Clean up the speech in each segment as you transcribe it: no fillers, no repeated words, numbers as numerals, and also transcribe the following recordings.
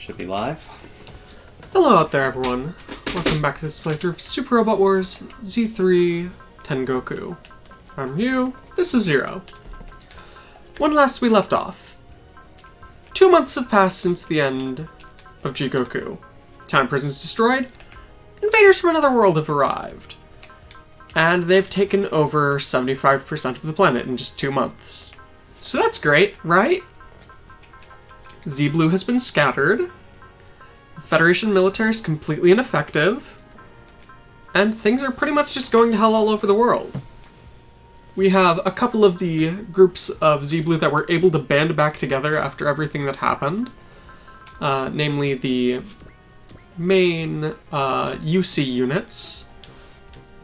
Should be live. Hello out there, everyone. Welcome back to this playthrough of Super Robot Wars Z3 Tengoku. I'm Ryu, this is Zero. When last we left off, 2 months have passed since the end of Jigoku. Time prison's destroyed, invaders from another world have arrived, and they've taken over 75% of the planet in just 2 months. So that's great, right? Z-Blue has been scattered, Federation military is completely ineffective, and things are pretty much just going to hell all over the world. We have a couple of the groups of Z-Blue that were able to band back together after everything that happened, namely the main UC units,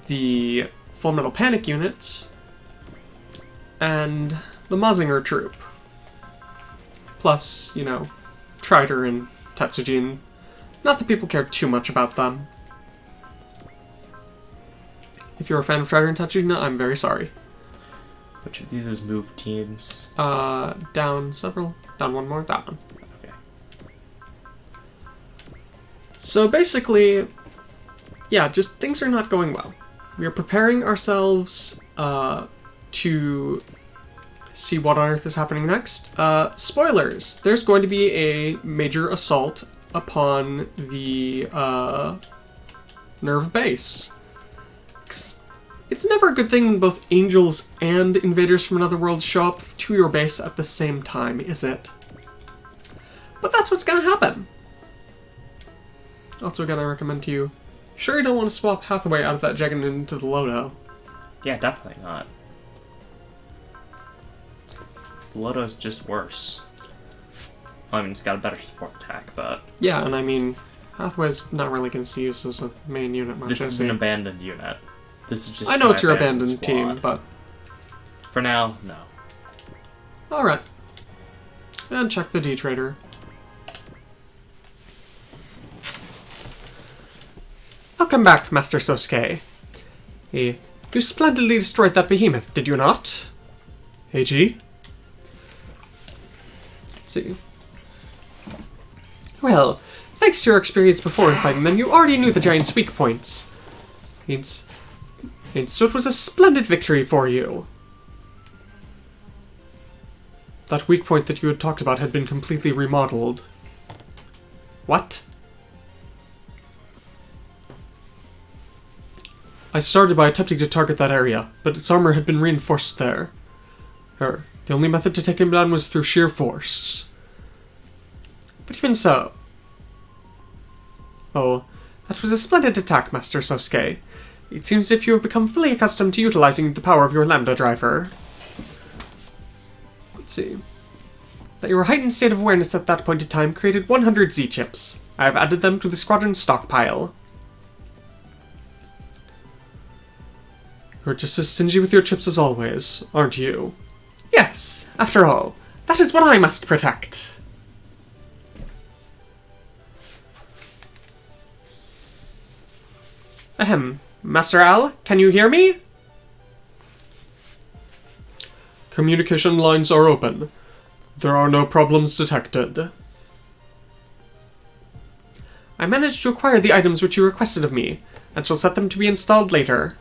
the Full Metal Panic units, and the Mazinger troop. Plus, you know, Traitor and Tetsujin. Not that people care too much about them. If you're a fan of Traitor and Tetsujin, I'm very sorry. Which of these is move teams? Down several. Down one more. That one. Okay. So basically, yeah, just things are not going well. We are preparing ourselves to see what on earth is happening next. Spoilers! There's going to be a major assault upon the NERV base. 'Cause it's never a good thing when both angels and invaders from another world show up to your base at the same time, is it? But that's what's gonna happen. Also gonna recommend to you, sure you don't want to swap Hathaway out of that Jagan into the Lodo. Yeah, definitely not. The Lodo's just worse. Well, I mean, it's got a better support attack, but... Yeah, and I mean, Hathaway's not really going to see used as a main unit much. This is an abandoned unit. This is just I know it's your abandoned abandoned team, but... For now, no. Alright. And check the D-Trader. Welcome back, Master Sosuke. You splendidly destroyed that behemoth, did you not? AG? See. Well, thanks to your experience before in fighting them, you already knew the giant's weak points. And so it was a splendid victory for you. That weak point that you had talked about had been completely remodeled. What? I started by attempting to target that area, but its armor had been reinforced there. The only method to take him down was through sheer force. But even so... Oh, that was a splendid attack, Master Sosuke. It seems as if you have become fully accustomed to utilizing the power of your Lambda driver. Let's see. That your heightened state of awareness at that point in time created 100 Z-chips. I have added them to the squadron stockpile. You're just as stingy with your chips as always, aren't you? Yes, after all, that is what I must protect. Ahem. Master Al, can you hear me? Communication lines are open. There are no problems detected. I managed to acquire the items which you requested of me, and shall set them to be installed later.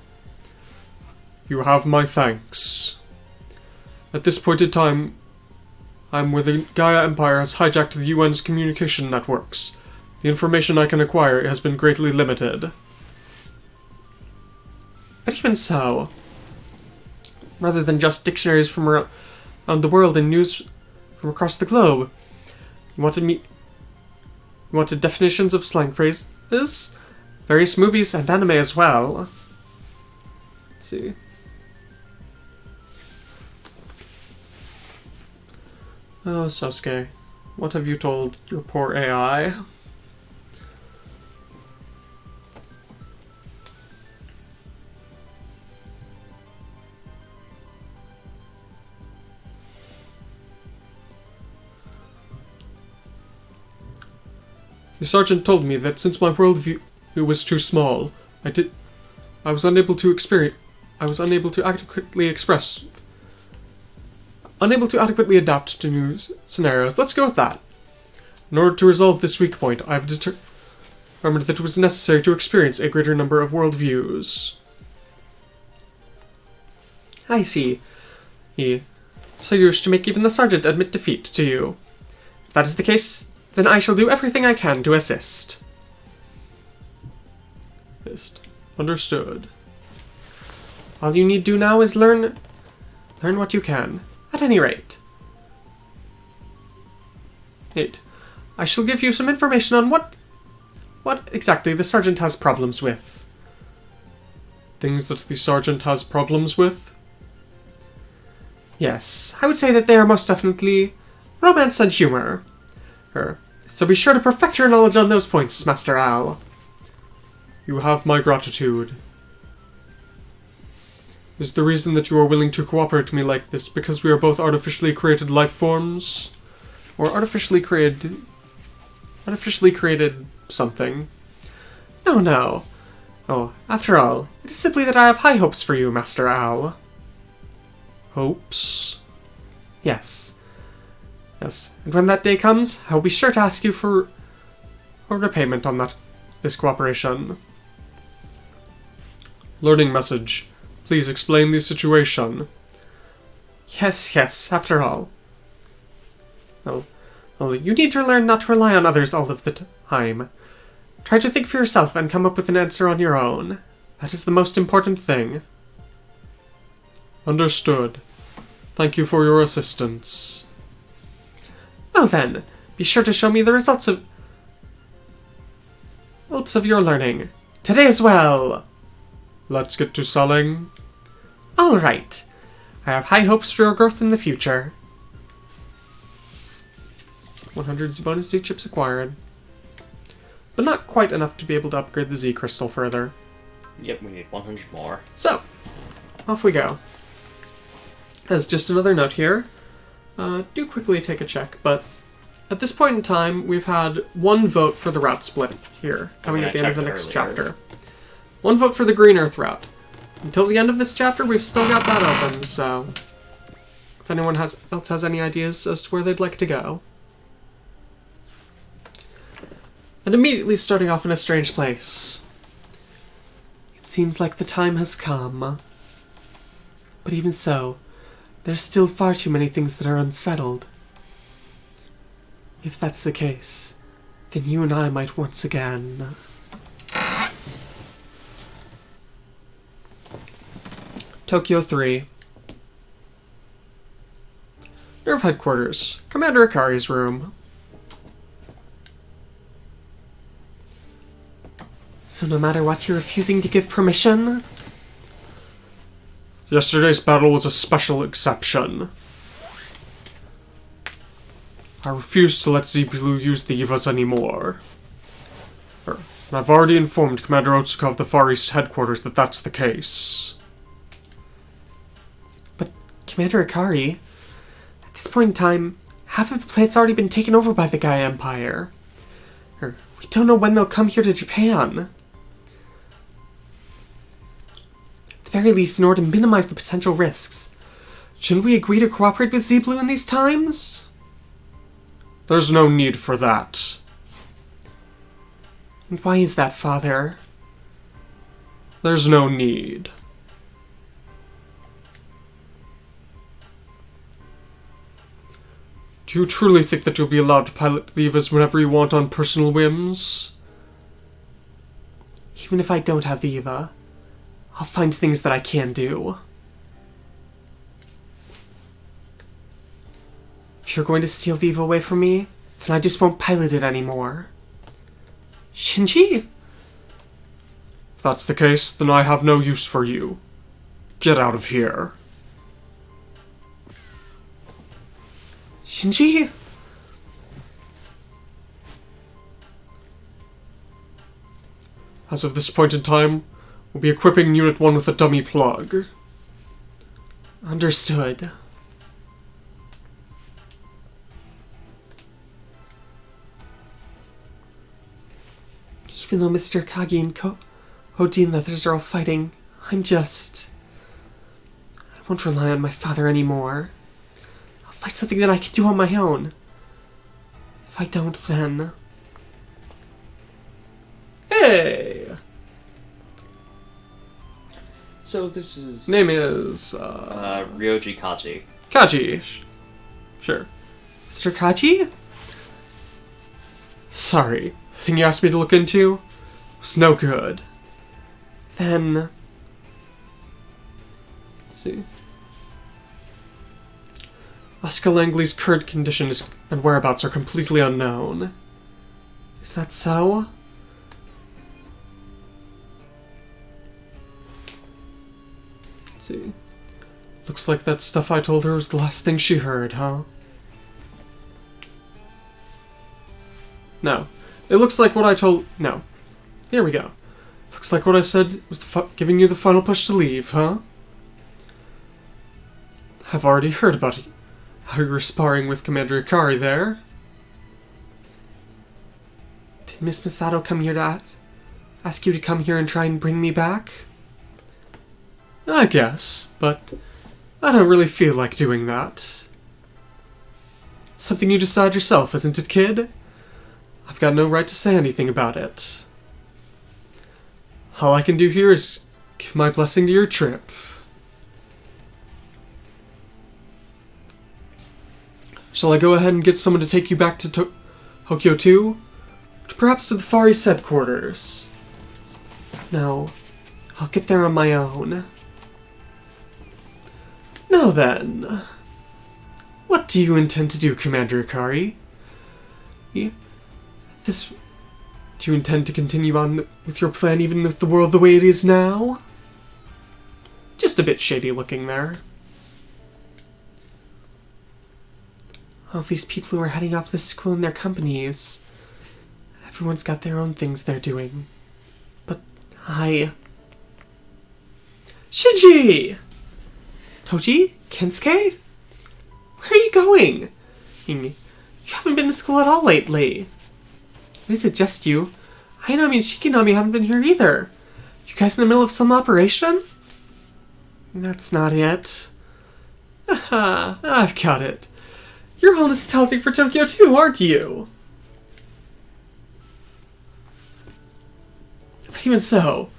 You have my thanks. At this point in time, I'm where the Gaia Empire has hijacked the UN's communication networks. The information I can acquire has been greatly limited. But even so, rather than just dictionaries from around the world and news from across the globe, you wanted definitions of slang phrases, various movies and anime as well. Let's see. Oh, Sosuke, what have you told your poor AI? The sergeant told me that since my worldview was too small, I was unable to adequately adapt to new scenarios. Let's go with that. In order to resolve this weak point, I have determined that it was necessary to experience a greater number of worldviews. I see. So you wish to make even the sergeant admit defeat to you. If that is the case, then I shall do everything I can to assist. Understood. All you need do now is learn what you can, at any rate. 8. I shall give you some information on what exactly the sergeant has problems with. Things that the sergeant has problems with? Yes, I would say that they are most definitely romance and humor. So be sure to perfect your knowledge on those points, Master Al. You have my gratitude. Is the reason that you are willing to cooperate with me like this because we are both artificially created life forms? Or artificially created something? No. Oh, after all, it is simply that I have high hopes for you, Master Al. Hopes? Yes. And when that day comes, I will be sure to ask you for a repayment on this cooperation. Learning message. Please explain the situation. Yes, after all. Well, you need to learn not to rely on others all of the time. Try to think for yourself and come up with an answer on your own. That is the most important thing. Understood. Thank you for your assistance. Well then, be sure to show me the results of your learning. Today as well! Let's get to selling. Alright. I have high hopes for your growth in the future. 100 Z bonus Z chips acquired. But not quite enough to be able to upgrade the Z crystal further. Yep, we need 100 more. So, off we go. As just another note here, do quickly take a check, but at this point in time, we've had one vote for the route split here, coming at the end of the next chapter. One vote for the Green Earth route. Until the end of this chapter, we've still got that open, so if anyone else has any ideas as to where they'd like to go. And immediately starting off in a strange place. It seems like the time has come. But even so, there's still far too many things that are unsettled. If that's the case, then you and I might once again... Tokyo 3. NERV Headquarters. Commander Akari's room. So no matter what, you're refusing to give permission? Yesterday's battle was a special exception. I refuse to let Z-Blue use the EVAs anymore. And I've already informed Commander Otsuka of the Far East Headquarters that that's the case. But, Commander Akari, at this point in time, half of the planet's already been taken over by the Gaia Empire. We don't know when they'll come here to Japan. At the very least, in order to minimize the potential risks, shouldn't we agree to cooperate with Z-Blue in these times? There's no need for that. And why is that, Father? There's no need. Do you truly think that you'll be allowed to pilot the EVAs whenever you want on personal whims? Even if I don't have the EVA, I'll find things that I can do. If you're going to steal the EVA away from me, then I just won't pilot it anymore. Shinji? If that's the case, then I have no use for you. Get out of here. Shinji? As of this point in time, we'll be equipping Unit 1 with a dummy plug. Understood. Even though Mr. Kagi and Hodin and others are all fighting, I won't rely on my father anymore. I'll fight something that I can do on my own. If I don't, then... Hey! So this is... Name is, Ryoji Kaji. Kaji. Sure. Mr. Kaji? Sorry, the thing you asked me to look into was no good. Then... Let's see. Oscar Langley's current condition and whereabouts are completely unknown. Is that so? Let's see. Looks like that stuff I told her was the last thing she heard, huh? No. It looks like what I told... No. Here we go. Looks like what I said was giving you the final push to leave, huh? I've already heard about it. How you were sparring with Commander Ikari there. Did Miss Misato come here to ask you to come here and try and bring me back? I guess, but I don't really feel like doing that. Something you decide yourself, isn't it, kid? I've got no right to say anything about it. All I can do here is give my blessing to your trip. Shall I go ahead and get someone to take you back to Tokyo 2? Or perhaps to the Far East headquarters? No, I'll get there on my own. Now then, what do you intend to do, Commander Ikari? Do you intend to continue on with your plan even with the world the way it is now? Just a bit shady looking there. All these people who are heading off to school in their companies. Everyone's got their own things they're doing. But Shinji! Toji? Kensuke? Where are you going? You haven't been to school at all lately. Is it just you? Ainami and Shikinami haven't been here either. You guys in the middle of some operation? That's not it. Aha, I've got it. You're all nostalgic for Tokyo 2, aren't you? But even so,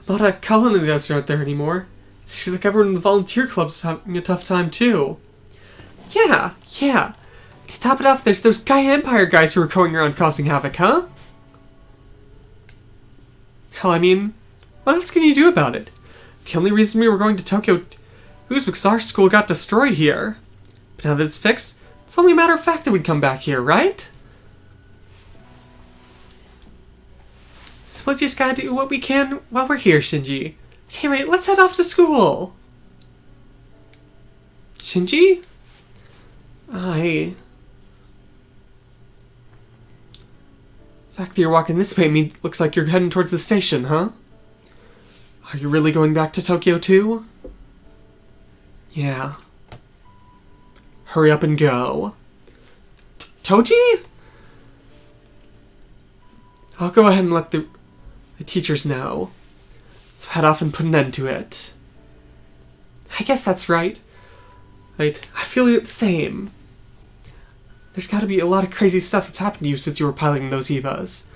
Amada, Cullen, and the others aren't there anymore. It seems like everyone in the volunteer club's having a tough time too. Yeah. To top it off, there's those Gaia Empire guys who are going around causing havoc, huh? Hell, I mean, what else can you do about it? The only reason we were going to Tokyo was because our school got destroyed here. But now that it's fixed, it's only a matter of fact that we'd come back here, right? So we'll just gotta do what we can while we're here, Shinji. Okay, right, let's head off to school. Shinji? The fact that you're walking this way looks like you're heading towards the station, huh? Are you really going back to Tokyo too? Yeah. Hurry up and go. Toji? I'll go ahead and let the teachers know. So head off and put an end to it. I guess that's right. Right, I feel the same. There's gotta be a lot of crazy stuff that's happened to you since you were piloting those EVAs.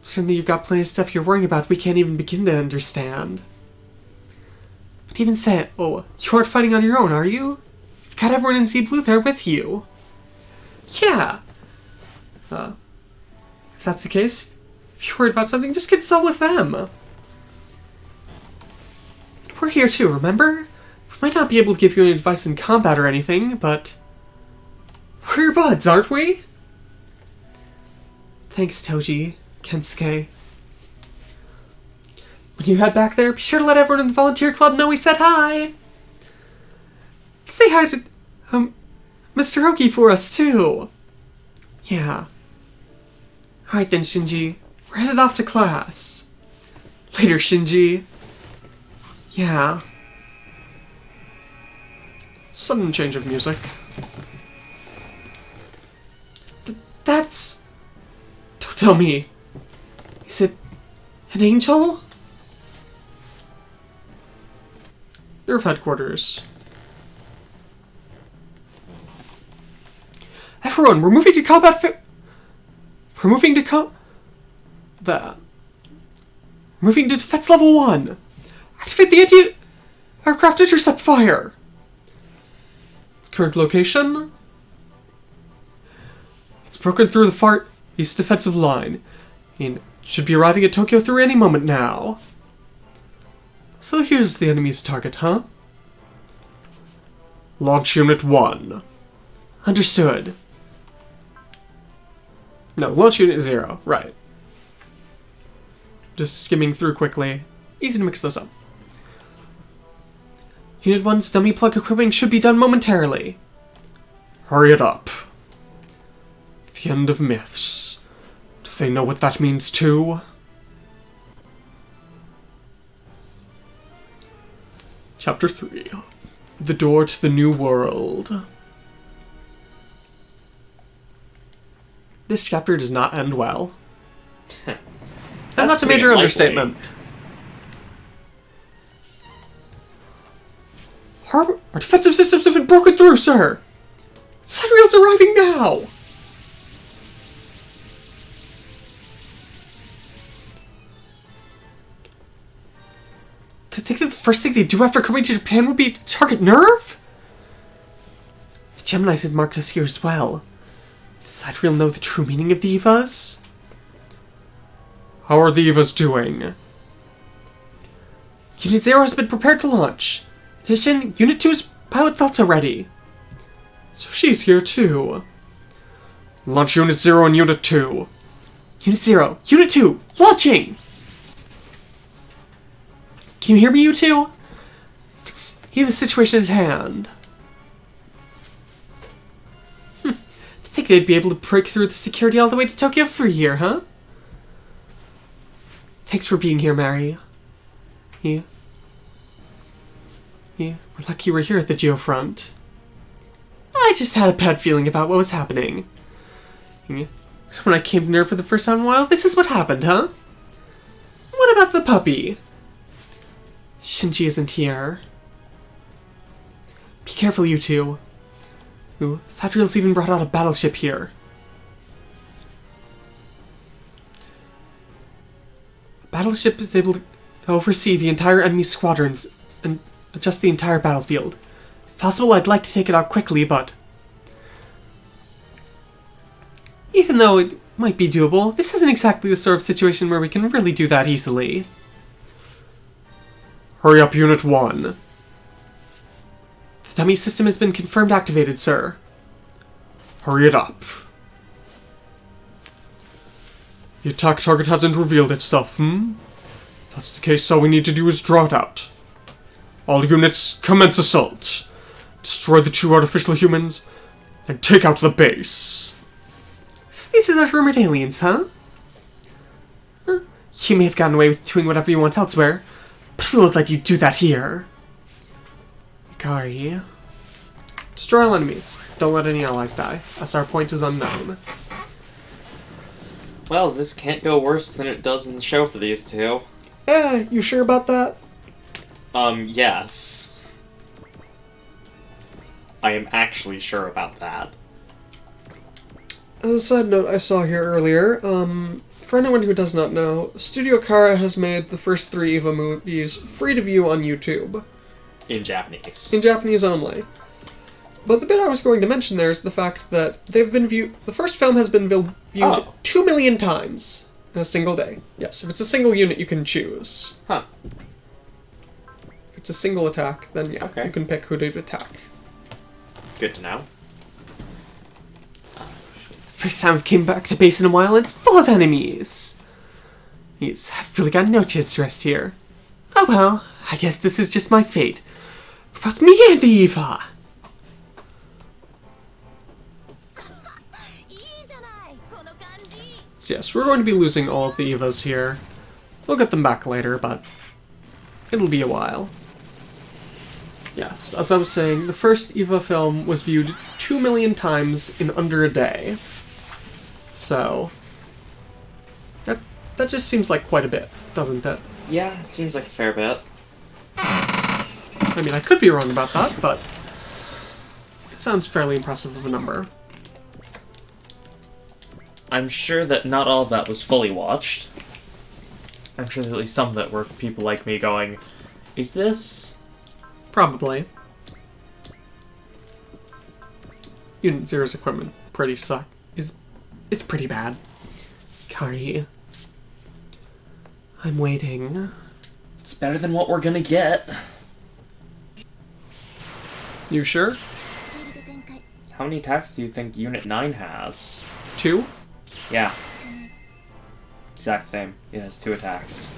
Certainly you've got plenty of stuff you're worrying about we can't even begin to understand. But even say, you aren't fighting on your own, are you? You've got everyone in Sea Blue there with you. Yeah. If that's the case, if you're worried about something, just consult with them. We're here too, remember? We might not be able to give you any advice in combat or anything, but we're your buds, aren't we? Thanks, Toji, Kensuke. When you head back there, be sure to let everyone in the volunteer club know we said hi. Say hi to, Mr. Oki for us, too. Yeah. Alright then, Shinji. We're headed off to class. Later, Shinji. Yeah. Sudden change of music. That's... Don't tell me. Is it an angel? NERV headquarters. Everyone, we're moving to combat We're moving to Moving to defense level 1. Activate the anti-aircraft intercept fire. Its current location. It's broken through the far east defensive line. And should be arriving at Tokyo through any moment now. So here's the enemy's target, huh? Launch Unit 1. Understood. No, Launch Unit 0. Right. Just skimming through quickly. Easy to mix those up. Unit 1's dummy plug equipping should be done momentarily. Hurry it up. The end of myths. Do they know what that means too? Chapter 3. The Door to the New World. This chapter does not end well. And that's a major understatement. Our defensive systems have been broken through, sir! Sidereal's arriving now! To think that the first thing they do after coming to Japan would be to target NERV? The Geminis had marked us here as well. Does Sidereal know the true meaning of the EVAs? How are the EVAs doing? Unit 0 has been prepared to launch. In addition, Unit 2's pilot's also ready. So she's here too. Launch Unit 0 and Unit 2. Unit 0, Unit 2, launching! Can you hear me, you two? You can see the situation at hand. To think they'd be able to break through the security all the way to Tokyo for a year, huh? Thanks for being here, Mary. Yeah. We're lucky we're here at the Geofront. I just had a bad feeling about what was happening. Yeah. When I came to NERV for the first time in a while, this is what happened, huh? What about the puppy? Shinji isn't here. Be careful, you two. Ooh, Sidereal's even brought out a battleship here. A battleship is able to oversee the entire enemy squadrons and adjust the entire battlefield. If possible, I'd like to take it out quickly, but... even though it might be doable, this isn't exactly the sort of situation where we can really do that easily. Hurry up, Unit 1. The dummy system has been confirmed activated, sir. Hurry it up. The attack target hasn't revealed itself, If that's the case, all we need to do is draw it out. All units, commence assault. Destroy the 2 artificial humans, and take out the base. So these are those rumored aliens, huh? You may have gotten away with doing whatever you want elsewhere, but we won't let you do that here. Ikari. Destroy all enemies. Don't let any allies die. SR point is unknown. Well, this can't go worse than it does in the show for these two. You sure about that? Yes. I am actually sure about that. As a side note I saw here earlier, for anyone who does not know, Studio Kara has made the first 3 EVA movies free to view on YouTube. In Japanese. In Japanese only. But the bit I was going to mention there is the fact that they've been viewed... the first film has been viewed 2 million times in a single day. Yes, if it's a single unit, you can choose. Huh. If it's a single attack, then yeah, okay. You can pick who to attack. Good to know. First time we came back to base in a while, and it's full of enemies. Yes, I've really got no chance to rest here. Oh well, I guess this is just my fate. For both me and the EVA. So yes, we're going to be losing all of the EVAs here. We'll get them back later, but it'll be a while. Yes, as I was saying, the first EVA film was viewed 2 million times in under a day. So, that just seems like quite a bit, doesn't it? Yeah, it seems like a fair bit. I mean, I could be wrong about that, but it sounds fairly impressive of a number. I'm sure that not all of that was fully watched. I'm sure that at least some of it were people like me going, is this... Probably. Unit Zero's equipment pretty suck. It's pretty bad. Kari. I'm waiting. It's better than what we're gonna get. You sure? How many attacks do you think Unit 9 has? 2? Yeah. Exact same. It has 2 attacks.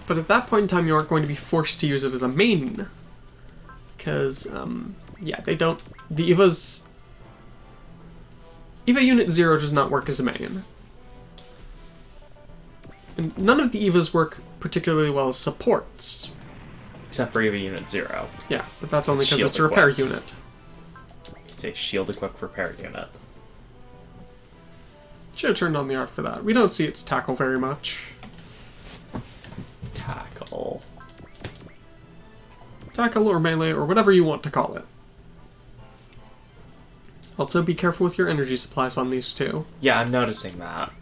But at that point in time, you aren't going to be forced to use it as a main. Because, yeah, they don't... The EVA's... EVA Unit 0 does not work as a main. And none of the EVAs work particularly well as supports. Except for EVA Unit 0. Yeah, but that's only because Shield it's a repair equipped. unit. It's a shield-equipped repair unit. Should have turned on the art for that. We don't see its tackle very much. Tackle. Tackle or melee or whatever you want to call it. Also, be careful with your energy supplies on these two. Yeah, I'm noticing that.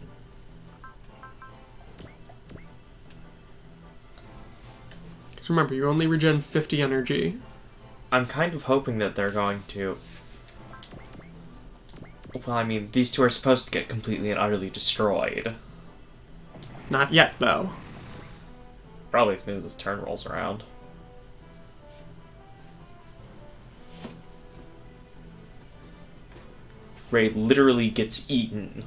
Because remember, you only regen 50 energy. I'm kind of hoping that they're going to... Well, I mean, these two are supposed to get completely and utterly destroyed. Not yet, though. Probably as soon as this turn rolls around. Ray literally gets eaten.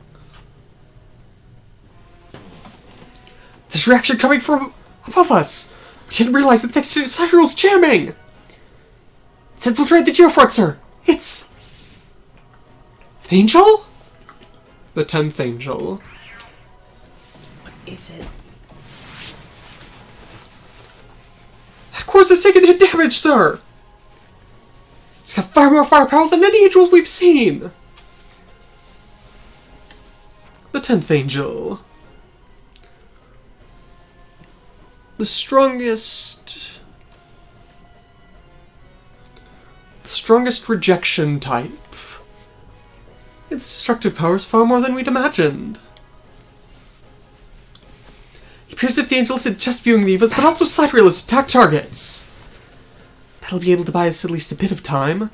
This reaction coming from above us! We didn't realize that thanks to Sidereal's jamming! It's infiltrated the geofront, sir! It's... the Angel? The 10th Angel. What is it? That course has taken hit damage, sir! It's got far more firepower than any angel we've seen! The 10th Angel. The strongest rejection type. Its destructive power is far more than we'd imagined. It appears as if the Angel isn't just viewing the EVAs, but also Sidereal as attack targets. That'll be able to buy us at least a bit of time.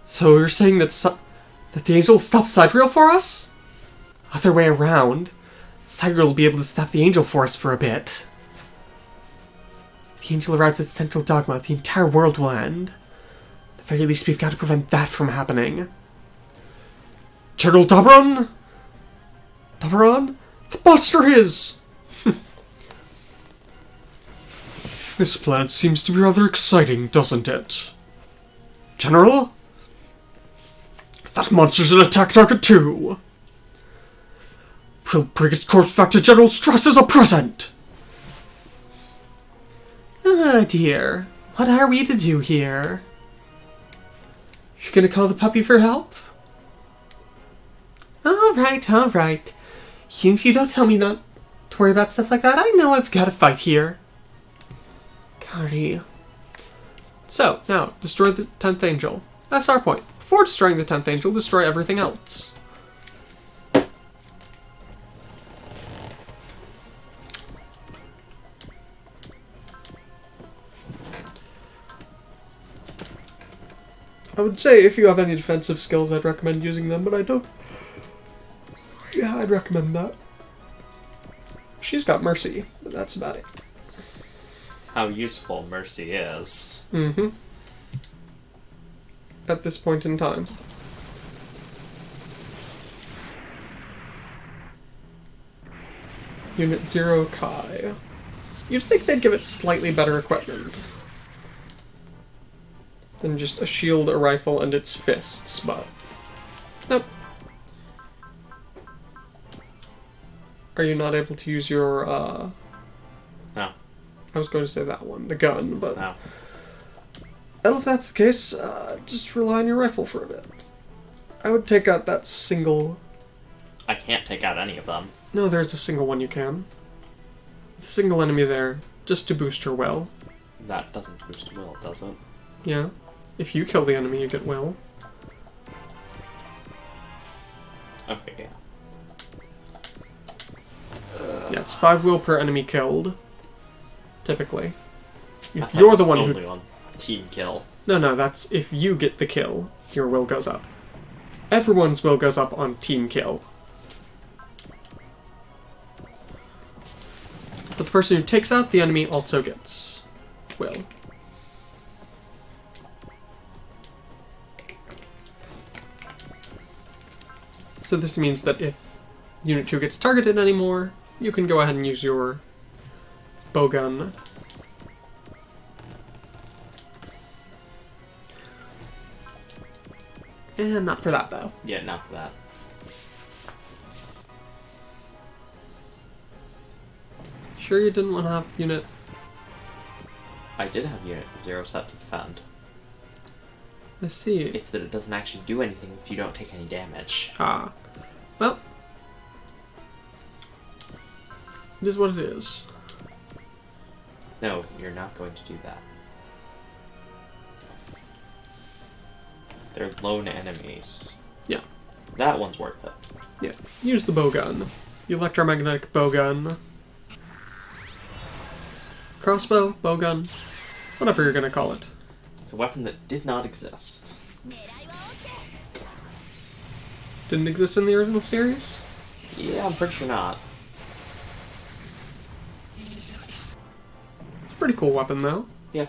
So you're saying that the Angel will stop Sidereal for us? Other way around. Sidereal will be able to stop the Angel for us for a bit. If the Angel arrives at Central Dogma, the entire world will end. At the very least, we've got to prevent that from happening. General Dabaron? Dabaron? The monster is! This planet seems to be rather exciting, doesn't it? General? That monster's an attack target too! We'll bring his corpse back to General Strauss as a present! Ah, dear. What are we to do here? You gonna call the puppy for help? Alright, alright. Even if you don't tell me not to worry about stuff like that, I know I've got to fight here. Kari. So, now, destroy the 10th Angel. That's our point. Before destroying the 10th Angel, destroy everything else. I would say if you have any defensive skills, I'd recommend using them, but I don't. Yeah, I'd recommend that. She's got Mercy, but that's about it. How useful Mercy is. Mm-hmm. At this point in time. Unit 0 Kai. You'd think they'd give it slightly better equipment than just a shield, a rifle, and its fists, but... Nope. Are you not able to use your, No. I was going to say that one, the gun, but... No. Well, if that's the case, just rely on your rifle for a bit. I would take out that single... I can't take out any of them. No, there's a single one you can. Single enemy there, just to boost her will. That doesn't boost will, does it? Yeah. If you kill the enemy, you get will. Okay, yeah. Yeah, it's 5 will per enemy killed. Typically. I If thought you're it the was one only who... on team kill. No, that's if you get the kill, your will goes up. Everyone's will goes up on team kill. The person who takes out the enemy also gets will. So this means that if Unit 2 gets targeted anymore, you can go ahead and use your bowgun. And not for that, though. Yeah, not for that. Sure you didn't want to have Unit... I did have Unit 0 set to defend. I see. It's that it doesn't actually do anything if you don't take any damage. Ah. Well. It is what it is. No, you're not going to do that. They're lone enemies. Yeah. That one's worth it. Yeah. Use the bowgun. The electromagnetic bowgun. Crossbow, bowgun, whatever you're gonna call it. It's a weapon that did not exist. Didn't exist in the original series? Yeah, I'm pretty sure not. It's a pretty cool weapon, though. Yeah.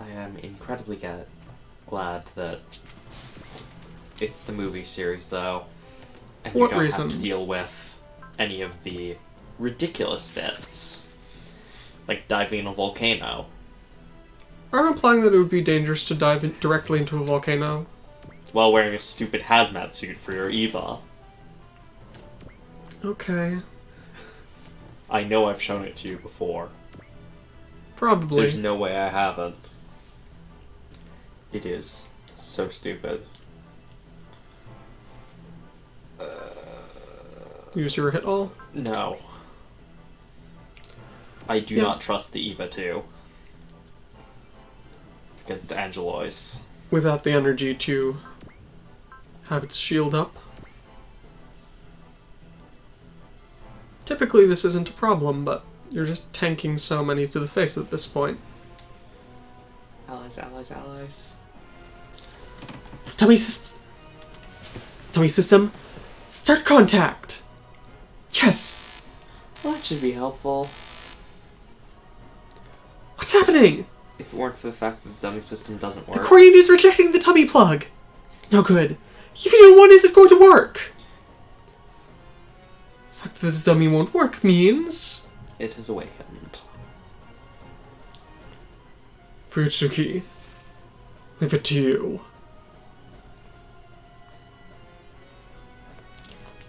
I am incredibly glad that it's the movie series, though. And For what you don't reason? have to deal with any of the ridiculous bits. Like diving in a volcano. Are you implying that it would be dangerous to dive directly into a volcano? While wearing a stupid hazmat suit for your Eva. Okay. I know I've shown it to you before. Probably. There's no way I haven't. It is so stupid. Use your hit all? No. I do not trust the Eva 2 against Angelois. Without the energy to have its shield up. Typically this isn't a problem, but you're just tanking so many to the face at this point. Allies, allies, allies. Dummy system, start contact! Yes! Well, that should be helpful. What's happening? If it weren't for the fact that the dummy system doesn't The work. core unit is rejecting the tummy plug! No good. Even Unit 1 isn't going to work! The fact that the dummy won't work means... It has awakened. Fuyutsuki, leave it to you.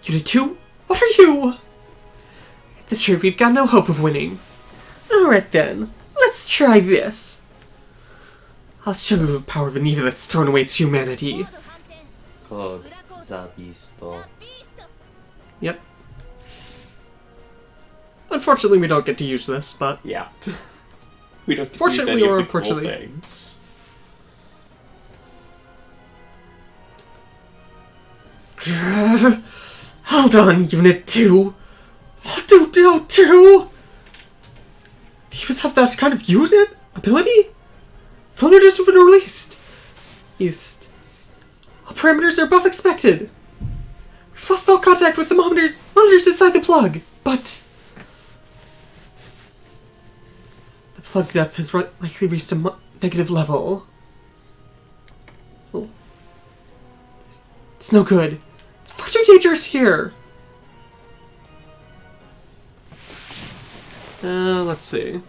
Unit 2, what are you? At this rate, we've got no hope of winning. Alright then, let's try this. I'll show you the power of an evil that's thrown away its humanity. Code Zabisto. Yep. Unfortunately, we don't get to use this, but... Yeah. We don't get Fortunately to use any or of the cool unfortunately. things. Hold on, Unit 2. Hold 2! Do you have that kind of unit ability? Parameters have been released. East. All parameters are above expected. We've lost all contact with the monitors inside the plug, but... the plug depth has likely reached a negative level. Well, it's no good. It's far too dangerous here. Let's see.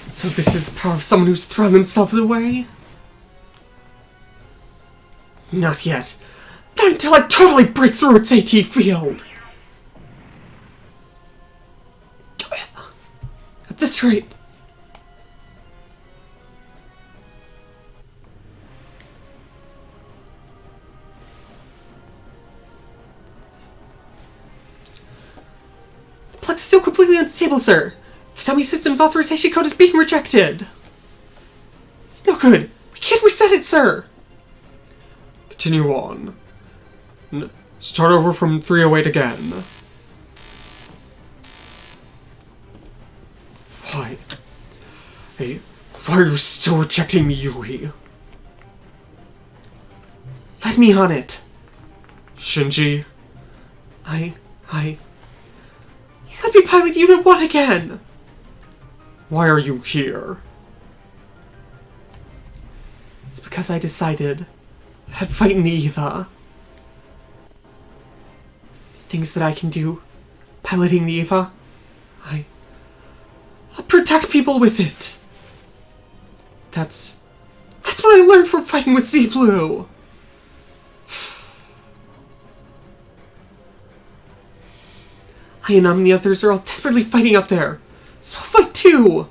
So this is the power of someone who's thrown themselves away? Not yet. Not until I totally break through its AT field! At this rate... completely unstable, sir. The dummy system's authorization code is being rejected. It's no good. We can't reset it, sir. Continue on. Start over from 308 again. Why? Hey, why are you still rejecting me, Yui? Let me on it. Shinji. Let me pilot Unit 1 again! Why are you here? It's because I decided that fighting the Eva. Things that I can do piloting the Eva. I'll protect people with it. That's what I learned from fighting with Z Blue. I and the others are all desperately fighting out there. So I'll fight too!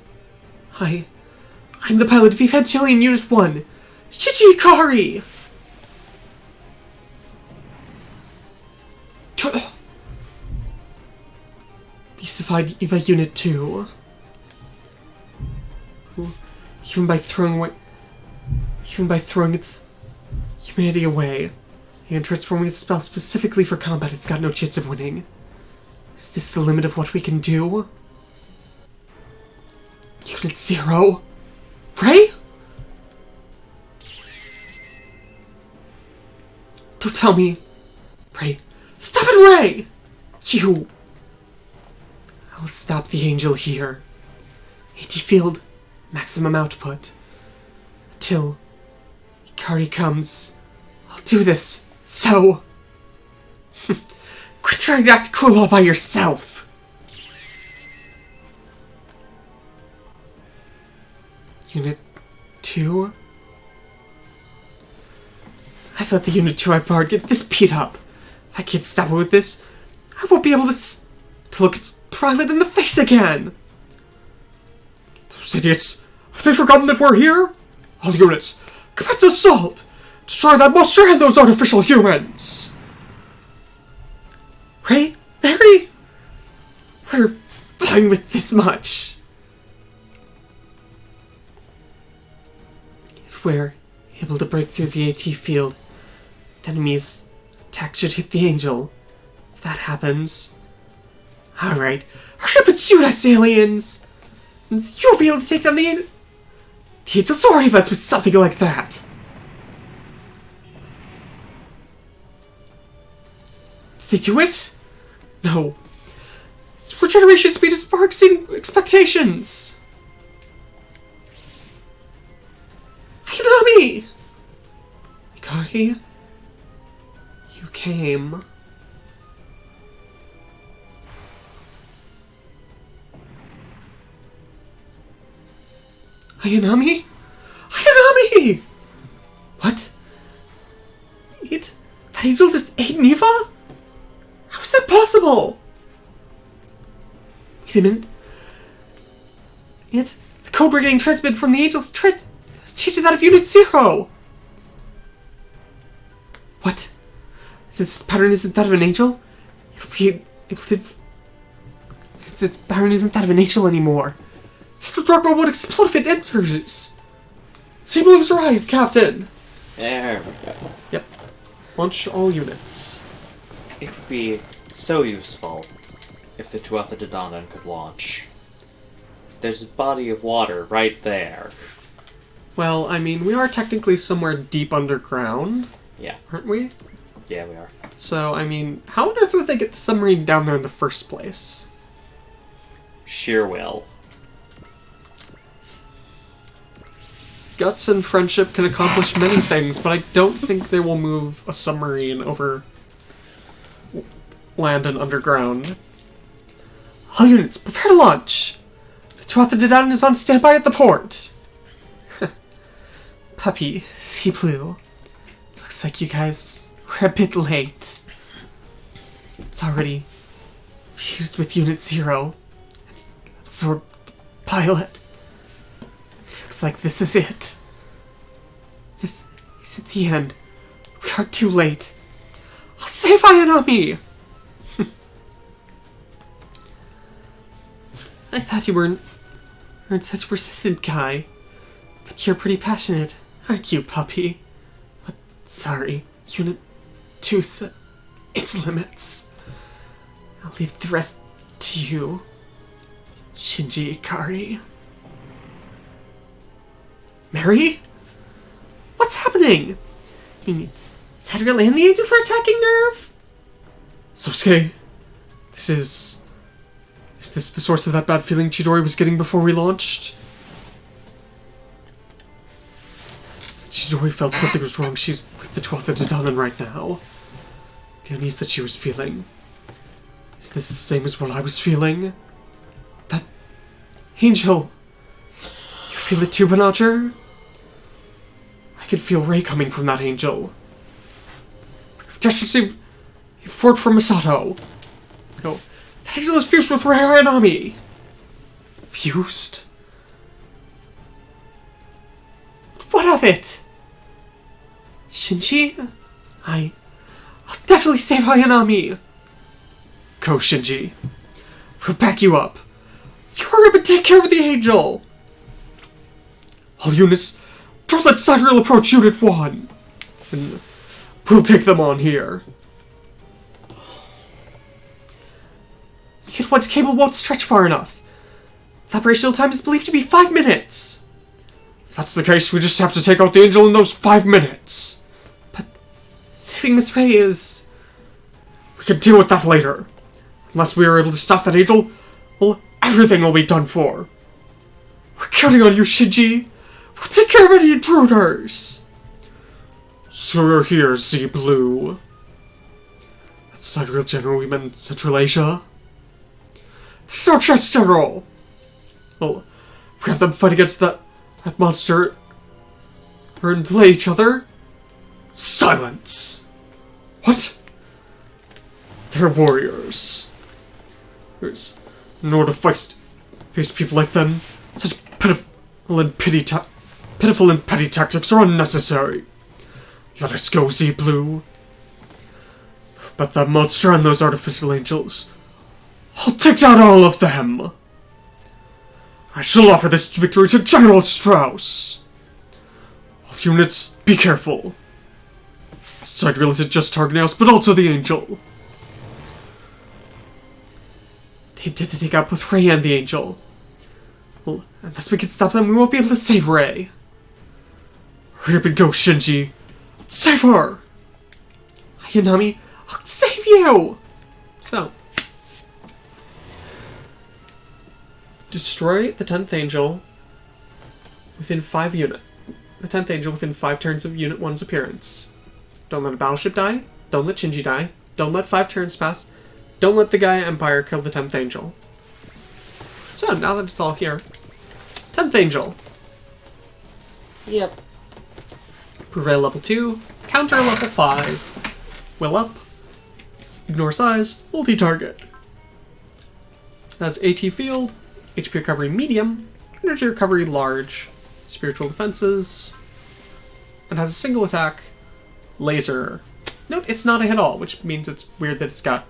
I'm the pilot of Evangelion Unit 1, Shinji Ikari! Beastified Eva Unit 2. Even by throwing its humanity away, and transforming its spell specifically for combat, it's got no chance of winning. Is this the limit of what we can do? Unit 0? Ray? Don't tell me. Ray. Stop it, Ray! You! I'll stop the angel here. AT field, maximum output. Till Ikari comes. I'll do this. So... Quit trying to act cool all by yourself! Unit 2? I've let the Unit 2 I've borrowed get this beat up. If I can't stop it with this, I won't be able to look its pilot in the face again! Those idiots! Have they forgotten that we're here? All units, commence assault! Destroy that monster and those artificial humans! Ray? Mary? We're fine with this much. If we're able to break through the AT field, the enemy's attack should hit the angel. If that happens... Alright, hurry up and shoot us, aliens! And you'll be able to take down the angel... The angel sorry us with something like that! Did they do it? No. Its regeneration speed is far exceeding expectations! Ayunami! Ikari? You came. Ayunami? Ayunami! What? That angel just ate Neva? How is that possible? Wait a minute. The code we're getting transmitted from the angel's has changed to that of Unit 0! What? Since the pattern isn't that of an angel, it'll be able to... Since the pattern isn't that of an angel anymore. Sister Drogba would explode if it enters! Sea Blue's arrived, Captain! There we go. Yep. Launch all units. It would be so useful if the Tuatha De Danann could launch. There's a body of water right there. Well, I mean, we are technically somewhere deep underground. Yeah. Aren't we? Yeah, we are. So, I mean, how on earth would they get the submarine down there in the first place? Sheer will. Guts and friendship can accomplish many things, but I don't think they will move a submarine over land and underground. All units, prepare to launch! The Tuatha De Danann is on standby at the port! Puppy, Sea Blue. Looks like you guys were a bit late. It's already fused with Unit 0. Absorbed pilot. Looks like this is it. This is at the end. We are too late. I'll save Ayunami! I thought you weren't such a persistent guy. But you're pretty passionate, aren't you, puppy? But sorry, Unit 2 set its limits. I'll leave the rest to you, Shinji Ikari. Mary? What's happening? Sidereal and the angels are attacking NERV? Sosuke, is this the source of that bad feeling Chidori was getting before we launched? Chidori felt something was wrong. She's with the 12th Dadan right now. The unease that she was feeling. Is this the same as what I was feeling? That angel. You feel it too, Banager? I could feel Ray coming from that angel. Just received a report from Masato. No, that angel is fused with Ray Ayanami. Fused? What of it? Shinji? I'll definitely save Ayanami. Go, Shinji. We'll back you up. Hurry up and take care of the angel. All units, don't let Sidereal approach Unit 1. And we'll take them on here. Unit 1's cable won't stretch far enough. Its operational time is believed to be 5 minutes. If that's the case, we just have to take out the angel in those 5 minutes. But saving Miss Ray is... We can deal with that later. Unless we are able to stop that angel, well, everything will be done for. We're counting on you, Shinji. We'll take care of any intruders. So we're here, Z-Blue. That's Sidereal General, we meant Central Asia. This is our chance, General. Well, if we have them fight against that monster and delay each other. Silence! What? They're warriors. There's no to face people like them. Such pitiful and petty tactics are unnecessary. Let us go, Z-Blue. But that monster and those artificial angels, I'll take down all of them. I shall offer this victory to General Strauss. All units, be careful. Sidereal isn't just targeting us, but also the angel. They did take out both Ray and the angel. Well, unless we can stop them, we won't be able to save Ray. Hurry up and go, Shinji. Save her! Ayanami, I'll save you! So. Destroy the 10th angel within 5 units. The 10th angel within 5 turns of Unit 1's appearance. Don't let a battleship die. Don't let Shinji die. Don't let 5 turns pass. Don't let the Gaia Empire kill the 10th angel. So, now that it's all here. 10th angel. Yep. Prevail level 2. Counter level 5. Will up. Ignore size. Multi-target. Has AT field. HP recovery medium. Energy recovery large. Spiritual defenses. And has a single attack. Laser. Note, it's not a hit all, which means it's weird that it's got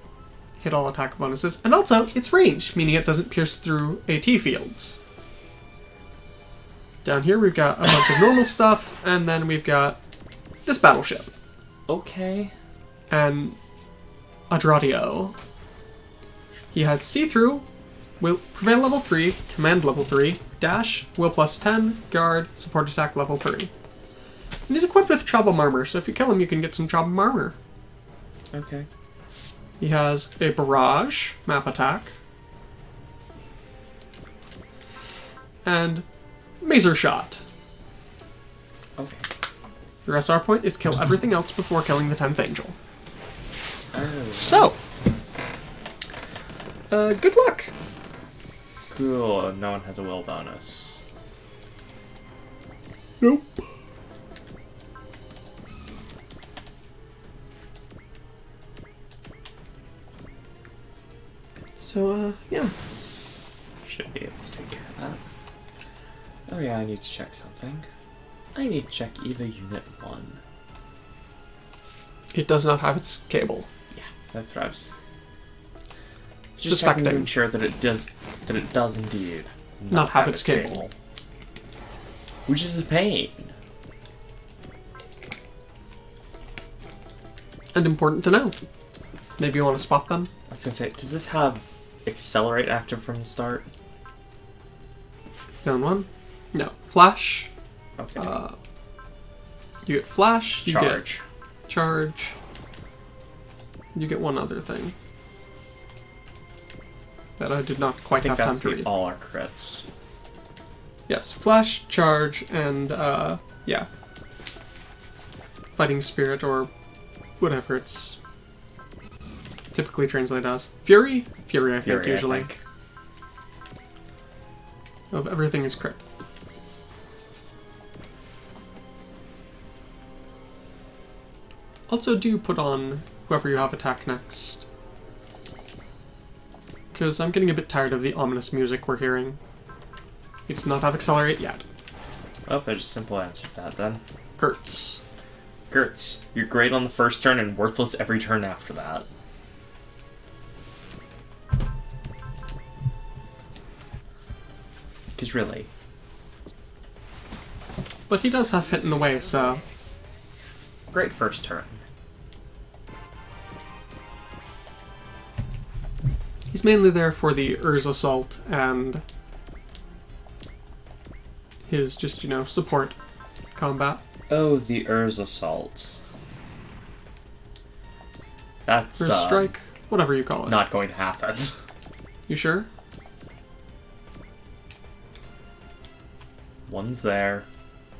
hit all attack bonuses. And also, it's range, meaning it doesn't pierce through AT fields. Down here we've got a bunch of normal stuff, and then we've got this battleship. Okay. And Adradio. He has see-through, will prevail level 3, command level 3, dash, will plus 10, guard, support attack level 3. And he's equipped with Trauma Armor, so if you kill him you can get some Trauma Armor. Okay. He has a barrage, map attack, and Maser Shot. Okay. Your SR point is kill everything else before killing the 10th angel. Oh. So, good luck. Cool. No one has a will bonus. Nope. So, yeah. Should be able to take care of that. Oh yeah, I need to check something. I need to check EVA Unit 1. It does not have its cable. Yeah, that's what I was... Just checking to suspecting. ensure that it does indeed Not have its cable. Which is a pain. And important to know. Maybe you want to spot them? I was gonna say, does this have accelerate active from the start? Zone 1? No. Flash. Okay. You get flash. You Charge. get charge. You get one other thing that I did not quite I think have time that's to read. all our crits. Yes, flash, charge, and yeah, fighting spirit or whatever it's typically translated as. Fury, I think usually. Of everything is crit. Also, do put on whoever you have attack next. Because I'm getting a bit tired of the ominous music we're hearing. It does not have accelerate yet. Oh, I just simple answered that then. Gertz. Gertz, you're great on the first turn and worthless every turn after that. Because really. But he does have hit in a way, so... Great first turn. He's mainly there for the Urza Assault and his just, you know, support combat. Oh, the Urza Assault. That's Urza Strike, whatever you call it. not going to happen. You sure? One's there.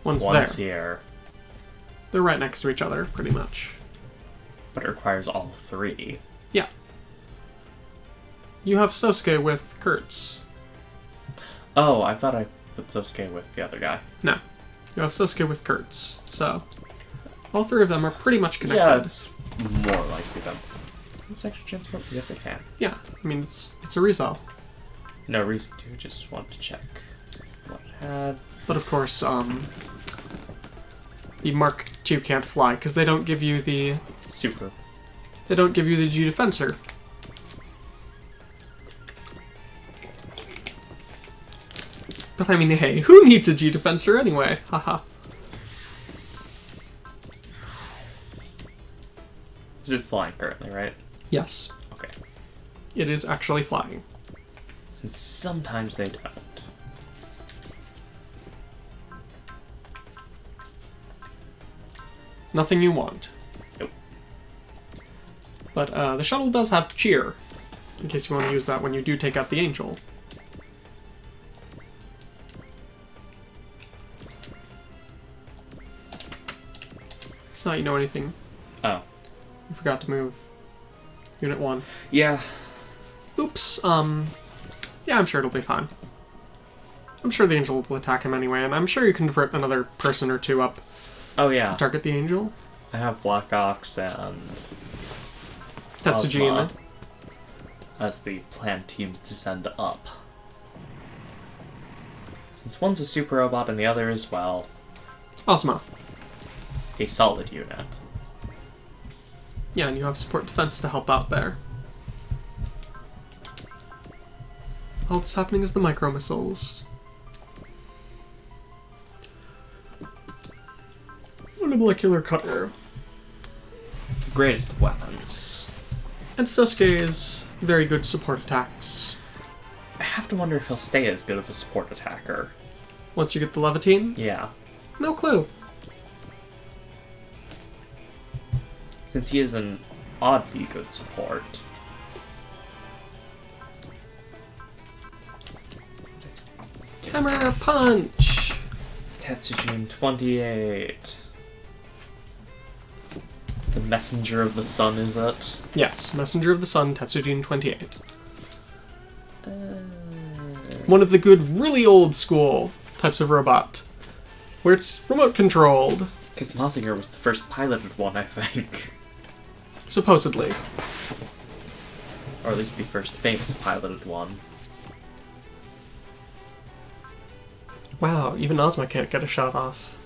One's One's there. here. They're right next to each other, pretty much. But it requires all three. Yeah. You have Sosuke with Kurtz. Oh, I thought I put Sosuke with the other guy. No. You have Sosuke with Kurtz, so... all three of them are pretty much connected. Yeah, it's more likely them. Let's actually transform. Yes, I can. Yeah, I mean, it's a resell. No reason to, just want to check what it had. But of course, the Mark II can't fly, because they don't give you the... Super. They don't give you the G Defensor. But I mean, hey, who needs a G Defensor anyway? Haha. This is flying currently, right? Yes, Okay. it is actually flying. Since sometimes they don't. Nothing you want. Nope. But the shuttle does have cheer, in case you want to use that when you do take out the angel. Not you know anything. Oh. You forgot to move Unit 1. Yeah. Oops, yeah, I'm sure it'll be fine. I'm sure the angel will attack him anyway, and I'm sure you can divert another person or two up Oh, yeah. to target the angel. I have Black Ox and Tetsujin. Ozma as the planned teams to send up. Since one's a super robot and the other is, well, Ozma. a solid unit. Yeah, and you have support defense to help out there. All that's happening is the micro missiles. And a molecular cutter. The greatest of weapons. And Sosuke's very good support attacks. I have to wonder if he'll stay as good of a support attacker. Once you get the Levitine, Yeah. no clue. Since he is an oddly good support. Hammer punch! Tetsujin 28. The Messenger of the Sun, is it? Yes, Messenger of the Sun, Tetsujin 28. One of the good, really old school types of robot, where it's remote controlled, Because Mazinger was the first piloted one, I think. supposedly. Or at least the first famous piloted one. Wow, even Ozma can't get a shot off.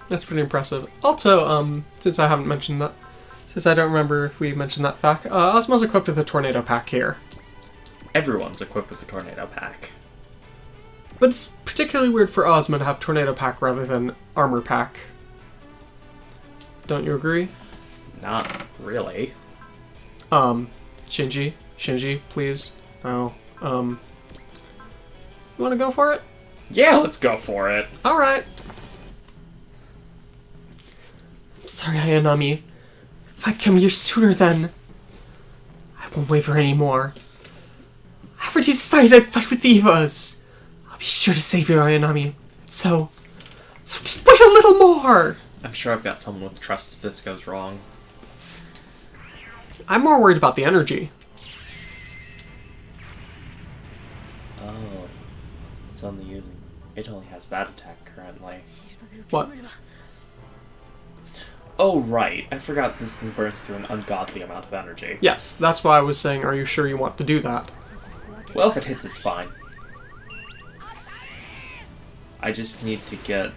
That's pretty impressive. Also, since I haven't mentioned that, Since I don't remember if we mentioned that fact, Ozma's equipped with a tornado pack here. Everyone's equipped with a tornado pack. But it's particularly weird for Ozma to have tornado pack rather than armor pack. Don't you agree? Not really. Shinji, please. No. You want to go for it? Yeah, let's go for it. Alright. Sorry, Ayanami. If I'd come here sooner then, I won't waver anymore. I already decided I'd fight with the Evas. I'll be sure to save you, Ayanami. So just wait a little more! I'm sure I've got someone with trust if this goes wrong. I'm more worried about the energy. Oh. It's only using... It only has that attack currently. What? Oh, right. I forgot this thing burns through an ungodly amount of energy. Yes, that's why I was saying, are you sure you want to do that? Well, if it hits, it's fine. I just need to get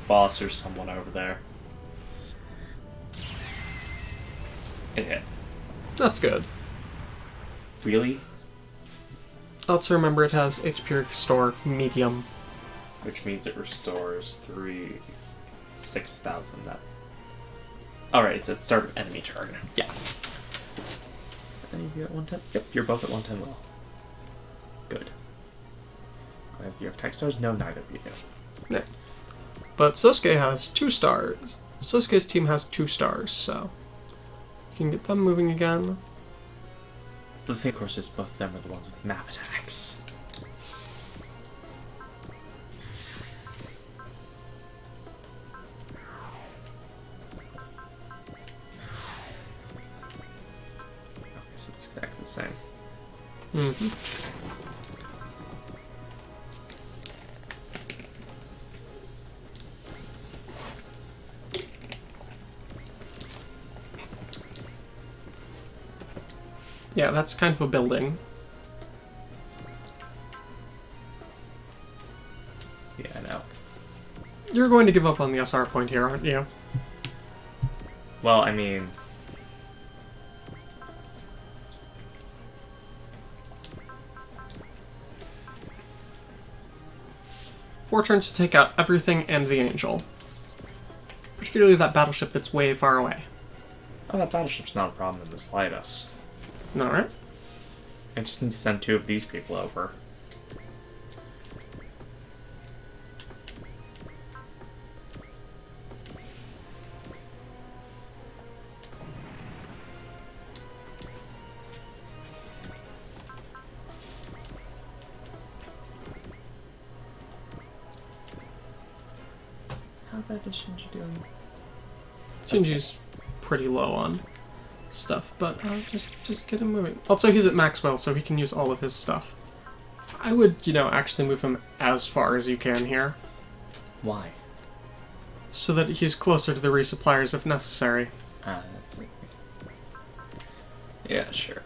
boss or someone over there. It hit. That's good. Really? Also remember it has HP restore medium. Which means it restores 6,000. That. Alright, it's at the start of enemy turn. Yeah. Any of you at 110? Yep, you're both at 110 well. Good. If you have tech stars? No, neither of you do. Yeah. But Sosuke has 2 stars. Sosuke's team has 2 stars, so you can get them moving again. The thing, of course, is both of them are the ones with map attacks. Okay, so it's exactly the same. Mm-hmm. Yeah, that's kind of a building. Yeah, I know. You're going to give up on the SR point here, aren't you? Well, I mean... 4 turns to take out everything and the Angel. Particularly that battleship that's way far away. Oh, that battleship's not a problem in the slightest. Alright. I just need to send 2 of these people over. How bad is Shinji doing? Shinji's pretty low on stuff, but just get him moving. Also, he's at Maxwell, so he can use all of his stuff. I would, actually move him as far as you can here. Why? So that he's closer to the resuppliers if necessary. Ah, that's it. Yeah, sure.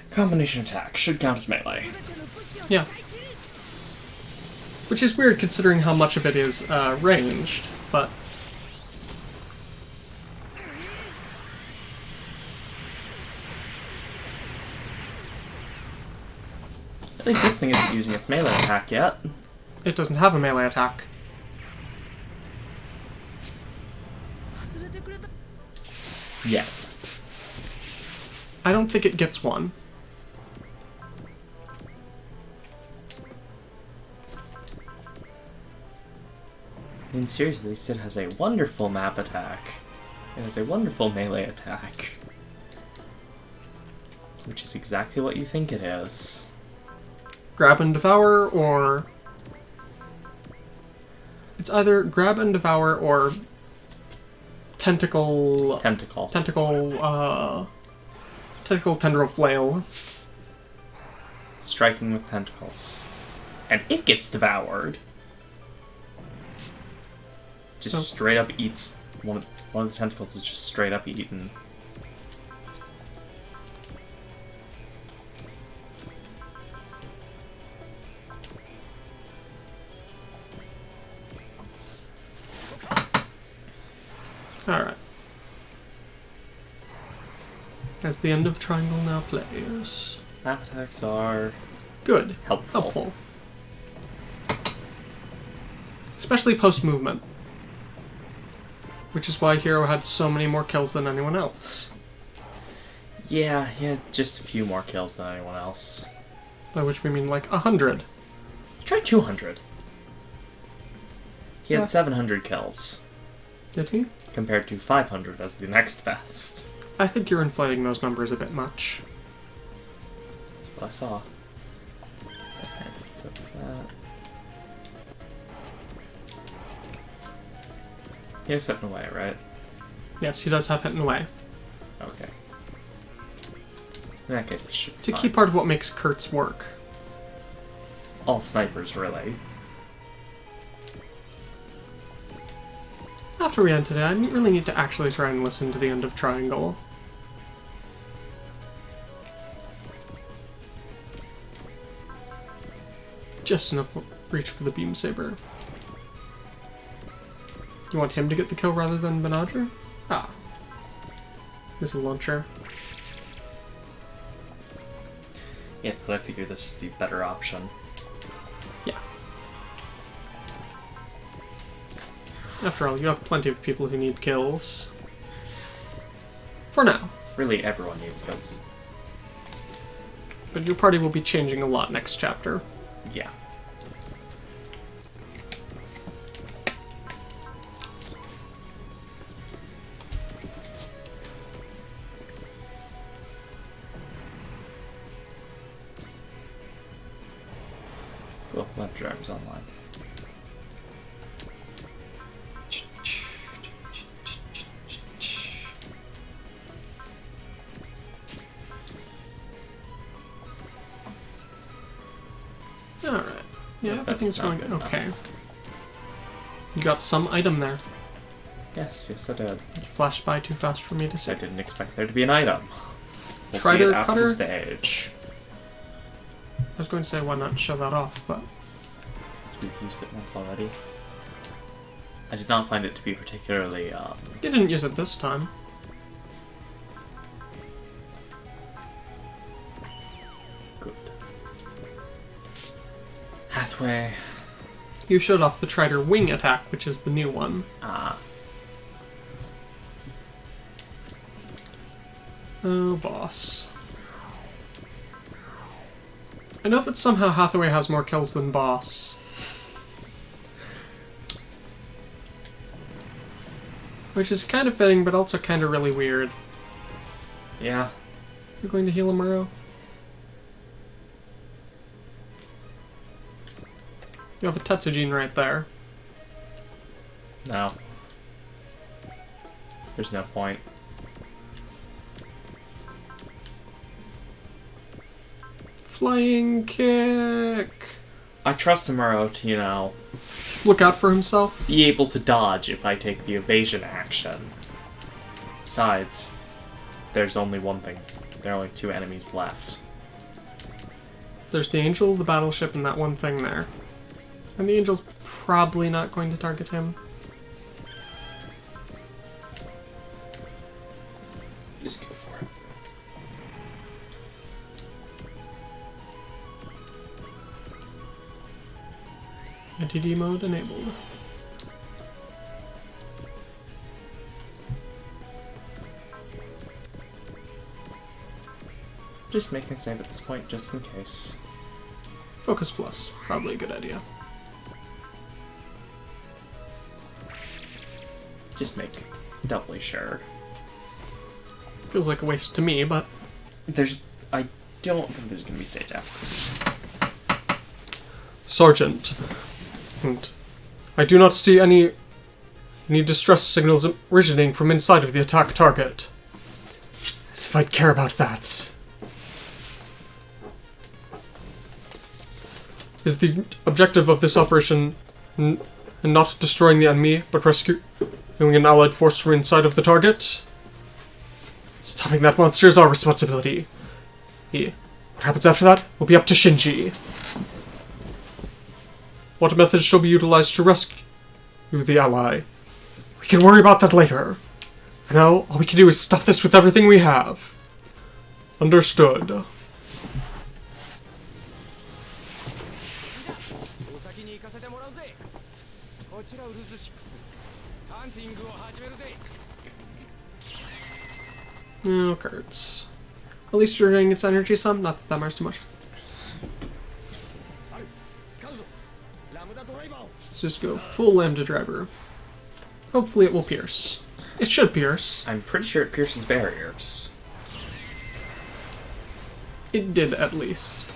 Combination attack should count as melee. Yeah. Which is weird considering how much of it is ranged, but... At least this thing isn't using its melee attack yet. It doesn't have a melee attack. Yet. I don't think it gets one. I mean, seriously, Sid has a wonderful map attack. It has a wonderful melee attack. Which is exactly what you think it is. Grab and devour, or... It's either grab and devour, or... Tentacle... Tentacle. Tentacle tendril flail. Striking with tentacles. And it gets devoured. Just straight up eats... One of the tentacles is just straight up eaten. Alright. As the end of triangle now plays. Map attacks are Good. helpful. Especially post-movement. Which is why Hero had so many more kills than anyone else. Yeah, he had just a few more kills than anyone else. By which we mean like 100. Try 200. He Yeah. had 700 kills, Did he? compared to 500 as the next best. I think you're inflating those numbers a bit much. That's what I saw. Okay, flip that. He has Hit away, right? Yes, he does have Hit and Away. Okay. In that case, this should be It's a fine. key part of what makes Kurtz work. All snipers, really. After we end today, I really need to actually try and listen to the end of Triangle. Just enough reach for the Beam Saber. You want him to get the kill rather than Benadryl? Ah. Missile launcher. Yeah, but I figure this is the better option. Yeah. After all, you have plenty of people who need kills. For now. Really, everyone needs kills. But your party will be changing a lot next chapter. Yeah. Cool, left driver's online. Alright. Yeah, everything's not going good enough. okay. You got some item there. Yes, I did. It flashed by too fast for me to I see. didn't expect there to be an item. We'll see Traitor it after cutter? the stage. I was going to say why not show that off, but Since we've used it once already. I did not find it to be particularly, you didn't use it this time. good. Hathaway. You showed off the Traitor wing attack, which is the new one. Ah. Oh, boss. I know that somehow Hathaway has more kills than boss. Which is kind of fitting, but also kind of really weird. Yeah. You're going to heal Amuro? You have a Tetsujin right there. No. There's no point. Flying kick! I trust Amuro to, you know, Look out for himself. be able to dodge if I take the evasion action. Besides, there's only one thing. There are only two enemies left. There's the Angel, the battleship, and that one thing there. And the Angel's probably not going to target him. Just go for it. Anti-D mode enabled. Just making a save at this point, just in case. Focus Plus, probably a good idea. Just make doubly sure. Feels like a waste to me, but I don't think there's gonna be stage after this. Sergeant. And I do not see any distress signals originating from inside of the attack target. As if I'd care about that. Is the objective of this operation not destroying the enemy, but rescuing an allied force from inside of the target? Stopping that monster is our responsibility. What happens after that will be up to Shinji. What methods shall be utilized to rescue the ally? We can worry about that later. For now, all we can do is stuff this with everything we have. Understood. Oh, cards. At least you're getting its energy some. Not that that matters too much. Let's just go full Lambda Driver. Hopefully it will pierce. It should pierce. I'm pretty sure it pierces barriers. It did, at least.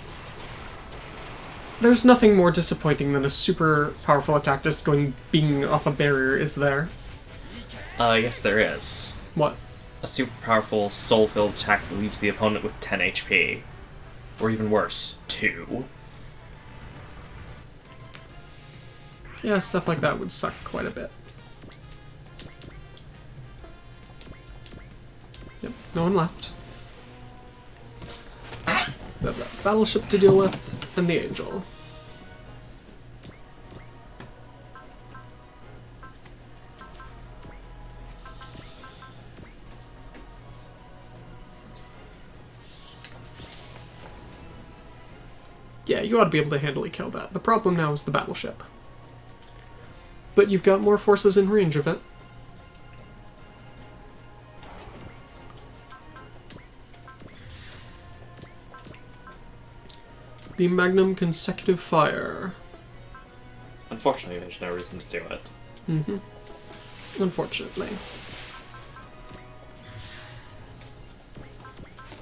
There's nothing more disappointing than a super powerful attack just going being off a barrier, is there? Yes there is. What? A super powerful soul-filled attack that leaves the opponent with 10 HP. Or even worse, 2. Yeah, stuff like that would suck quite a bit. Yep, no one left. We have that battleship to deal with, and the angel. Yeah, you ought to be able to handily kill that. The problem now is the battleship. But you've got more forces in range of it. Beam Magnum consecutive fire. Unfortunately, there's no reason to do it. Mm-hmm. Unfortunately.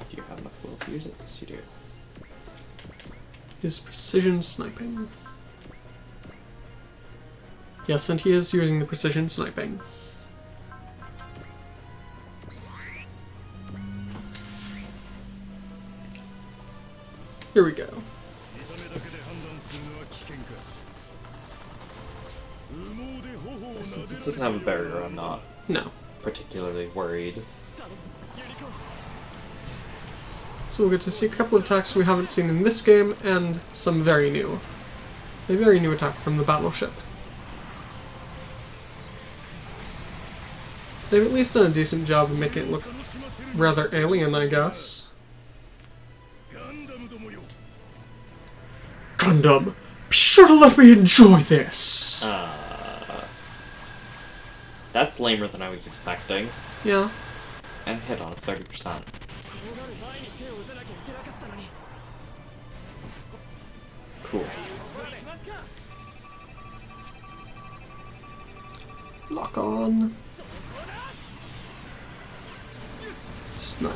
Do you have enough will to use it? Yes, you do. His precision sniping. Yes, and he is using the precision sniping. Here we go. Since this doesn't have a barrier, I'm not particularly worried. So we'll get to see a couple of attacks we haven't seen in this game, and some very new. A very new attack from the battleship. They've at least done a decent job of making it look rather alien, I guess. Gundam, be sure to let me enjoy this! That's lamer than I was expecting. Yeah. And hit on 30%. Cool. Lock on. Snipe.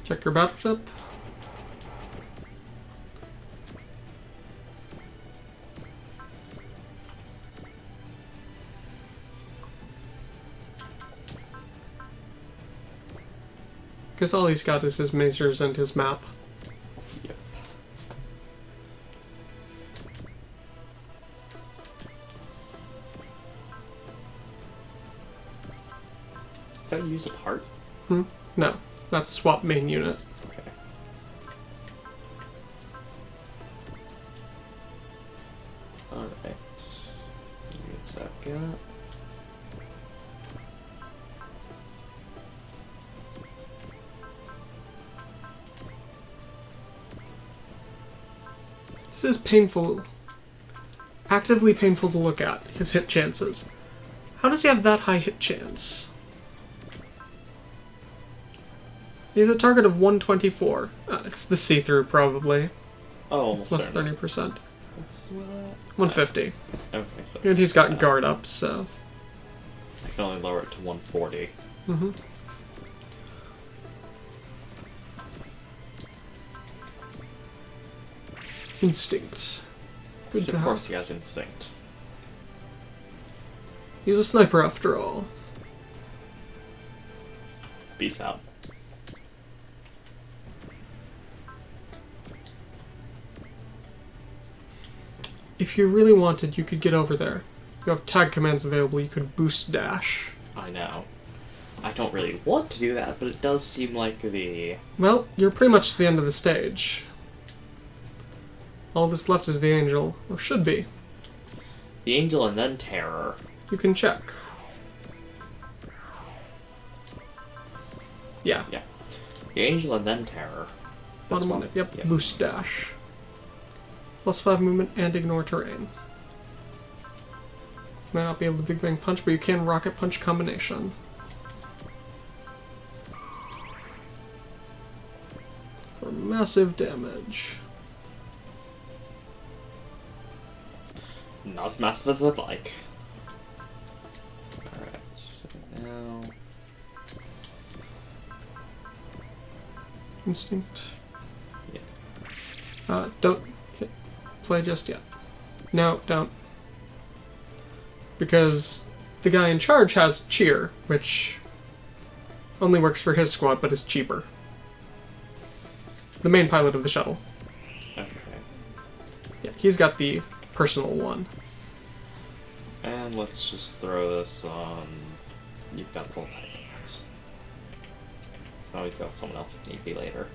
Check your battleship. Because all he's got is his masers and his map. Yep. Does that use a part? No, that's swap main unit. Okay. Alright. Give me a second. This is painful. Actively painful to look at, his hit chances. How does he have that high hit chance? He has a target of 124. It's the see-through, probably. Oh, almost Plus certainly. 30%. What's 150. Okay, so And he's got guard up, so... I can only lower it to 140. Mm-hmm. Instinct. Good Because to of have. course he has instinct. He's a sniper after all. Peace out. If you really wanted, you could get over there. You have tag commands available, you could boost dash. I I know. I don't really want to do that, but it does seem like the... Well, you're pretty much at the end of the stage. All that's left is the angel. Or should be. The angel and then terror. You can check. Yeah. Yeah. The angel and then terror. Bottom one. Yep. Boost dash. +5 movement and ignore terrain. Might not be able to Big Bang Punch, but you can Rocket Punch combination. For massive damage. Not as massive as I'd like. Alright, so now... Instinct. Yeah. Don't hit play just yet. No, don't. Because the guy in charge has cheer, which only works for his squad, but is cheaper. The main pilot of the shuttle. Okay. Yeah, he's got the personal one. And let's just throw this on... You've got full type points. Oh, he's got someone else if need be later.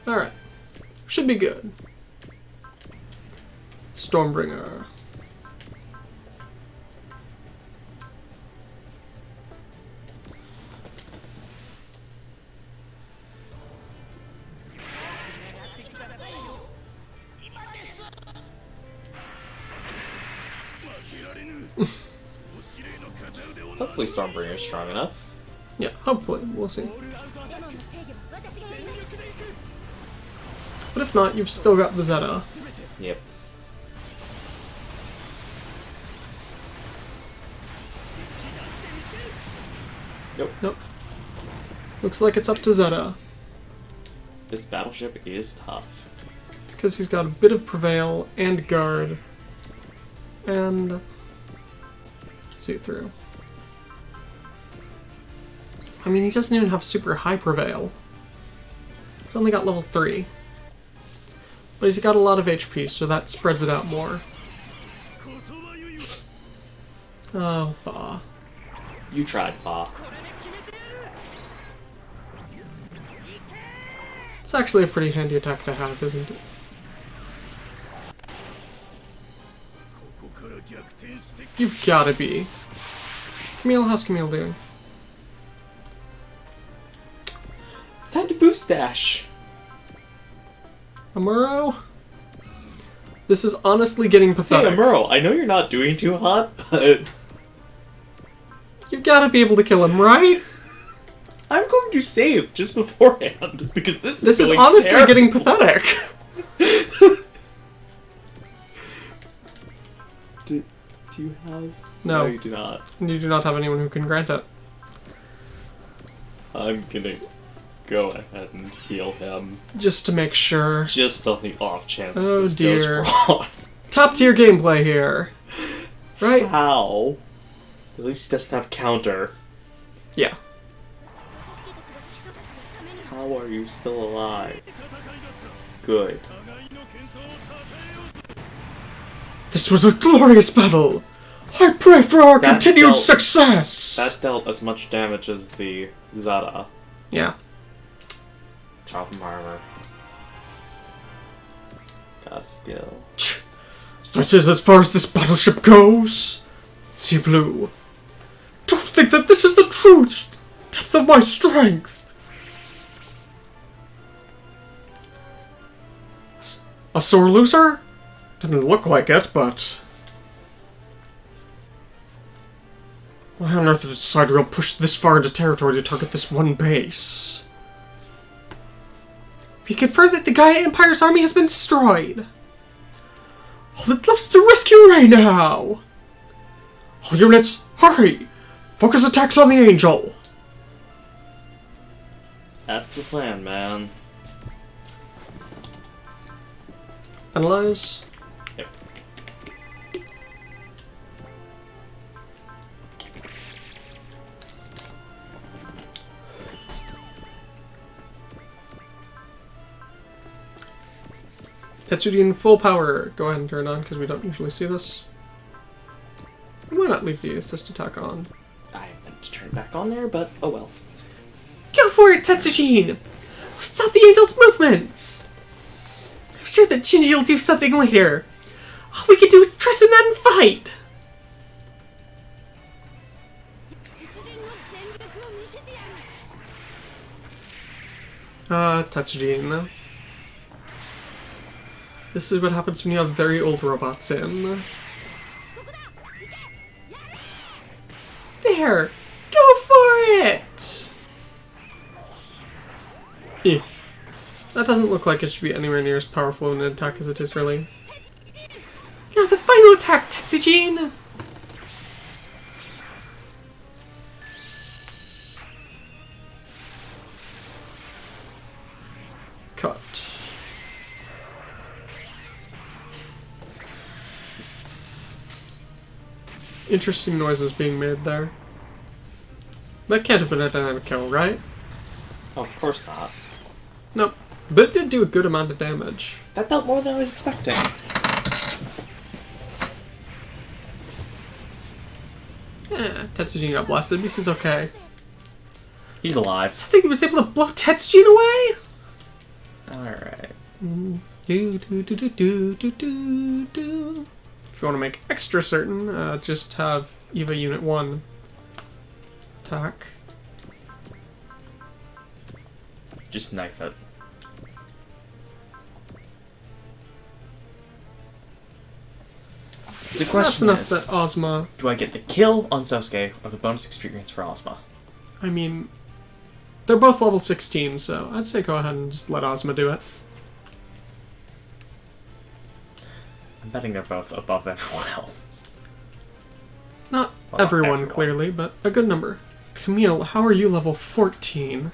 Alright. Should be good. Stormbringer. Hopefully Stormbringer's strong enough. Yeah, hopefully. We'll see. But if not, you've still got the Zeta. Yep. Nope. Looks like it's up to Zeta. This battleship is tough. It's because he's got a bit of Prevail and Guard. And... see it through. I mean, he doesn't even have super high Prevail. He's only got level 3. But he's got a lot of HP, so that spreads it out more. Oh, Fa. You tried, Fa. It's actually a pretty handy attack to have, isn't it? You've gotta be. Camille, how's Camille doing? It's time to boost dash! Amuro? This is honestly getting pathetic. Hey, Amuro, I know you're not doing too hot, but... You've gotta be able to kill him, right? I'm going to save just beforehand, because this is honestly terrible. getting pathetic. Do you have... No. You do not. You do not have anyone who can grant it. I'm gonna go ahead and heal him. Just to make sure. Just on the off chance Oh, this dear. goes wrong. Top tier gameplay here. Right? How? At least he doesn't have counter. Yeah. How are you still alive? Good. This was a glorious battle! I pray for our continued success! That dealt as much damage as the Zeta. Yeah. Chop him armor. Got a skill. That is as far as this battleship goes. Sea Blue. Don't think that this is the true depth of my strength. A sore loser? Didn't look like it, but... why on earth did Sidereal push this far into territory to target this one base? We confirm that the Gaia Empire's army has been destroyed. All that's left is to rescue Rey now! All units, hurry! Focus attacks on the Angel! That's the plan, man. Analyze. Yep. Tetsuji in full power. Go ahead and turn it on, because we don't usually see this. We might not leave leave the assist attack on. I meant to turn it back on there, but oh well. Go for it, Tetsujin! We'll stop the angel's movements! I'm sure that Shinji will do something later. All we can do is trust in that and fight! Tetsujin. This is what happens when you have very old robots in. There! Go for it! Ew. That doesn't look like it should be anywhere near as powerful an attack as it is, really. Now the final attack, Tetsujin! Cut. Interesting noises being made there. That can't have been a dynamic kill, right? Oh, of course not. Nope. But it did do a good amount of damage. That dealt more than I was expecting. Yeah, Tetsujin got blasted, but he's okay. He's alive. So I think he was able to blow Tetsujin away? Alright. If you want to make extra certain, just have EVA Unit 1 attack. Just knife it. The That's question enough is, that Ozma... do I get the kill on Sasuke or the bonus experience for Ozma? I mean, they're both level 16, so I'd say go ahead and just let Ozma do it. I'm betting they're both above everyone else. Not Well, everyone, clearly, but a good number. Camille, how are you level 14?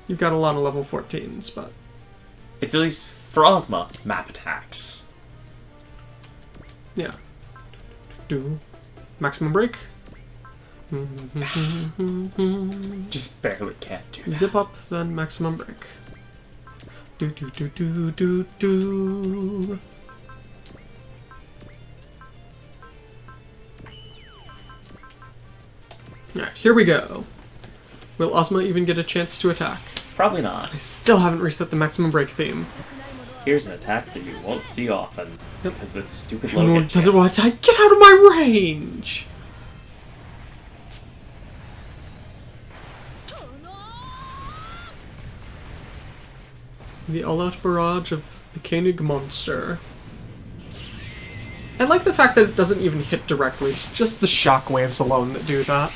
You've got a lot of level 14s, but... It's at least, for Ozma, map attacks. Yeah. Do maximum break. Just barely can't do that. Zip up, then maximum break. Do. Alright, here we go. Will Ozma even get a chance to attack? Probably not. I still haven't reset the maximum break theme. Here's an attack that you won't see often because of its stupid low Everyone hit doesn't chance. want to attack. Get out of my range! The all-out barrage of the Koenig monster. I like the fact that it doesn't even hit directly. It's just the shockwaves alone that do that.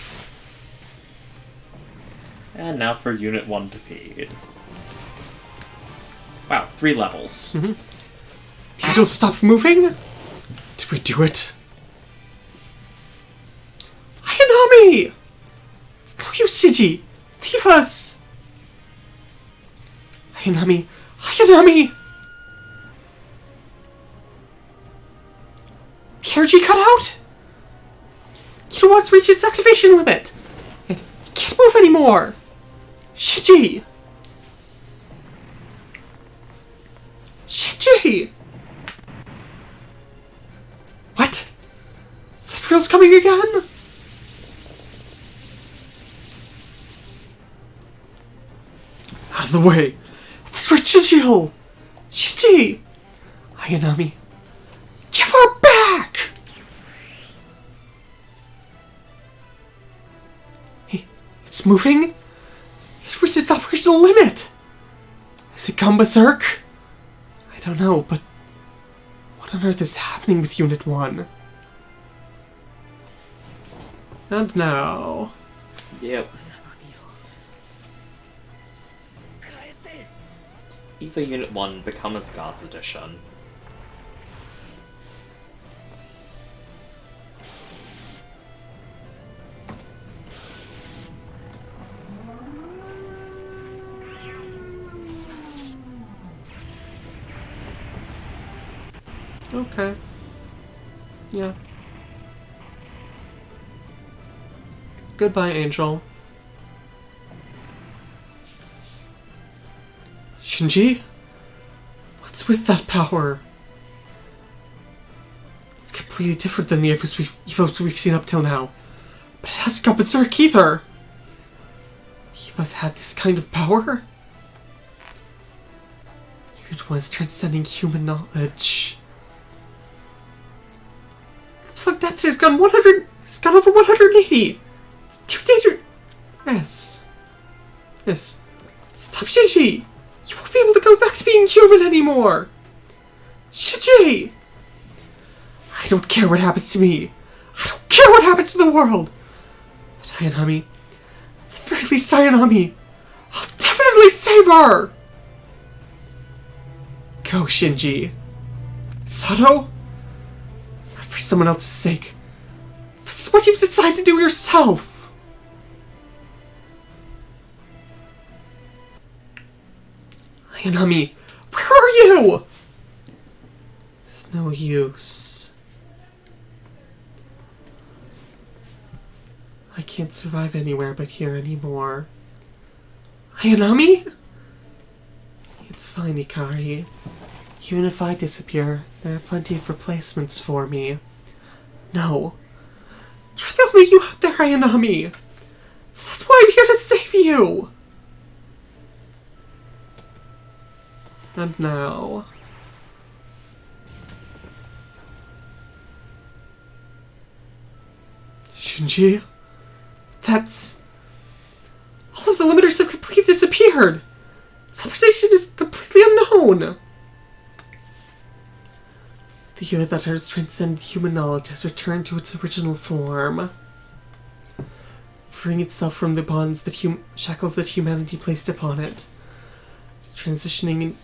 And now for Unit 1 to feed. Wow, 3 levels. You'll stop moving? Did we do it? Ayanami! It's no use, Shinji! Leave us! Ayanami! Ayanami! The energy cut out? Kilowatt's reached its activation limit! It can't move anymore! Shinji! Shinji! What? Sidereal's coming again? Out of the way! This right, Shinji! Shinji! Ayanami! Give her back! Hey, it's moving? It's reached its operational limit! Has it gone berserk? I don't know, but what on earth is happening with Unit 1? And now... Yep. EVA Unit 1 Become as Gods Edition. Okay. Yeah. Goodbye, Angel. Shinji? What's with that power? It's completely completely different than the Evos we've seen up till now. But it hasn't got berserk either. The Evos had this kind of power? Unit 1 is transcending human knowledge. Look, that's gone 100. It's gone over 180. Too dangerous. Yes. Yes. Stop, Shinji. You won't be able to go back to being human anymore. Shinji. I don't care what happens to me. I don't care what happens to the world. But Ayanami, at the very least Ayanami, I'll definitely save her. Go, Shinji. Sato? Not for someone else's sake. This is what you decide to do yourself. Ayanami, where are you? It's no use. I can't survive anywhere but here anymore. Ayanami? It's fine, Ikari. Even if I disappear, there are plenty of replacements for me. No. You're the only you out there, Ayanami! So that's why I'm here to save you! And now... Shinji? That's... All of the limiters have completely disappeared! This conversation is completely unknown! The unit that has transcended human knowledge has returned to its original form, freeing itself from the bonds that shackles that humanity placed upon it, transitioning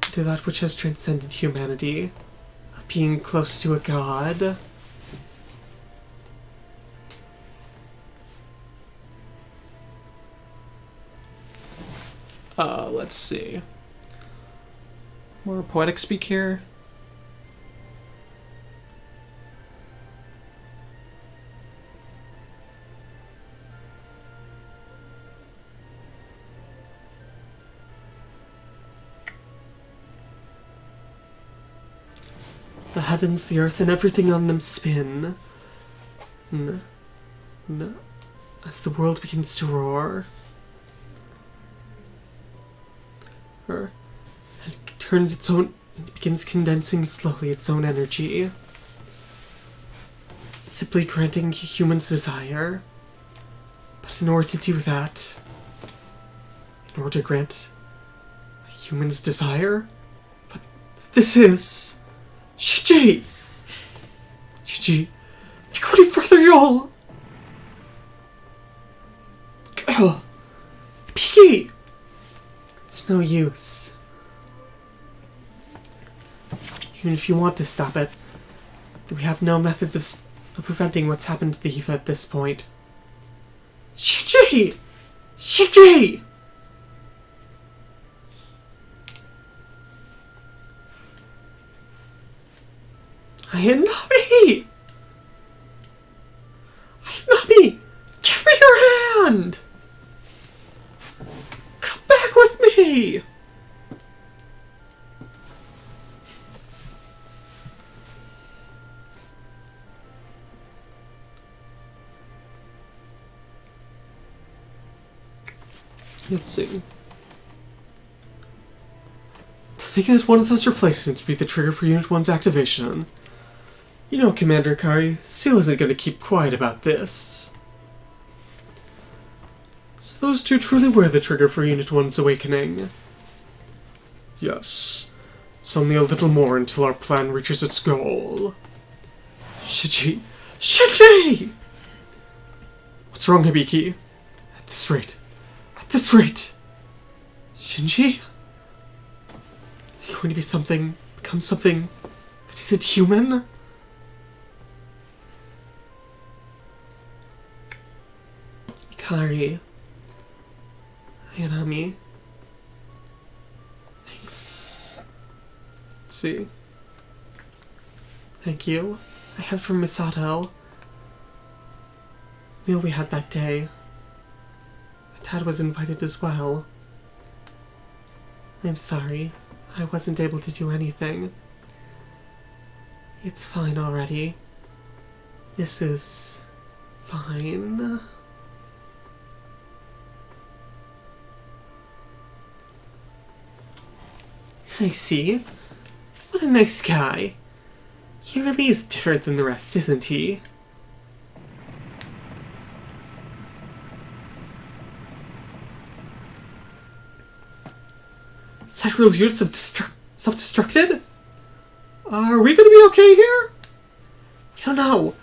into that which has transcended humanity, being close to a god. Let's see. More poetic speak here. The heavens, the earth, and everything on them spin. As the world begins to roar. It turns its own... It begins condensing slowly its own energy. Simply granting humans desire. But in order to do that... In order to grant humans desire... But this is... Shinji! Shinji, if you go any further, you'll... Piki! It's no use. Even if you want to stop it, we have no methods of preventing what's happened to the Eva at this point. Shinji! Shinji! Ayanami! Ayanami! Give me your hand! Come back with me! Let's see. Think that one of those replacements would be the trigger for Unit 1's activation. You know, Commander Ikari, Seal isn't going to keep quiet about this. So those two truly were the trigger for Unit 1's awakening. Yes. It's only a little more until our plan reaches its goal. Shinji! Shinji! What's wrong, Hibiki? At this rate. At this rate! Shinji? Is he going to be something... become something... that isn't human? Ikari. Ayanami. Thanks. Let's see. Thank you. I have from Misato. Meal we had that day. My dad was invited as well. I'm sorry. I wasn't able to do anything. It's fine already. This is fine. I see. What a nice guy. He really is different than the rest, isn't he? Sidereal's units have self-destructed? Are we gonna be okay here? We don't know.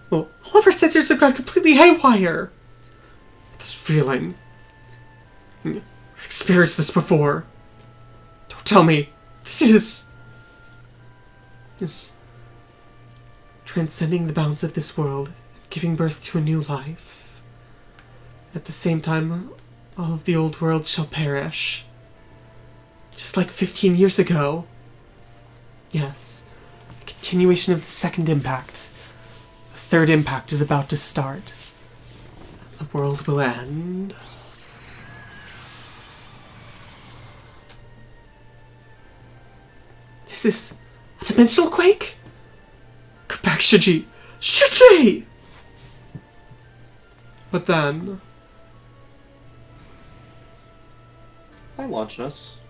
Well, all of our sensors have gone completely haywire. This feeling. I've experienced this before. Don't tell me. This is transcending the bounds of this world and giving birth to a new life. At the same time, all of the old world shall perish. Just like 15 years ago. Yes, a continuation of the second impact. The third impact is about to start. The world will end. This is a dimensional quake? Go back, Shinji! Shinji! But then... Hi, Longinus.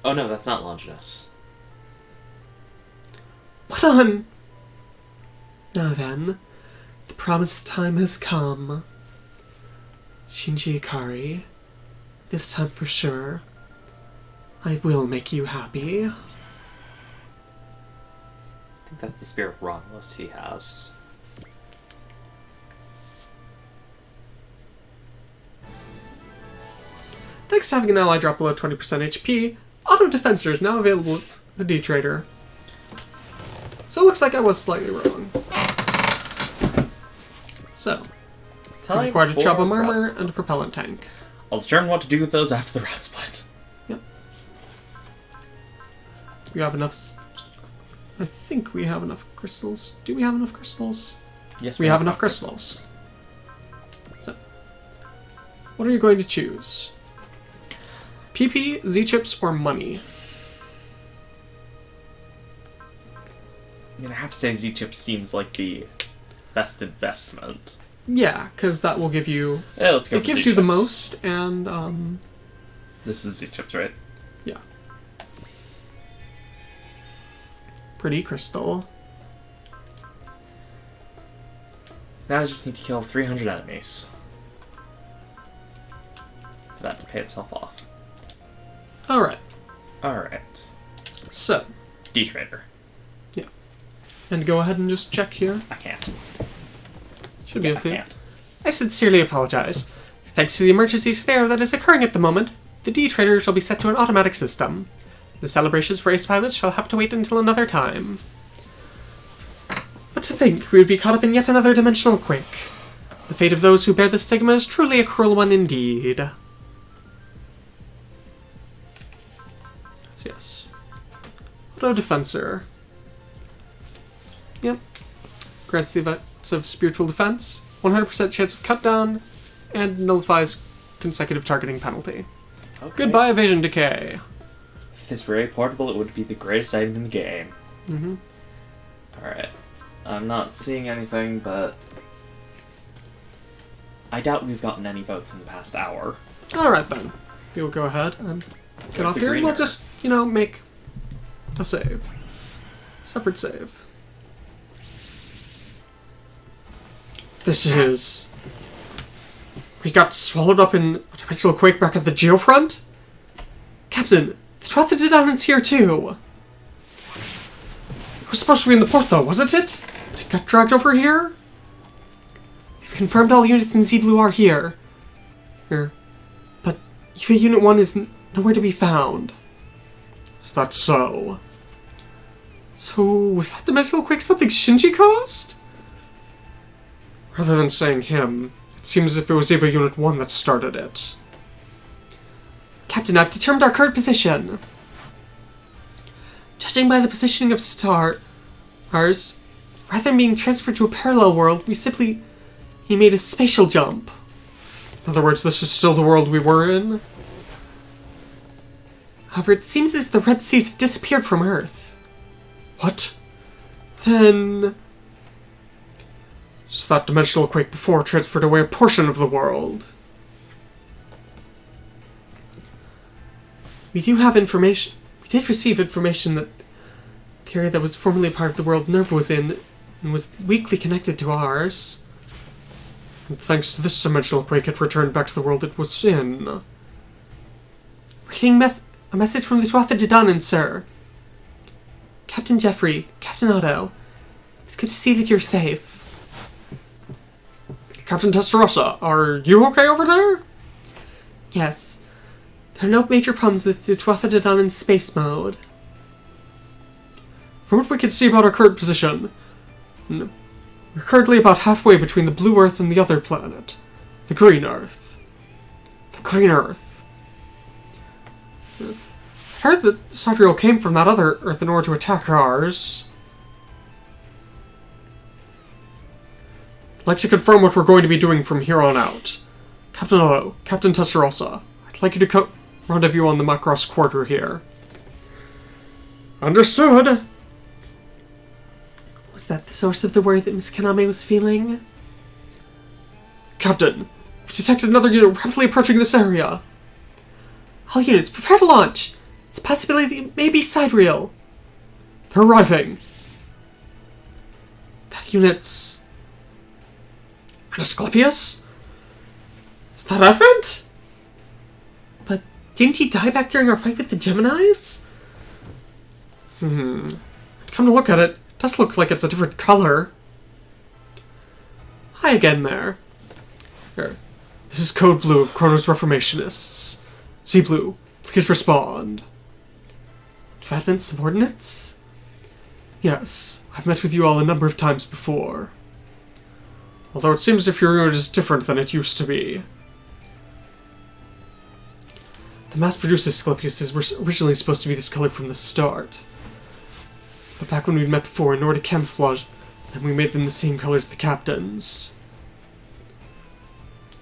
Oh no, that's not Longinus. What on? Now then, the promised time has come. Shinji Ikari, this time for sure, I will make you happy. I think that's the spirit of Romulus he has. Thanks to having an ally drop below 20% HP, auto defensor is now available with the D-Trader. So it looks like I was slightly wrong. So, Time required a for chop of armor route and a propellant tank. I'll determine what to do with those after the route split. Yep. We have enough... I think we have enough crystals. Do we have enough crystals? Yes, We have enough crystals. So, what are you going to choose? PP, Z-chips, or money? I'm gonna have to say Z-Chip seems like the best investment. Yeah, because that will give you... Yeah, let's go It for gives Z-Chips. you the most, and, This is Z-Chips, right? yeah. Pretty crystal. Now I just need to kill 300 enemies. For that to pay itself off. Alright, Alright. so, D-Trader. and go ahead and just check here. I can't. Should be I able to. can't. I sincerely apologize. Thanks to the emergency scenario that is occurring at the moment, the D-Trader shall be set to an automatic system. The celebrations for ace pilots shall have to wait until another time. But to think we would be caught up in yet another dimensional quake. The fate of those who bear the stigma is truly a cruel one indeed. So yes. Auto Defensor. Yep. Grants the effects of spiritual defense, 100% chance of cut down, and nullifies consecutive targeting penalty. Okay. Goodbye, evasion decay. If this were a portable, it would be the greatest item in the game. Mm-hmm. Alright. I'm not seeing anything, but... I doubt we've gotten any votes in the past hour. Alright then. We'll go ahead and get off the here, and we'll greener. just, you know, make a save. Separate save. This is... We got swallowed up in a dimensional quake back at the geofront? Captain, the Troth of Didon's here too! It was supposed to be in the port though, wasn't it? But it got dragged over here? We've confirmed all units in Z-Blue are here. But UV Unit 1 is nowhere to be found. Is that so? So, was that dimensional quake something Shinji caused? Rather than saying him, it seems as if it was EVA Unit 1 that started it. Captain, I've determined our current position. Judging by the positioning of stars, rather than being transferred to a parallel world, he made a spatial jump. In other words, this is still the world we were in. However, it seems as if the Red Seas have disappeared from Earth. What? Then... Just that dimensional quake before transferred away a portion of the world. We do have information... We did receive information that the area that was formerly part of the world NERV was in and was weakly connected to ours. And thanks to this dimensional quake, it returned back to the world it was in. Reading a message from the Tuatha De Danann, sir. Captain Jeffrey, Captain Otto, it's good to see that you're safe. Captain Testarossa, are you okay over there? Yes. There are no major problems with the Tuatha De Danann space mode. From what we can see about our current position, we're currently about halfway between the blue Earth and the other planet, the green Earth. The green Earth. I heard that Sidereal came from that other Earth in order to attack ours. I'd like to confirm what we're going to be doing from here on out. Captain Otto, Captain Testarossa, I'd like you to come rendezvous on the Macross Quarter here. Understood! Was that the source of the worry that Miss Kaname was feeling? Captain, we detected another unit rapidly approaching this area. All units, prepare to launch! It's a possibility that it may be Sidereal. They're arriving. That unit's... And Asclepius? Is that Advent? But didn't he die back during our fight with the Geminis? Come to look at it, it does look like it's a different color. Hi again there. Here. This is Code Blue of Chronos Reformationists. Sea Blue, please respond. Advent's subordinates? Yes, I've met with you all a number of times before. Although it seems as if your unit is different than it used to be. The mass-produced Asclepiuses were originally supposed to be this color from the start. But back when we'd met before, in order to camouflage, then we made them the same color as the captains.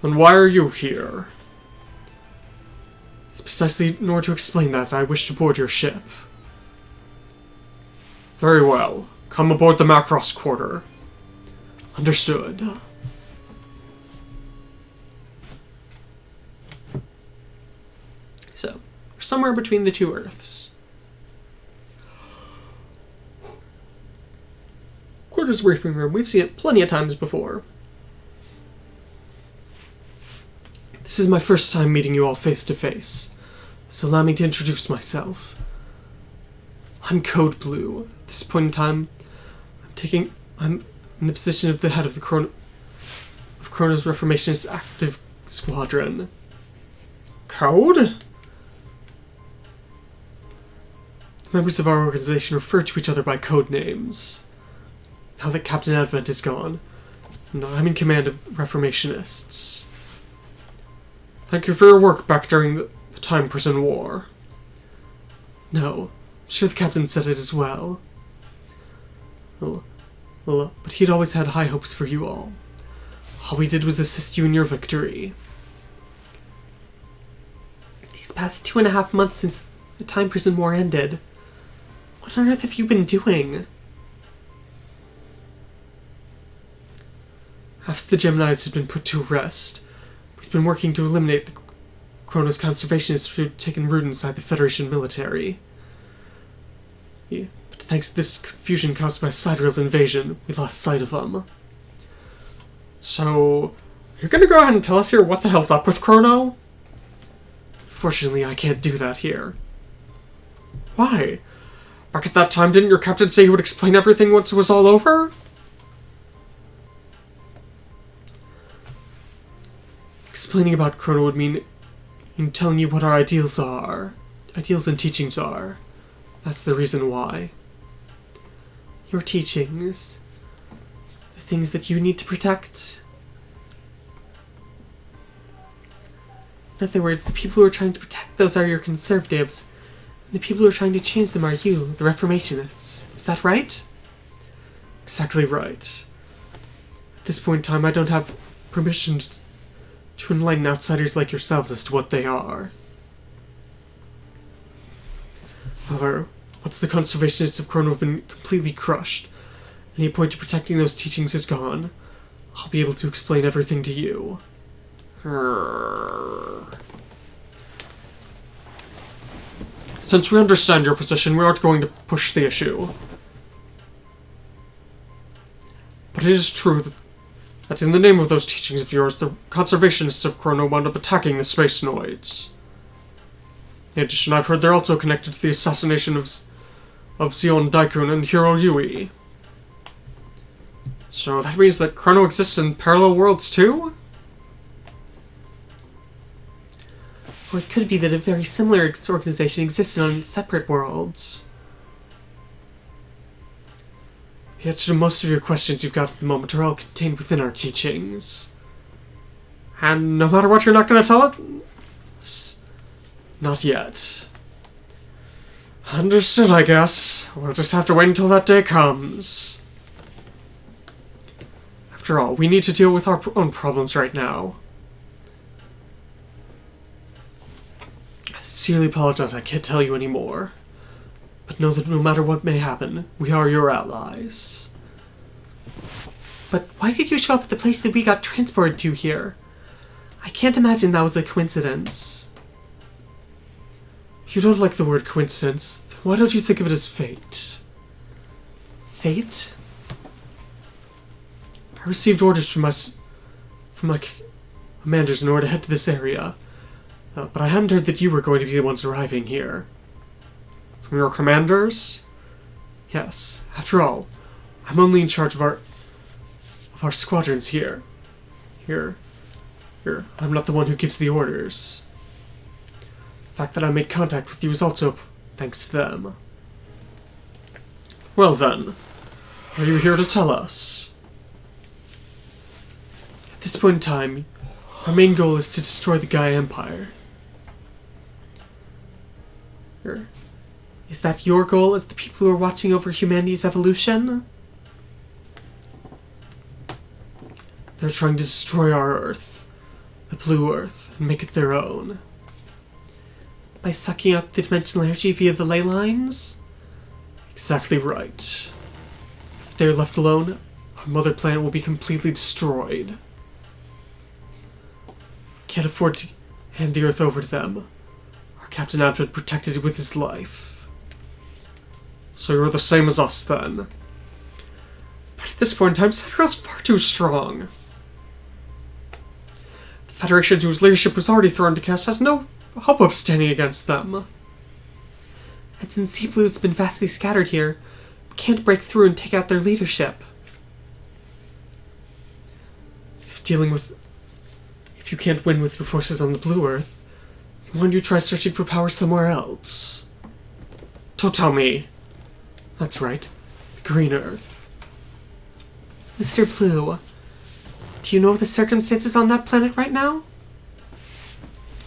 Then why are you here? It's precisely in order to explain that I wish to board your ship. Very well. Come aboard the Macross Quarter. Understood. So, we're somewhere between the two Earths. Quarters briefing room. We've seen it plenty of times before. This is my first time meeting you all face to face, so allow me to introduce myself. I'm Code Blue. At this point in time, I'm in the position of the head of the Chronos Reformationist Active Squadron. Code? Members of our organization refer to each other by code names. Now that Captain Advent is gone, I'm in command of Reformationists. Thank you for your work back during the Time Prison War. No, I'm sure the captain said it as well. Well, but he'd always had high hopes for you all. All we did was assist you in your victory. These past 2.5 months since the Time Prison War ended, what on earth have you been doing? Half the Geminis had been put to rest. We've been working to eliminate the Chronos conservationists who'd taken root inside the Federation military. Yeah, but thanks to this confusion caused by Sidereal's invasion, we lost sight of them. So, you're gonna go ahead and tell us here what the hell's up with Chrono? Fortunately, I can't do that here. Why? Back at that time, didn't your captain say he would explain everything once it was all over? Explaining about Chrono would mean telling you what our ideals and teachings are. That's the reason why. Your teachings? The things that you need to protect? In other words, the people who are trying to protect those are your conservatives, and the people who are trying to change them are you, the Reformationists. Is that right? Exactly right. At this point in time, I don't have permission to enlighten outsiders like yourselves as to what they are. However, once the conservationists of Chrono have been completely crushed, any point to protecting those teachings is gone, I'll be able to explain everything to you. Since we understand your position, we aren't going to push the issue. But it is true that in the name of those teachings of yours, the conservationists of Chrono wound up attacking the space noids. In addition, I've heard they're also connected to the assassination of Xion Daikun and Hiro Yui. So that means that Chrono exists in parallel worlds too? Or it could be that a very similar organization existed on separate worlds. The answer to most of your questions you've got at the moment are all contained within our teachings. And no matter what, you're not going to tell it? Not yet. Understood, I guess. We'll just have to wait until that day comes. After all, we need to deal with our own problems right now. I sincerely apologize I can't tell you anymore. But know that no matter what may happen, we are your allies. But why did you show up at the place that we got transported to here? I can't imagine that was a coincidence. If you don't like the word coincidence, why don't you think of it as fate? Fate? I received orders from my commanders in order to head to this area, but I hadn't heard that you were going to be the ones arriving here. From your commanders? Yes. After all, I'm only in charge of our squadrons here. Here. I'm not the one who gives the orders. The fact that I made contact with you is also thanks to them. Well then, what are you here to tell us? At this point in time, our main goal is to destroy the Gaia Empire. Is that your goal as the people who are watching over humanity's evolution? They're trying to destroy our Earth, the Blue Earth, and make it their own. By sucking out the dimensional energy via the ley lines? Exactly right. If they're left alone, our mother planet will be completely destroyed. Can't afford to hand the Earth over to them. Our Captain Advent protected it with his life. So you're the same as us, then. But at this point in time, Sidereal's far too strong. The Federation, whose leadership was already thrown to chaos, has no hope of standing against them. And since Sea Blue's been vastly scattered here, we can't break through and take out their leadership. If you can't win with your forces on the Blue Earth, why don't you try searching for power somewhere else? Don't tell me. That's right, the Green Earth. Mr. Blue, do you know the circumstances on that planet right now?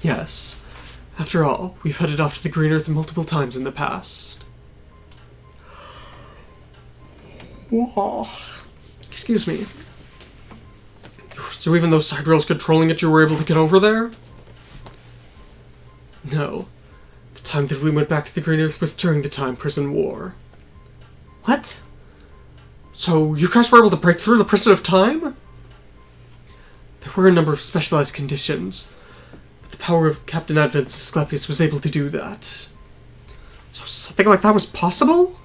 Yes. After all, we've headed off to the Green Earth multiple times in the past. Whoa. Excuse me. So even though Sidereal's controlling it, you were able to get over there? No. The time that we went back to the Green Earth was during the Time Prison War. What? So you guys were able to break through the Prison of Time? There were a number of specialized conditions, but the power of Captain Advent's Asclepius was able to do that. So something like that was possible?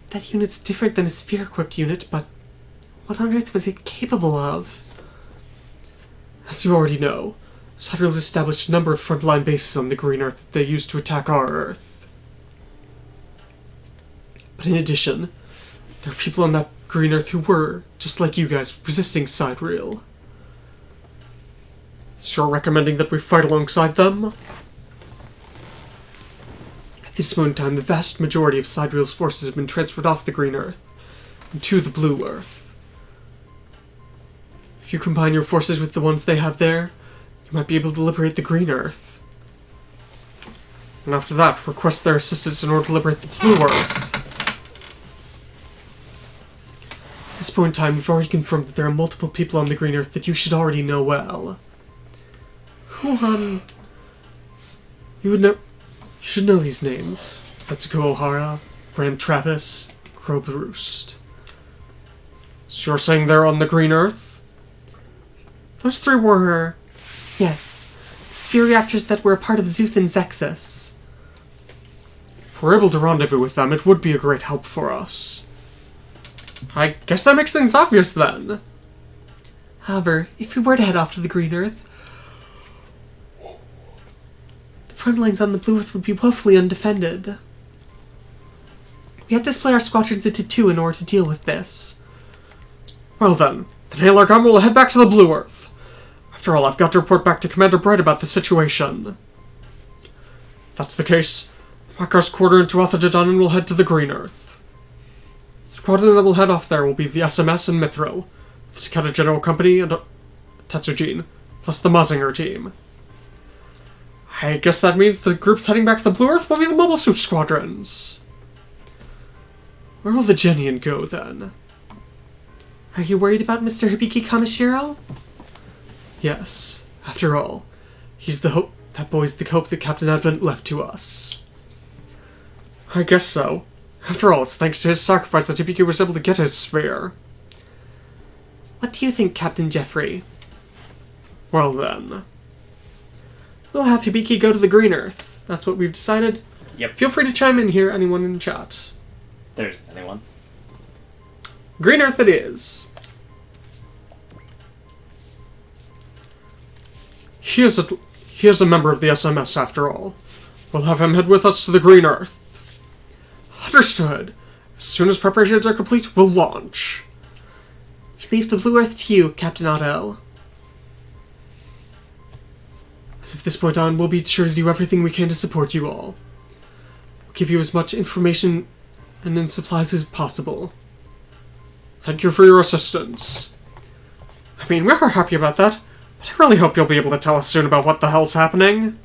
That unit's different than a sphere-equipped unit, but what on earth was it capable of? As you already know, Sidereal's established a number of frontline bases on the Green Earth that they used to attack our Earth. But in addition, there are people on that Green Earth who were, just like you guys, resisting Sidereal. So you're recommending that we fight alongside them? At this moment in time, the vast majority of Sidereal's forces have been transferred off the Green Earth and to the Blue Earth. If you combine your forces with the ones they have there, you might be able to liberate the Green Earth. And after that, request their assistance in order to liberate the Blue Earth. At this point in time, we've already confirmed that there are multiple people on the Green Earth that you should already know well. Who, You would know... You should know these names. Setsuko Ohara, Bram Travis, Crow Roost. So you're saying they're on the Green Earth? Those three were... Yes. The sphere reactors that were a part of Zuth and Zexus. If we're able to rendezvous with them, it would be a great help for us. I guess that makes things obvious then. However, if we were to head off to the Green Earth, the front lines on the Blue Earth would be woefully undefended. We have to split our squadrons into two in order to deal with this. Well then, Hail our gun will head back to the Blue Earth. After all, I've got to report back to Commander Bright about the situation. If that's the case, Makar's quarter into Authorization and will head to the Green Earth. The squadron that will head off there will be the SMS and Mithril, the Takeda General Company and Tetsujin, plus the Mazinger team. I guess that means the groups heading back to the Blue Earth will be the Mobile Suit Squadrons. Where will the Genian go, then? Are you worried about Mr. Hibiki Kamishiro? Yes. After all, he's the hope. That boy's the hope that Captain Advent left to us. I guess so. After all, it's thanks to his sacrifice that Hibiki was able to get his sphere. What do you think, Captain Jeffrey? Well then. We'll have Hibiki go to the Green Earth. That's what we've decided. Yep. Feel free to chime in here, anyone in chat. There's anyone. Green Earth it is. He is a member of the SMS after all. We'll have him head with us to the Green Earth. Understood. As soon as preparations are complete, we'll launch. We leave the Blue Earth to you, Captain Otto. As of this point on, we'll be sure to do everything we can to support you all. We'll give you as much information and then supplies as possible. Thank you for your assistance. I mean, we're happy about that, but I really hope you'll be able to tell us soon about what the hell's happening.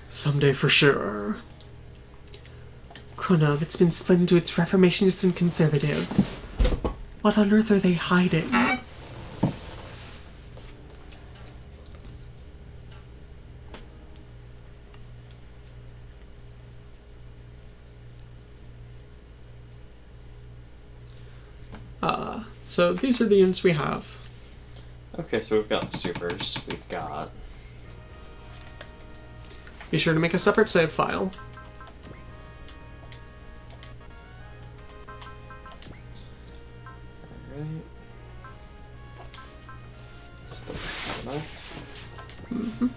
Someday for sure. Chronov, it's been split into its Reformationists and Conservatives. What on earth are they hiding? So these are the units we have. Okay, so we've got the supers. We've got... Be sure to make a separate save file. Alright. Still not enough. Mm-hmm.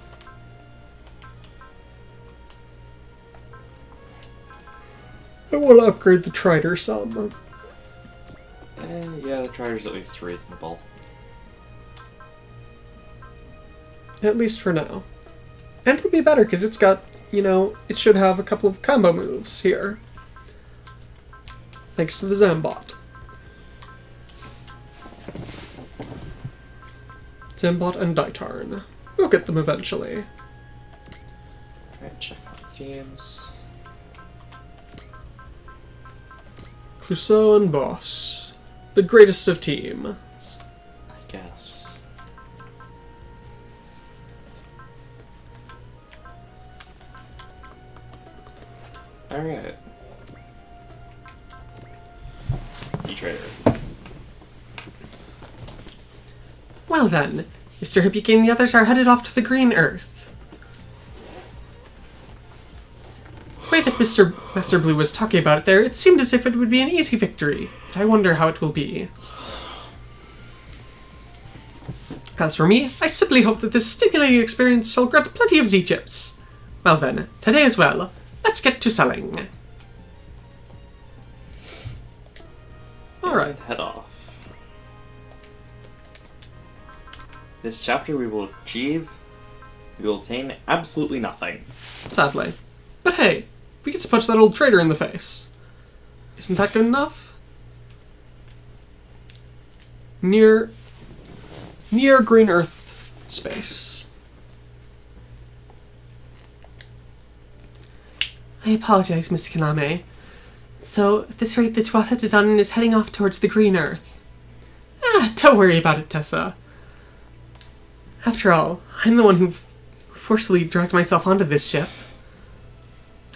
I will upgrade the Traitor some. Yeah, the Traitor's at least reasonable. At least for now. And it'll be better because it's got, you know, it should have a couple of combo moves here. Thanks to the Zambot. Zambot and Daitarn. We'll get them eventually. Alright, check out the teams. Clouseau and Boss. The greatest of teams. I guess. Alright. Traitor. Well then, Mr. Hibiki and the others are headed off to the Green Earth. The way that Master Blue was talking about it there, it seemed as if it would be an easy victory, but I wonder how it will be. As for me, I simply hope that this stimulating experience shall grant plenty of Z-chips. Well then, today as well, let's get to selling. Alright. Head off. This chapter we will attain absolutely nothing. Sadly. But hey, we get to punch that old traitor in the face. Isn't that good enough? Near Green Earth space. I apologize, Miss Kaname. So, at this rate, the Tuatha is heading off towards the Green Earth. Don't worry about it, Tessa. After all, I'm the one who forcefully dragged myself onto this ship.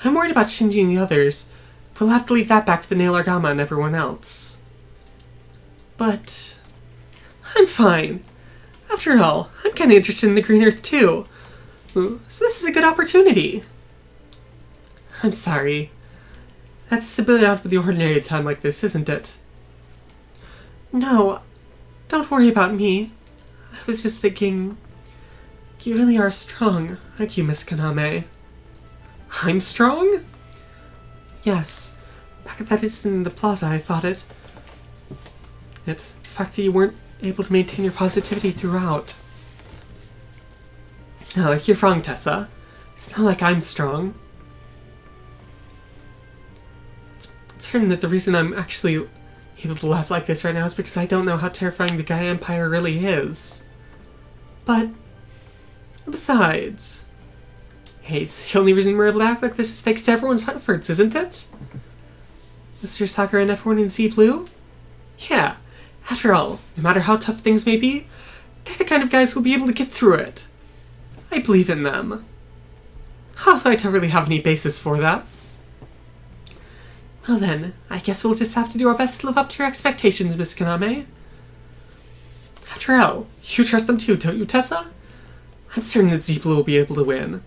I'm worried about Shinji and the others. We'll have to leave that back to the Nail Argama and everyone else. But I'm fine. After all, I'm kind of interested in the Green Earth too. So this is a good opportunity. I'm sorry. That's a bit out of the ordinary at a time like this, isn't it? No, don't worry about me. I was just thinking... You really are strong, aren't you, Miss Kaname? I'm strong? Yes. Back at that instant in the plaza, I thought it. The fact that you weren't able to maintain your positivity throughout. No, you're wrong, Tessa. It's not like I'm strong. It's certain that the reason I'm actually able to laugh like this right now is because I don't know how terrifying the Gaia Empire really is. But... besides... Hey, the only reason we're able to act like this is thanks to everyone's efforts, isn't it? Mr. Sakura and everyone in Z Blue? Yeah. After all, no matter how tough things may be, they're the kind of guys who'll be able to get through it. I believe in them. Although I don't really have any basis for that. Well then, I guess we'll just have to do our best to live up to your expectations, Miss Kaname. After all, you trust them too, don't you, Tessa? I'm certain that Z Blue will be able to win.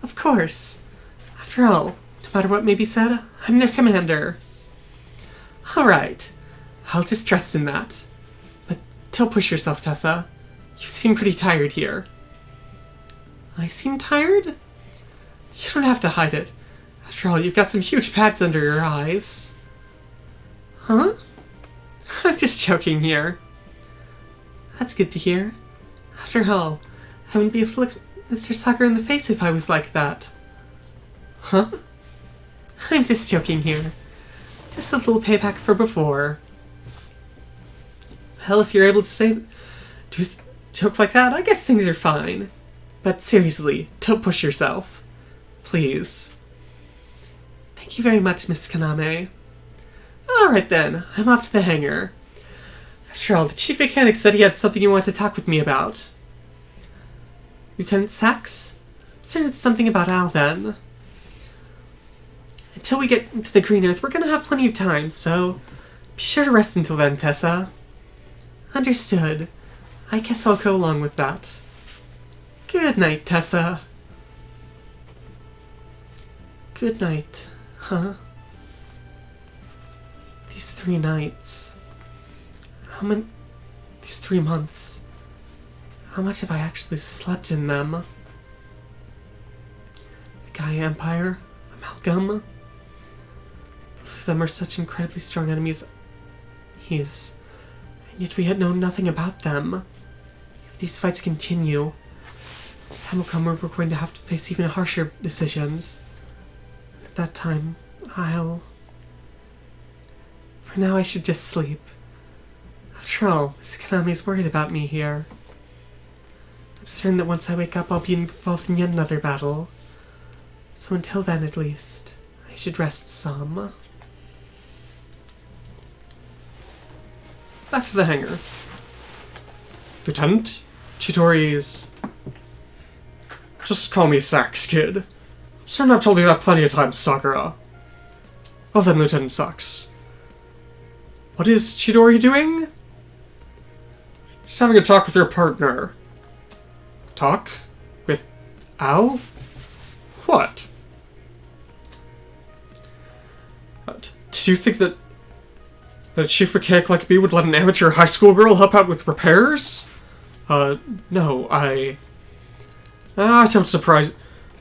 Of course. After all, no matter what may be said, I'm their commander. Alright. I'll just trust in that. But don't push yourself, Tessa. You seem pretty tired here. I seem tired? You don't have to hide it. After all, you've got some huge pads under your eyes. Huh? I'm just joking here. That's good to hear. After all, I wouldn't be able to look Mr. Sakura in the face if I was like that. Huh? I'm just joking here. Just a little payback for before. Well, if you're able to joke like that, I guess things are fine. But seriously, don't push yourself. Please. Thank you very much, Miss Kaname. Alright then, I'm off to the hangar. After all, the chief mechanic said he had something he wanted to talk with me about. Lieutenant Sachs? I'm certain it's something about Al then. Until we get into the Green Earth, we're gonna have plenty of time, so be sure to rest until then, Tessa. Understood. I guess I'll go along with that. Good night, Tessa. Good night, huh? These 3 nights. These 3 months. How much have I actually slept in them? The Gaia Empire? Amalgam? Both of them are such incredibly strong enemies. And yet we had known nothing about them. If these fights continue, time will come where we're going to have to face even harsher decisions. At that time, For now, I should just sleep. After all, Miss Kanami's worried about me here. I'm certain that once I wake up, I'll be involved in yet another battle. So until then, at least, I should rest some. Back to the hangar. Lieutenant, Chidori's... Just call me Sax, kid. I'm certain I've told you that plenty of times, Sakura. Well then, Lieutenant Sax. What is Chidori doing? She's having a talk with her partner. Talk? With Al? What? Do you think that a chief mechanic like me would let an amateur high school girl help out with repairs? No, don't surprise...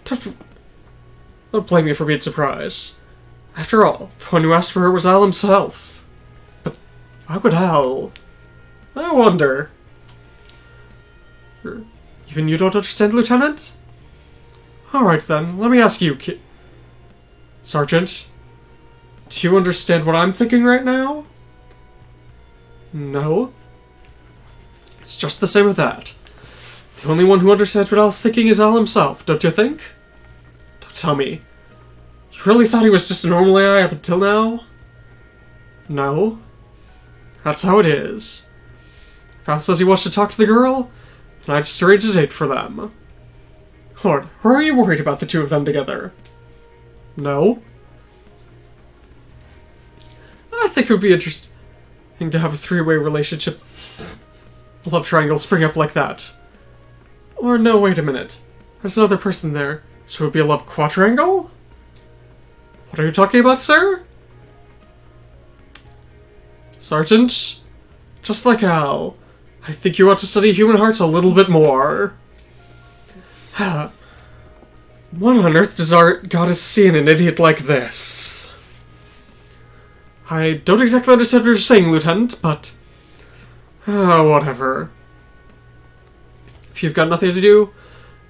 Don't blame me for being surprised. After all, the one who asked for her was Al himself. But why would Al... I wonder. Even you don't understand, Lieutenant? Alright then, let me ask you, Sergeant. Do you understand what I'm thinking right now? No? It's just the same with that. The only one who understands what Al's thinking is Al himself, don't you think? Don't tell me. You really thought he was just a normal AI up until now? No. That's how it is. If Al says he wants to talk to the girl, then I'd just arrange a date for them. Why are you worried about the two of them together? No? I think it would be interesting to have a three-way relationship. Love triangle spring up like that. Or no, wait a minute. There's another person there. So it would be a love quadrangle? What are you talking about, sir? Sergeant? Just like Al, I think you ought to study human hearts a little bit more. What on earth does our goddess see in an idiot like this? I don't exactly understand what you're saying, Lieutenant, but... whatever. If you've got nothing to do,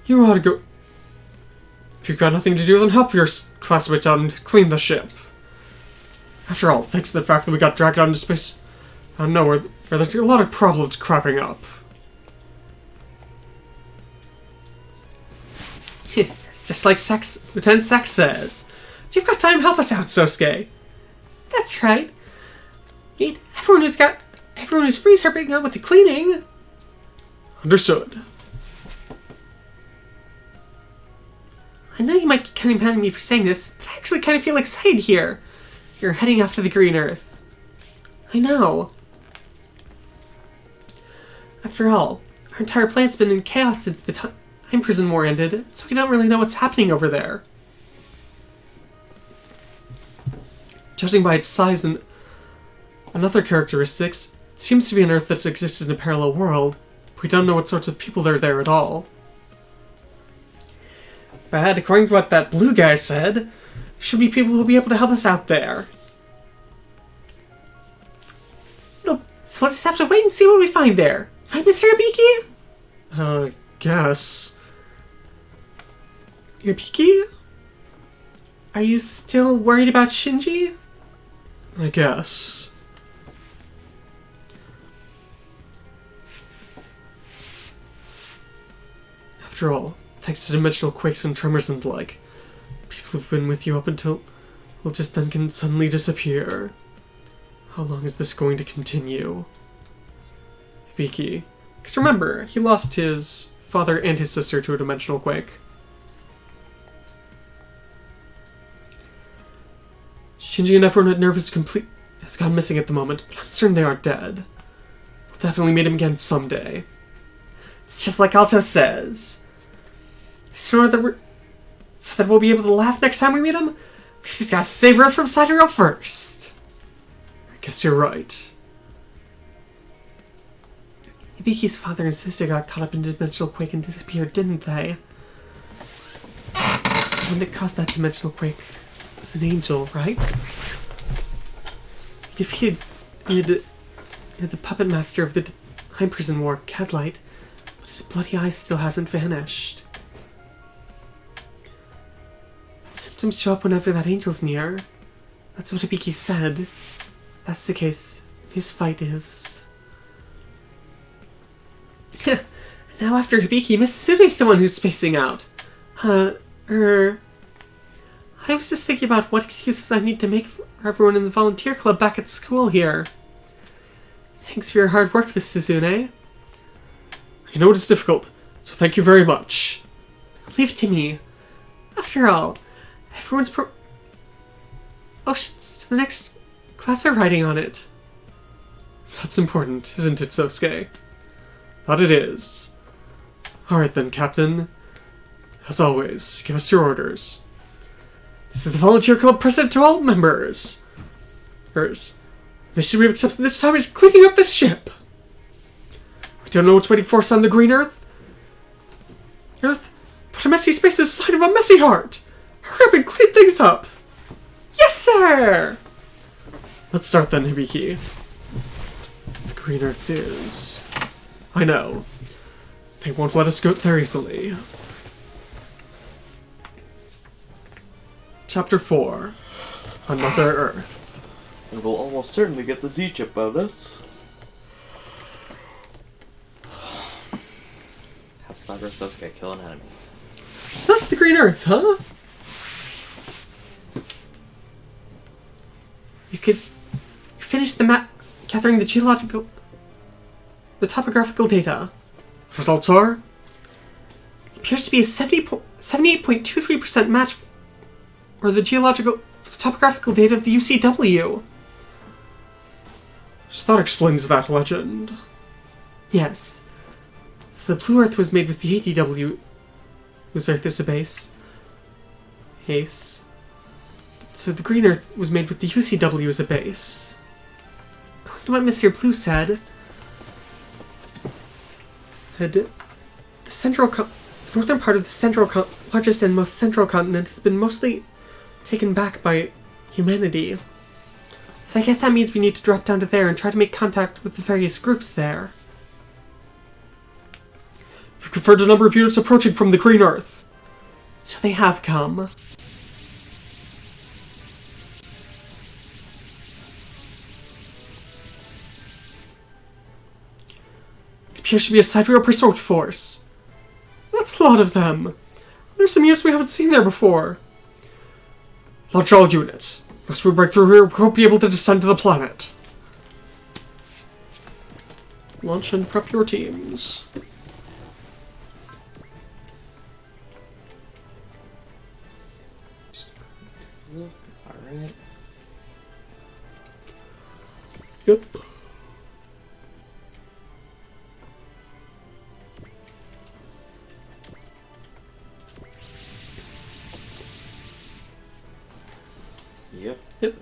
you ought to go... If you've got nothing to do, then help your classmates out and clean the ship. After all, thanks to the fact that we got dragged out into space out of nowhere, where there's a lot of problems cropping up. It's just like Lieutenant Sax says. If you've got time, help us out, Sosuke. That's right. Everyone who's free is helping out with the cleaning. Understood. I know you might be kind of mad at me for saying this, but I actually kind of feel excited here. You're heading off to the Green Earth. I know. After all, our entire planet's been in chaos since the time prison war ended, so we don't really know what's happening over there. Judging by its size and other characteristics, it seems to be an Earth that's existed in a parallel world, but we don't know what sorts of people are there at all. But according to what that blue guy said, should be people who will be able to help us out there. So we'll just have to wait and see what we find there. Right, Mr. Hibiki? Guess. Hibiki? Are you still worried about Shinji? I guess. After all, thanks to dimensional quakes and tremors and the like, people who've been with you up until will just then can suddenly disappear. How long is this going to continue? Hibiki. Because remember, he lost his father and his sister to a dimensional quake. Shinji and everyone at NERV has gone missing at the moment, but I'm certain they aren't dead. We'll definitely meet him again someday. It's just like Alto says. So that we'll be able to laugh next time we meet him, we've just gotta save Earth from Sidereal first. I guess you're right. Hibiki's father and sister got caught up in a dimensional quake and disappeared, didn't they? The one that caused that dimensional quake was an angel, right? He defeated the puppet master of the time prison war, Cadlight, but his bloody eye still hasn't vanished. The symptoms show up whenever that angel's near. That's what Hibiki said. If that's the case, his fight is... Now after Hibiki, Misuzune's the one who's spacing out. I was just thinking about what excuses I need to make for everyone in the volunteer club back at school here. Thanks for your hard work, Miss Suzune. I know it is difficult, so thank you very much. Leave it to me. After all, everyone's oceans to the next class are riding on it. That's important, isn't it, Sosuke? That it is. Alright then, Captain. As always, give us your orders. This is the Volunteer Club present to all members. Mission we've accepted this time is cleaning up this ship. We don't know what's waiting for us on the Green Earth. But a messy space is a sign of a messy heart. Hurry up and clean things up. Yes, sir! Let's start then, Hibiki. The Green Earth is... I know. They won't let us go there easily. Chapter 4. Another Earth. And we'll almost certainly get the Z-chip bonus. Have Cyber Sosuke kill an enemy. So that's the Green Earth, huh? You could finish the map gathering the topographical data. Results are? It appears to be a 78.23% match or the topographical data of the UCW. So that explains that legend. Yes. So the Blue Earth was made with the ADW. Was Earth as a base. Ace. So the Green Earth was made with the UCW as a base. According to what Mr. Blue said, the northern part of the largest and most central continent has been mostly taken back by humanity. So I guess that means we need to drop down to there and try to make contact with the various groups there. We've confirmed a number of units approaching from the Green Earth. So they have come. It appears to be a Sidereal pursuit force. That's a lot of them. There's some units we haven't seen there before. Launch all units. Unless we break through here, we won't be able to descend to the planet. Launch and prep your teams. Alright. Yep. Yep.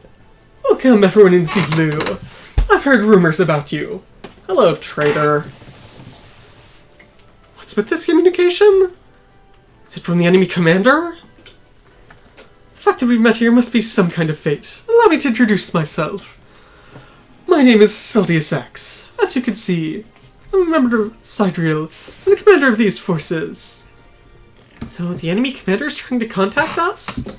Welcome everyone in Sea Blue. I've heard rumors about you. Hello, traitor. What's with this communication? Is it from the enemy commander? The fact that we've met here must be some kind of fate. Allow me to introduce myself. My name is Saldias X. As you can see, I'm a member of Sidereal and the commander of these forces. So the enemy commander is trying to contact us?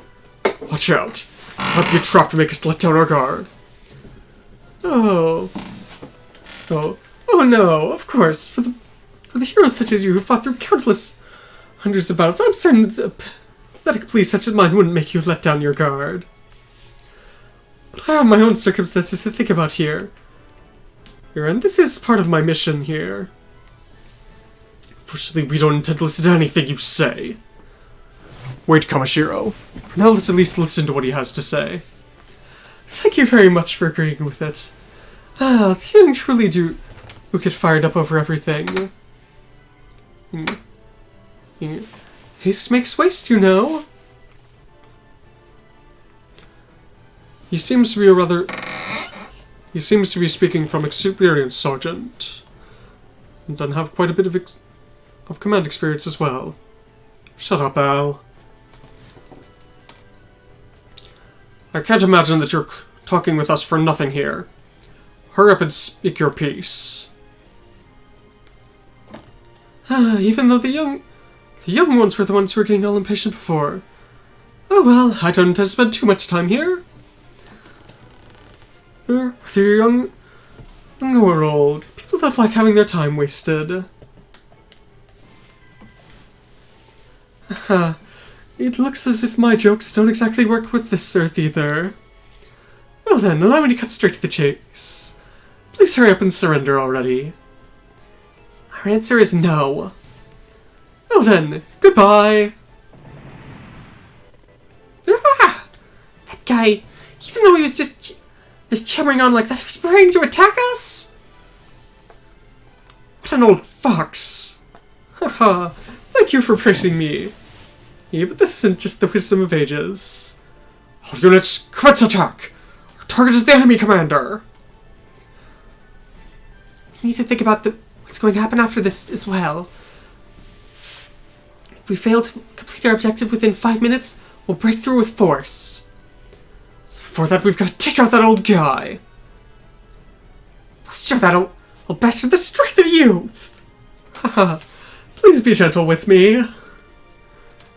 Watch out. This might be a trap to make us let down our guard. Oh no, of course. For the heroes such as you who fought through countless hundreds of battles, I'm certain that a pathetic plea such as mine wouldn't make you let down your guard. But I have my own circumstances to think about here. And this is part of my mission here. Fortunately, we don't intend to listen to anything you say. Wait, Kamashiro. For now, let's at least listen to what he has to say. Thank you very much for agreeing with it. The young truly do get fired up over everything. Haste makes waste, you know. He seems to be speaking from experience, Sergeant. And doesn't have quite a bit of command experience as well. Shut up, Al. I can't imagine that you're talking with us for nothing here. Hurry up and speak your piece. Even though the young ones were the ones who were getting all impatient before. Oh well, I don't intend to spend too much time here. Whether you're young or old, people don't like having their time wasted. It looks as if my jokes don't exactly work with this Earth either. Well then, allow me to cut straight to the chase. Please hurry up and surrender already. Our answer is no. Well then, goodbye. That guy, even though he was just chumming on like that, he was preparing to attack us? What an old fox. Haha, thank you for praising me. Yeah, but this isn't just the wisdom of ages. All units, commence attack! Our target is the enemy commander! We need to think about what's going to happen after this as well. If we fail to complete our objective within 5 minutes, we'll break through with force. So before that, we've got to take out that old guy. Let's show that old bastard the strength of youth! Haha, please be gentle with me.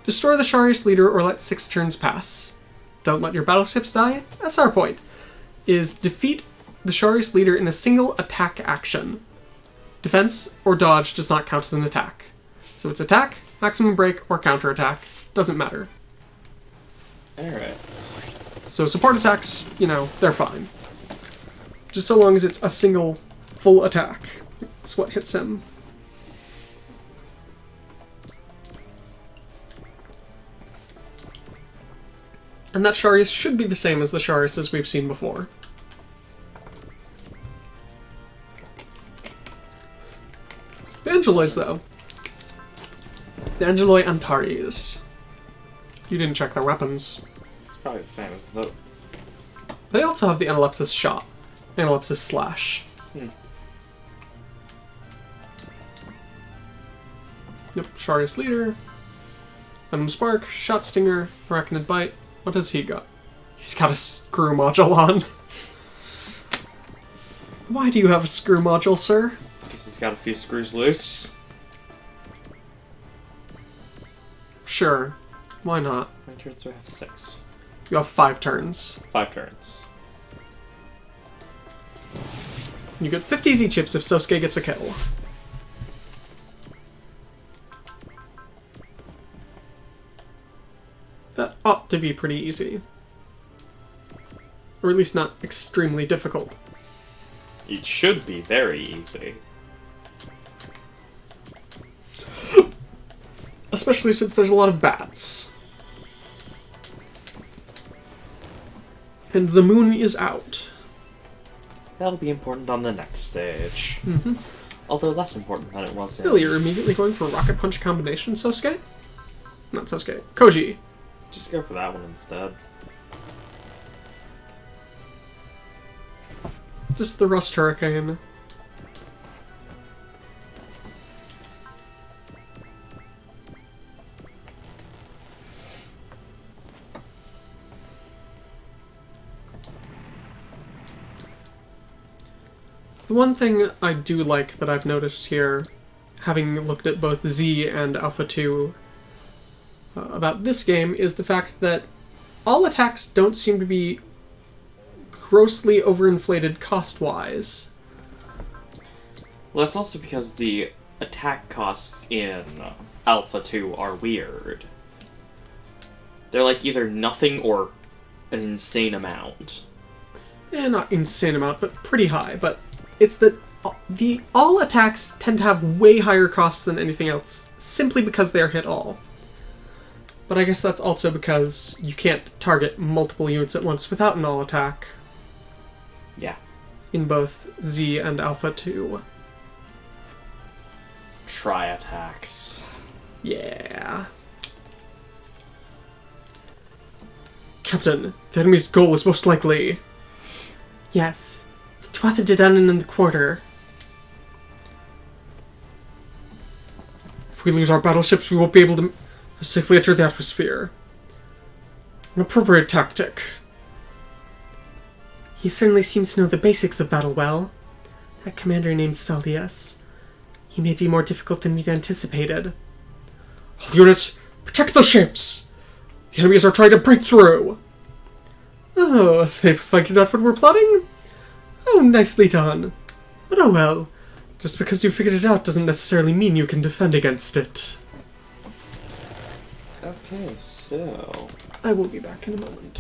Destroy the Shari's leader or let 6 turns pass. Don't let your battleships die. That's our point. Is defeat the Shari's leader in a single attack action. Defense or dodge does not count as an attack. So it's attack, maximum break, or counterattack. Doesn't matter. Alright. So support attacks, they're fine. Just so long as it's a single full attack. That's what hits him. And that Sharius should be the same as the Shariuses we've seen before. The Angelois, though. The Angeloi Antares. You didn't check their weapons. It's probably the same as the... They also have the Analepsis shot. Analepsis slash. Yep, Sharius Leader. Venom Spark, Shot Stinger, Arachnid Bite. What has he got? He's got a screw module on. Why do you have a screw module, sir? Guess he's got a few screws loose. Sure. Why not? How many turns do I have? 6. You have 5 turns. 5 turns. You get 50 Z-chips if Sosuke gets a kill. That ought to be pretty easy. Or at least not extremely difficult. It should be very easy. Especially since there's a lot of bats. And the moon is out. That'll be important on the next stage. Mm-hmm. Although less important than it was in... Really, you're immediately going for Rocket Punch combination, Sosuke? Not Sosuke. Koji. Just go for that one instead. Just the Rust Hurricane. The one thing I do like that I've noticed here, having looked at both Z and Alpha 2 about this game, is the fact that all attacks don't seem to be grossly overinflated cost-wise. Well, that's also because the attack costs in Alpha 2 are weird. They're like either nothing or an insane amount. Not insane amount, but pretty high. But it's that the all attacks tend to have way higher costs than anything else, simply because they're hit all. But I guess that's also because you can't target multiple units at once without an all attack. Yeah. In both Z and Alpha 2. Try attacks. Yeah. Captain, the enemy's goal is most likely... Yes. The Tuatha De Danann in the quarter. If we lose our battleships, we won't be able to safely enter the atmosphere. An appropriate tactic. He certainly seems to know the basics of battle well. That commander named Saldias. He may be more difficult than we'd anticipated. All units, protect the ships! The enemies are trying to break through! Oh, so they've figured out what we're plotting? Oh, nicely done. But oh well. Just because you figured it out doesn't necessarily mean you can defend against it. Okay, so... I will be back in a moment.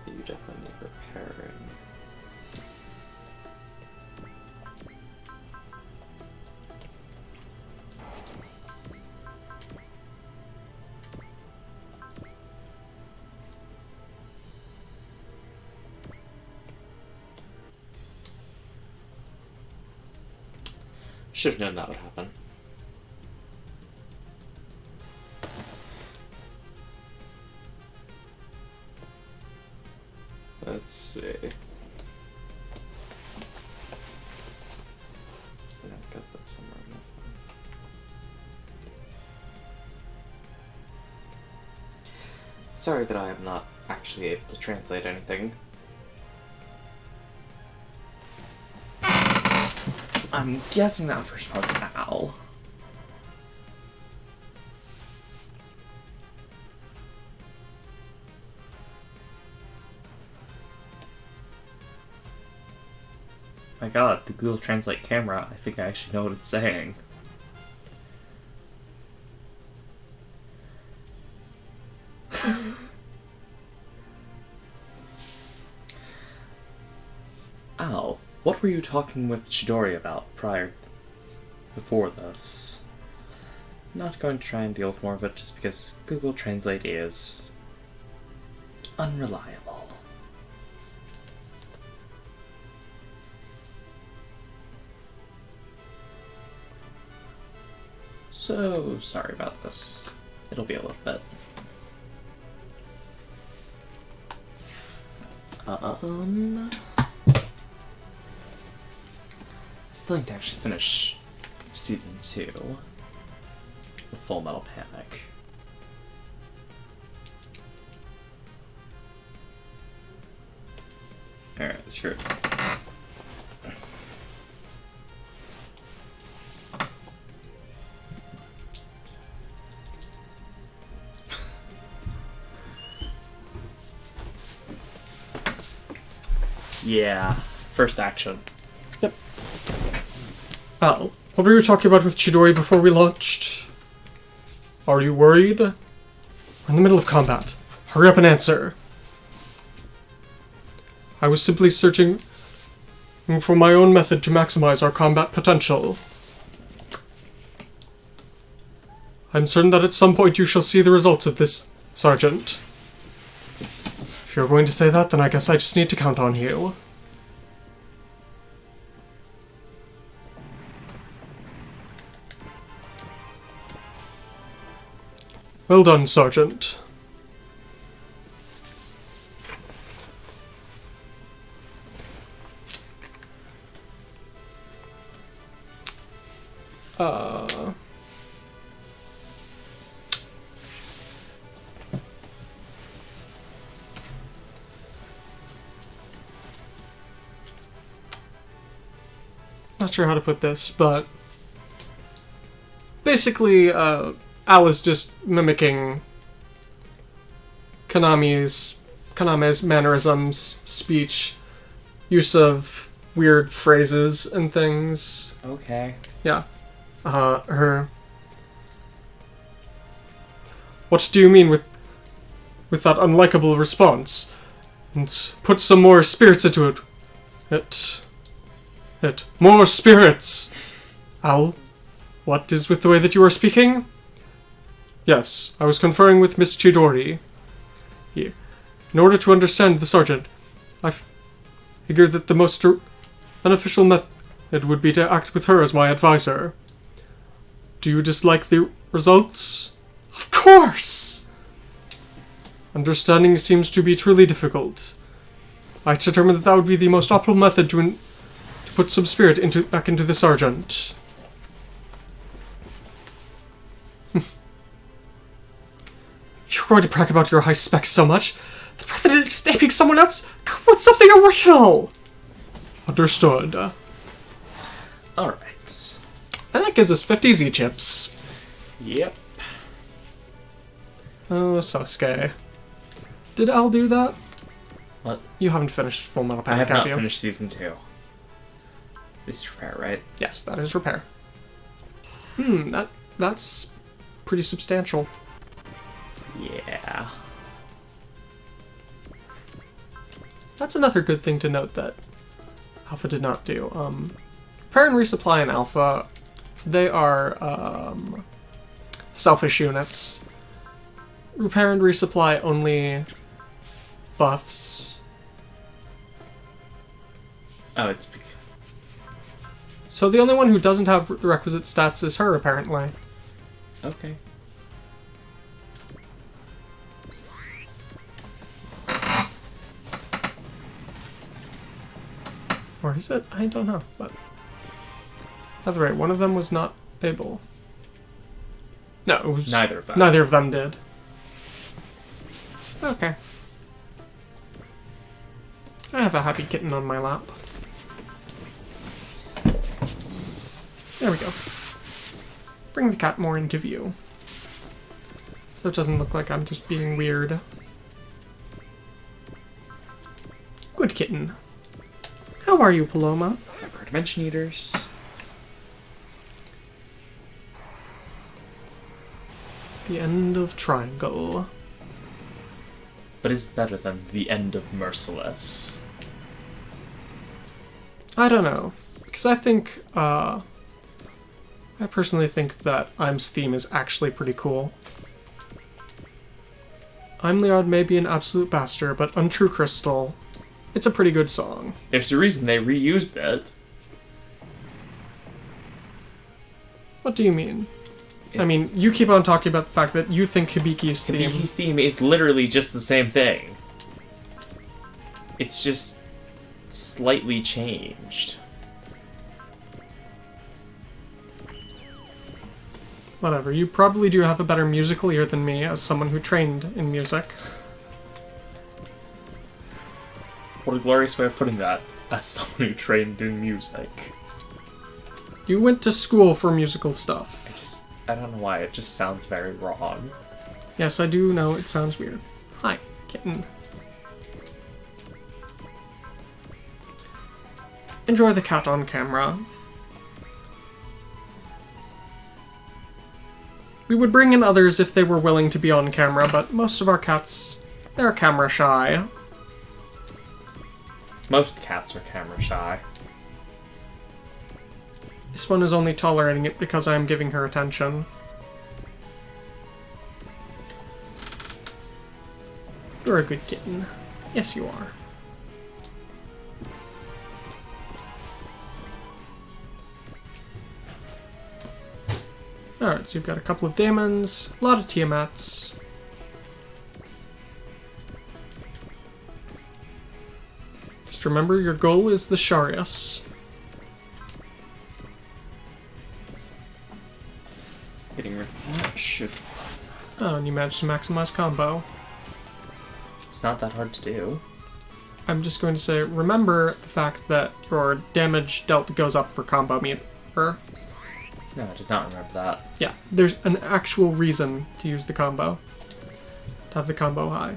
You definitely need repairing. Should have known that would happen. Let's see. Yeah, I've got that somewhere on my phone. Sorry that I am not actually able to translate anything. I'm guessing that first part's ow. My god, the Google Translate camera, I think I actually know what it's saying. What were you talking with Chidori about before this? I'm not going to try and deal with more of it just because Google Translate is unreliable. So sorry about this. It'll be a little bit. Still need to actually finish Season 2 with Full Metal Panic. Alright, screw it. Yeah, first action. Yep. Al, what were you talking about with Chidori before we launched? Are you worried? We're in the middle of combat. Hurry up and answer. I was simply searching for my own method to maximize our combat potential. I'm certain that at some point you shall see the results of this, Sergeant. If you're going to say that, then I guess I just need to count on you. Well done, Sergeant. Not sure how to put this, but basically, Al is just mimicking Kaname's mannerisms, speech, use of weird phrases and things. Okay. Yeah. Her. What do you mean with that unlikable response? And put some more spirits into it. More spirits! Al, what is with the way that you are speaking? Yes, I was conferring with Miss Chidori. Here. In order to understand the Sergeant, I figured that the most beneficial method would be to act with her as my advisor. Do you dislike the results? Of course! Understanding seems to be truly difficult. I determined that would be the most optimal method to put some spirit back into the Sergeant. You're going to brag about your high specs so much that rather than just aping someone else, come with something original! Understood. Alright. And that gives us 50 Z-chips. Yep. Oh, Sasuke. Did Al do that? What? You haven't finished Full Metal I Panic, have not you? finished Season 2. This is repair, right? Yes, that is repair. That's pretty substantial. Yeah. That's another good thing to note that Alpha did not do. Repair and resupply in Alpha, they are selfish units. Repair and resupply only buffs. Oh, it's because... So the only one who doesn't have the requisite stats is her, apparently. Okay. Or is it? I don't know, but... At the rate, one of them was not able. No, it was... Neither of them. Neither of them did. Okay. I have a happy kitten on my lap. There we go. Bring the cat more into view. So it doesn't look like I'm just being weird. Good kitten. How are you, Paloma? Dimension Eaters. The end of Triangle. But is better than the end of Merciless. I don't know. Because I think, I personally think that IM's theme is actually pretty cool. I'm Leod may be an absolute bastard, but Untrue Crystal, it's a pretty good song. There's a reason they reused it. What do you mean? I mean, you keep on talking about the fact that you think Hibiki's theme... Hibiki's theme is literally just the same thing. It's just slightly changed. Whatever, you probably do have a better musical ear than me as someone who trained in music. What a glorious way of putting that, as someone who trained in music. You went to school for musical stuff. I don't know why, it just sounds very wrong. Yes, I do know it sounds weird. Hi, kitten. Enjoy the cat on camera. We would bring in others if they were willing to be on camera, but most of our cats, they're camera shy. Most cats are camera shy. This one is only tolerating it because I am giving her attention. You're a good kitten. Yes, you are. Alright, so you've got a couple of Daemons, a lot of Tiamats. Just remember, your goal is the Sharius. Getting rid of that should... Oh, and you managed to maximize combo. It's not that hard to do. I'm just going to say, remember the fact that your damage dealt goes up for combo meter. No, I did not remember that. Yeah, there's an actual reason to use the combo. To have the combo high.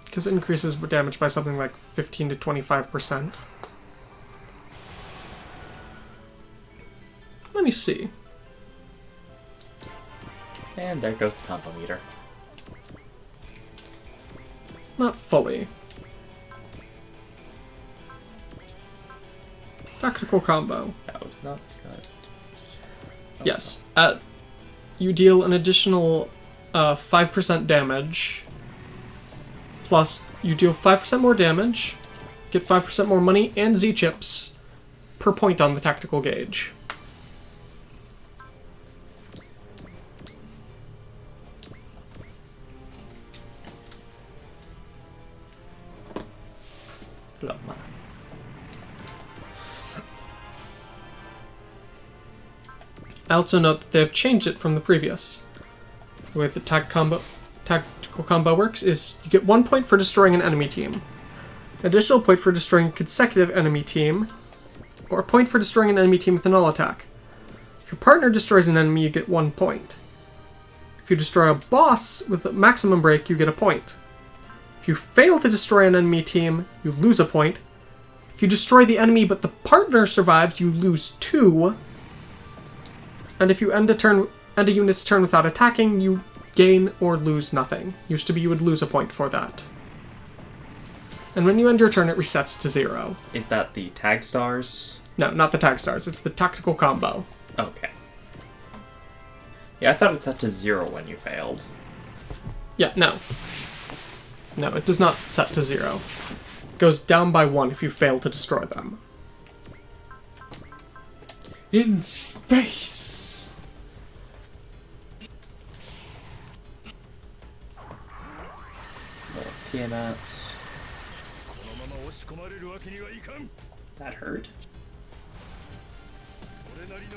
Because it increases damage by something like 15 to 25%. Let me see. And there goes the combo meter. Not fully. Tactical combo. That was not good. Yes. You deal an additional 5% damage. Plus, you deal 5% more damage, get 5% more money and Z-chips per point on the tactical gauge. Lama. I also note that they have changed it from the previous. The way the tactical combo works is you get 1 point for destroying an enemy team, an additional point for destroying a consecutive enemy team, or a point for destroying an enemy team with an all attack. If your partner destroys an enemy, you get 1 point. If you destroy a boss with a maximum break, you get a point. If you fail to destroy an enemy team, you lose a point. If you destroy the enemy but the partner survives, you lose 2. And if you end a unit's turn without attacking, you gain or lose nothing. Used to be you would lose a point for that. And when you end your turn, it resets to 0. Is that the tag stars? No, not the tag stars. It's the tactical combo. Okay. Yeah, I thought it set to 0 when you failed. Yeah, no. No, it does not set to 0. It goes down by 1 if you fail to destroy them. In space! Tiamats. That hurt.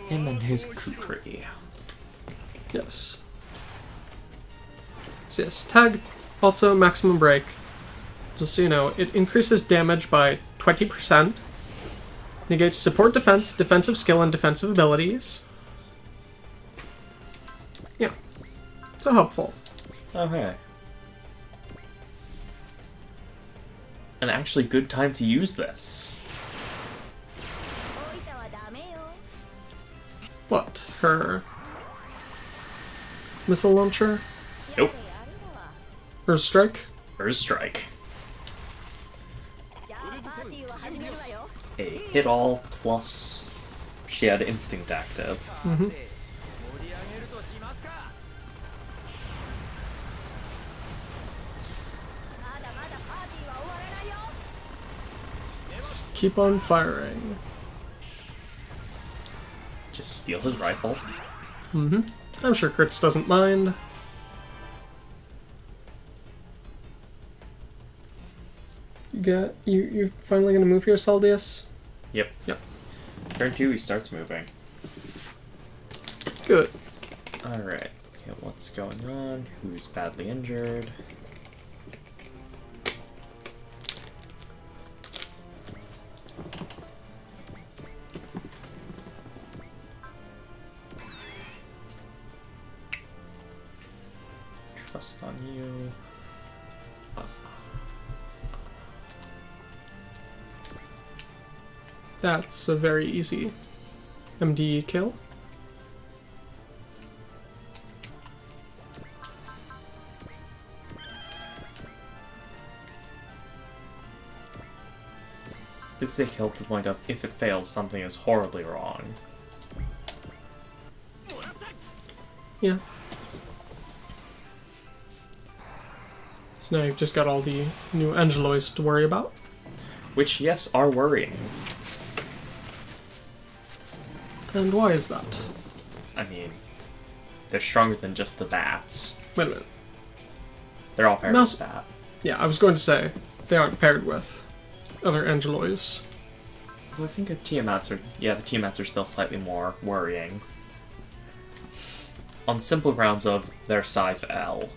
Him and his kukri. Yes. So yes, tag, also maximum break. Just so you know, it increases damage by 20%. Negates support defense, defensive skill, and defensive abilities. Yeah. So helpful. Okay. An actually good time to use this. What? Her missile launcher? Nope. Her strike? Her strike. a hit all plus she had instinct active. Mm-hmm. Just keep on firing. Just steal his rifle. Mm-hmm. I'm sure Kurtz doesn't mind. You're finally gonna move here, Saldias? Yep. Yep. Turn 2, he starts moving. Good. Alright. Okay, what's going on? Who's badly injured? Trust on you. That's a very easy MD kill. This is a kill to the point of, if it fails, something is horribly wrong. Yeah. So now you've just got all the new Angelois to worry about. Which, yes, are worrying. And why is that? I mean, they're stronger than just the bats. Wait a minute. They're all paired Mouse- with bat. Yeah, I was going to say, they aren't paired with other Angelois. Well, I think the Tiamats are still slightly more worrying. On simple grounds of their size L.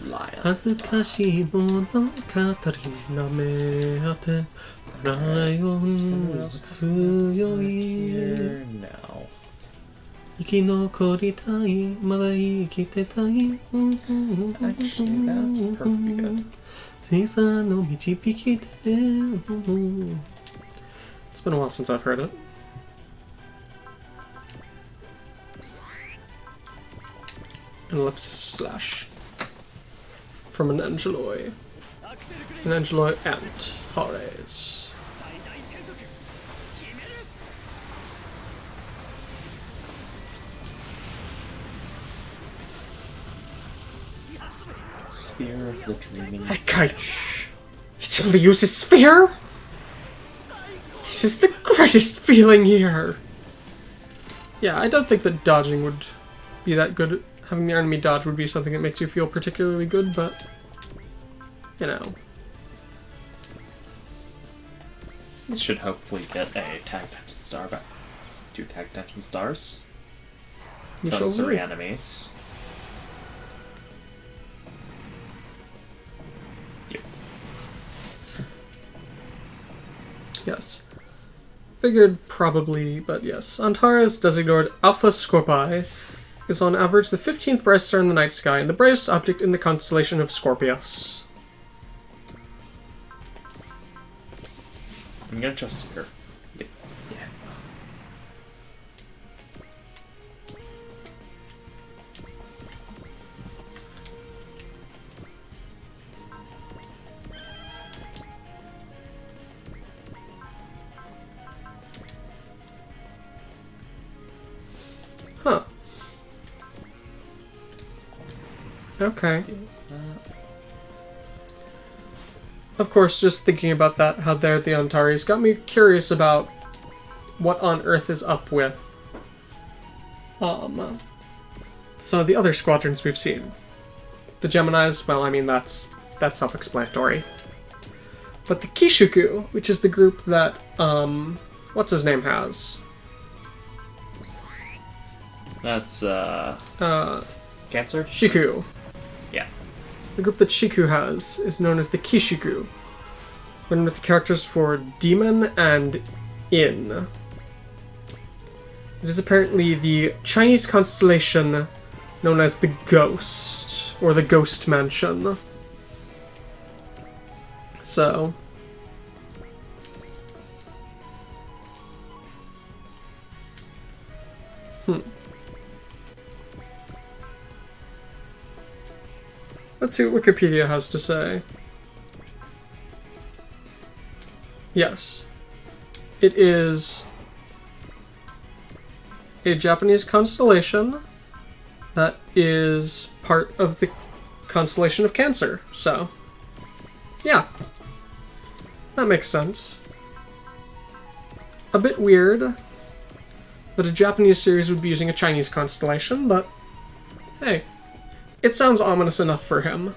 Lion. 恥ずかしいもの語りなめあてライオンは強い Here now. 生き残りたいまだ生きてたい Actually, that's perfectly good. 星座の導きで It's been a while since I've heard it. Ellipsis slash. From an Angeloi. An Angeloi and Hares. Sphere of the Dreaming. That guy! He only uses spear? This is the greatest feeling here! Yeah, I don't think that dodging would be that good. Having the enemy dodge would be something that makes you feel particularly good, but... You know. This should hopefully get a tag tension star back. 2 tag tension stars. You shall Those are see. enemies. Yep. Yes. Figured probably, but yes. Antares, designated Alpha Scorpii, is on average the 15th brightest star in the night sky and the brightest object in the constellation of Scorpius. I'm gonna trust her. Yeah. Huh. Okay. Of course, just thinking about that, how they're the Antares, got me curious about what on earth is up with some of the other squadrons we've seen. The Geminis, well, I mean, that's self-explanatory. But the Kishuku, which is the group that, what's his name has? That's, Cancer? Shiku. Yeah. The group that Shiku has is known as the Kishuku, written with the characters for Demon and In. It is apparently the Chinese constellation known as the Ghost, or the Ghost Mansion. So... Let's see what Wikipedia has to say. Yes. It is a Japanese constellation that is part of the constellation of Cancer. So, yeah. That makes sense. A bit weird that a Japanese series would be using a Chinese constellation, but hey, it sounds ominous enough for him.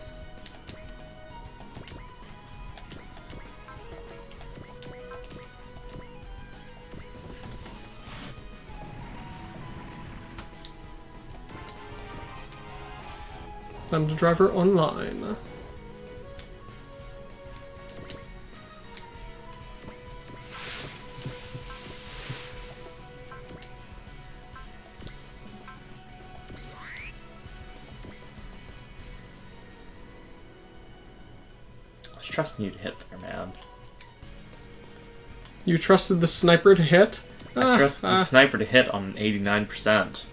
Time to drive her online. I was trusting you to hit there, man. You trusted the sniper to hit? I trusted the sniper to hit on 89%.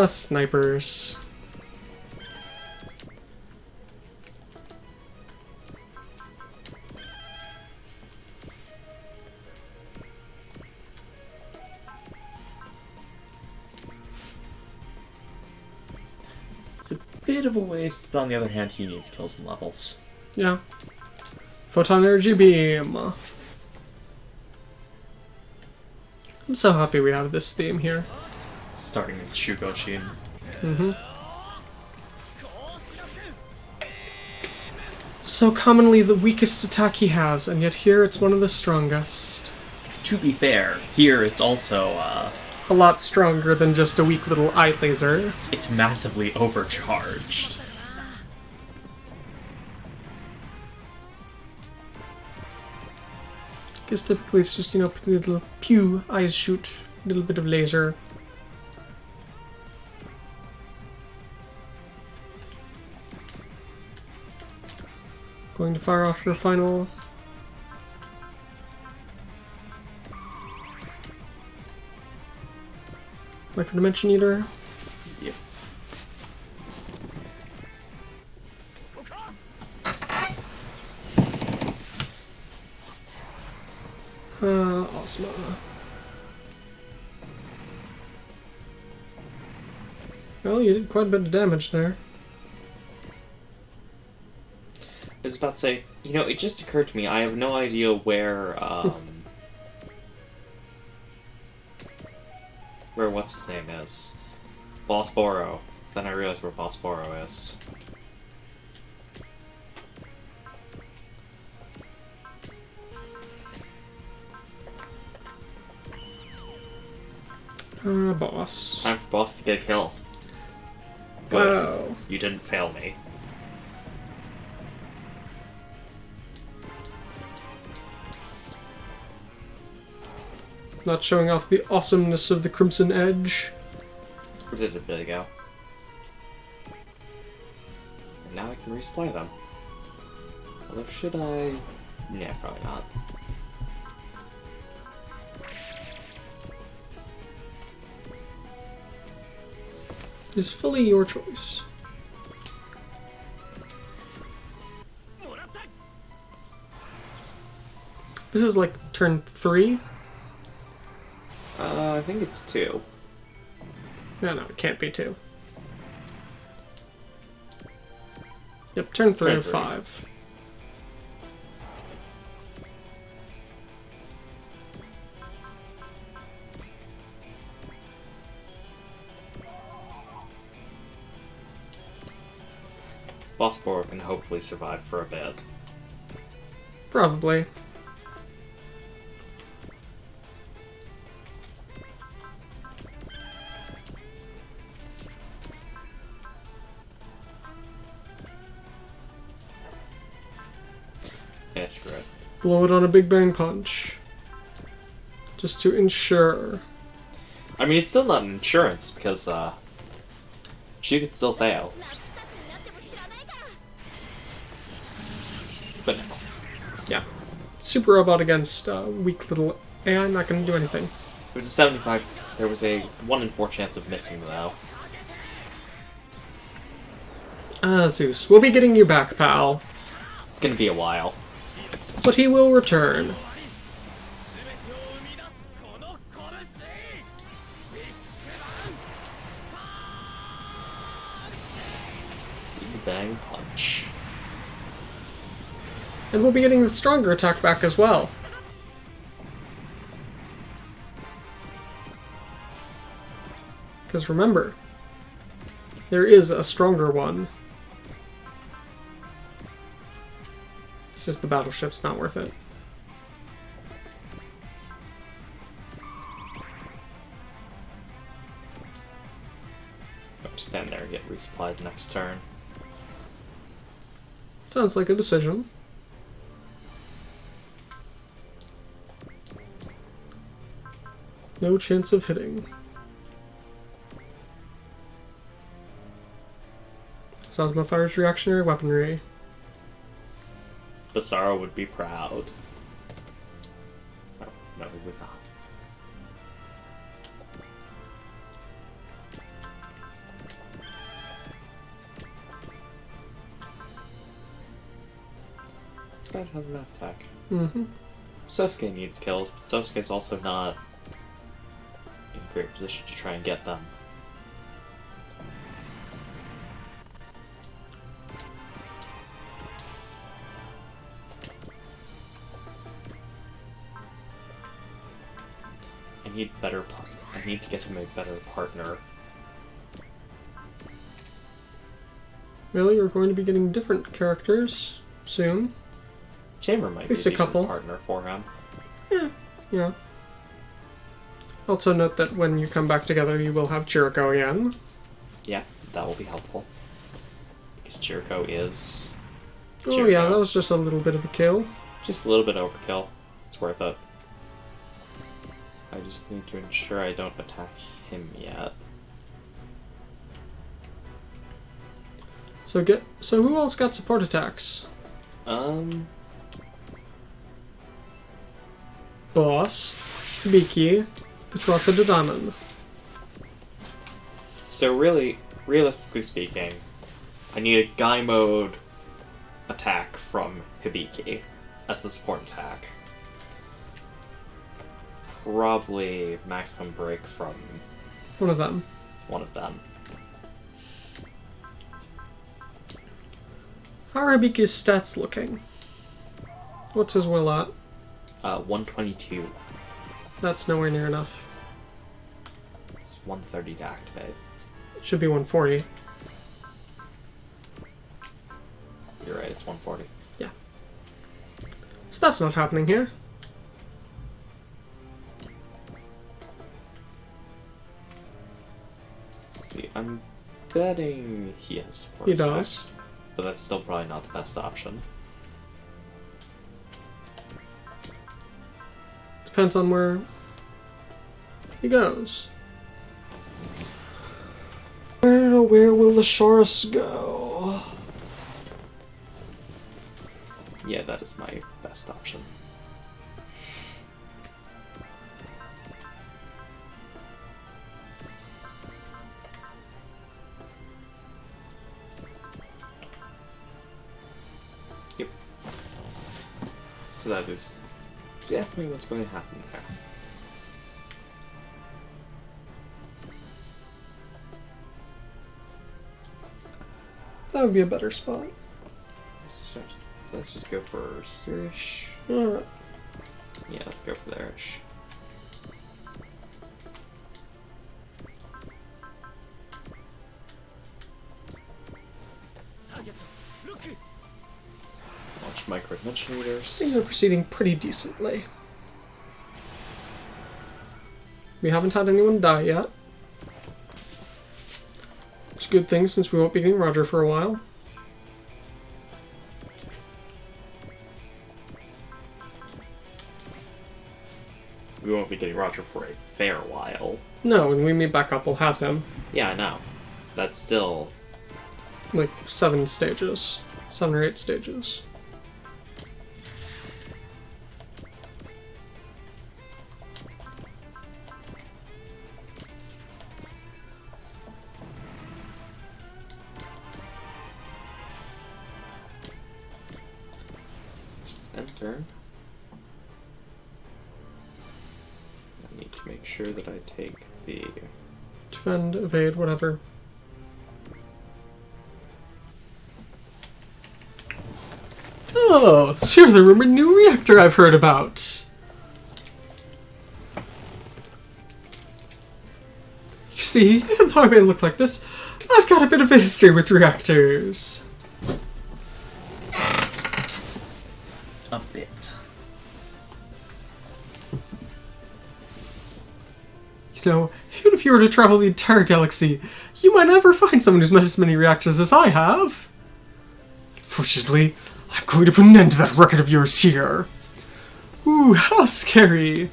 Snipers. It's a bit of a waste, but on the other hand, he needs kills and levels. Yeah. Photon energy beam. I'm so happy we have this theme here. Starting with Shugoshin. So commonly the weakest attack he has, and yet here it's one of the strongest. To be fair, here it's also, A lot stronger than just a weak little eye laser. it's massively overcharged. Because typically it's just, little pew, eyes shoot, little bit of laser. Going to fire off your final... Micro-dimension eater. Yep. Awesome. Well, you did quite a bit of damage there. I was about to say, it just occurred to me, I have no idea where, where what's his name is. Boss Boro. Then I realized where Boss Boro is. Boss. Time for Boss to get a kill. Good. Wow. You didn't fail me. Not showing off the awesomeness of the Crimson Edge. We did it a bit ago. And now I can resupply them. Although, should I? Yeah, probably not. It is fully your choice. This is like turn 3? I think it's 2. No, it can't be 2. Yep, turn 3 Turn of three. 5. Boss Boro can hopefully survive for a bit. Probably. Yeah, screw it. Blow it on a Big Bang Punch. Just to ensure. I mean, it's still not an insurance, because, she could still fail. But no. Yeah. Super Robot against weak little AI, not gonna do anything. was a 75. There was a 1 in 4 chance of missing, though. Ah, Zeus. We'll be getting you back, pal. It's gonna be a while. But he will return. Big Bang Punch. And we'll be getting the stronger attack back as well. Because remember, there is a stronger one. It's just the battleship's not worth it. I'll stand there and get resupplied next turn. Sounds like a decision. No chance of hitting. Plasma fires reactionary weaponry. Basara would be proud. No, he would not. That has an attack. Mm-hmm. Sosuke needs kills, but Sosuke's also not in a great position to try and get them. I need to get him a better partner. Really? You're going to be getting different characters soon? Chamber might At be a least a decent couple. partner for him. Yeah. Also note that when you come back together, you will have Chiriko again. Yeah, that will be helpful. Because Chiriko is... Oh yeah, that was just a little bit of a kill. Just a little bit overkill. It's worth it. I just need to ensure I don't attack him yet. So who else got support attacks? Boss, Biki, the Trotha Diamond. So really, realistically speaking, I need a Guy mode attack from Hibiki as the support attack. Probably maximum break from One of them. one of them. How are Hibiki's stats looking? What's his will at? 122. That's nowhere near enough. It's 130 to activate. It should be 140. You're right, it's 140. Yeah. So that's not happening here. Let's see, I'm betting he has support He attack, does. but that's still probably not the best option. Depends on where he goes. Where will the Shaurus go? Yeah, that is my best option. Yep. So that is definitely what's going to happen there. That would be a better spot. So let's just go for here-ish. Alright. Yeah, let's go for there-ish. Launch micro-dimension readers. Things are proceeding pretty decently. We haven't had anyone die yet. It's a good thing since we won't be getting Roger for a while. We won't be getting Roger for a fair while. No, when we meet back up, we'll have him. Yeah, I know. That's still... Like 7 stages. 7 or 8 stages. Enter. I need to make sure that I take the... Defend, evade, whatever. Oh, so you're the rumored new reactor I've heard about. You see, even though I may look like this, I've got a bit of a history with reactors. A bit. You know, even if you were to travel the entire galaxy, you might never find someone who's met as many reactors as I have. Fortunately, I'm going to put an end to that record of yours here. Ooh, how scary.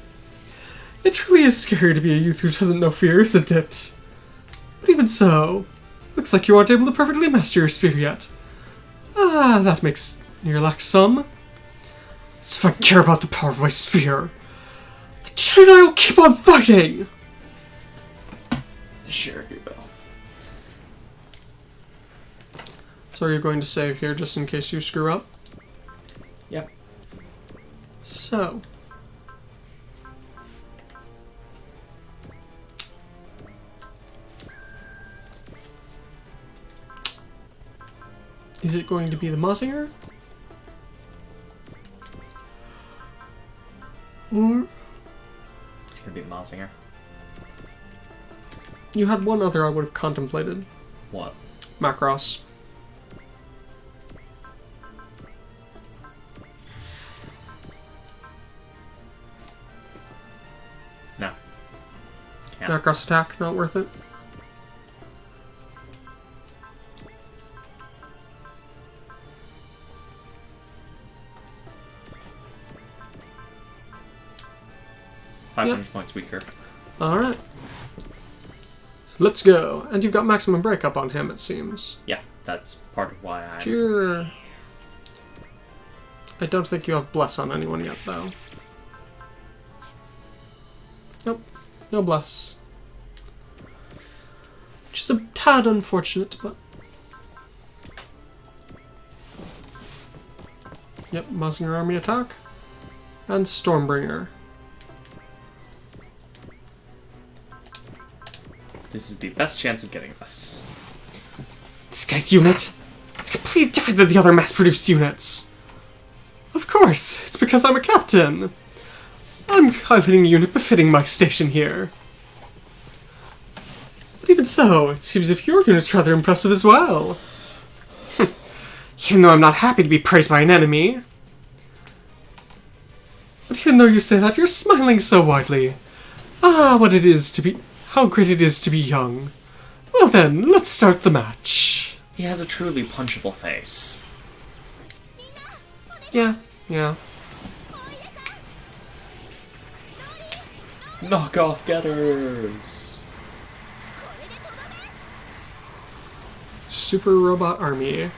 It truly is scary to be a youth who doesn't know fear, isn't it? But even so, looks like you aren't able to perfectly master your sphere yet. Ah, that makes me relax some. As if I care about the power of my sphere, the Jedi will keep on fighting! Sure you will. So are you going to save here just in case you screw up? Yep. So. Is it going to be the Mazinger? Or It's gonna be Mazinger. you had one other I would have contemplated. What? Macross. No. Yeah. Macross attack, not worth it. Five Yep. hundred points weaker. Alright. Let's go. And you've got maximum breakup on him, it seems. Yeah, that's part of why I'm... Sure. I don't think you have Bless on anyone yet, though. Nope. No Bless. Which is a tad unfortunate, but... Yep, Mazinger Army attack. And Stormbringer. This is the best chance of getting this. This guy's unit, it's completely different than the other mass-produced units. Of course, it's because I'm a captain. I'm piloting a unit befitting my station here. But even so, it seems as if your unit's rather impressive as well. Even though I'm not happy to be praised by an enemy. But even though you say that, you're smiling so widely. Ah, what it is to be... How great it is to be young. Well then, let's start the match. He has a truly punchable face. Yeah. Knock off getters! Super Robot Army.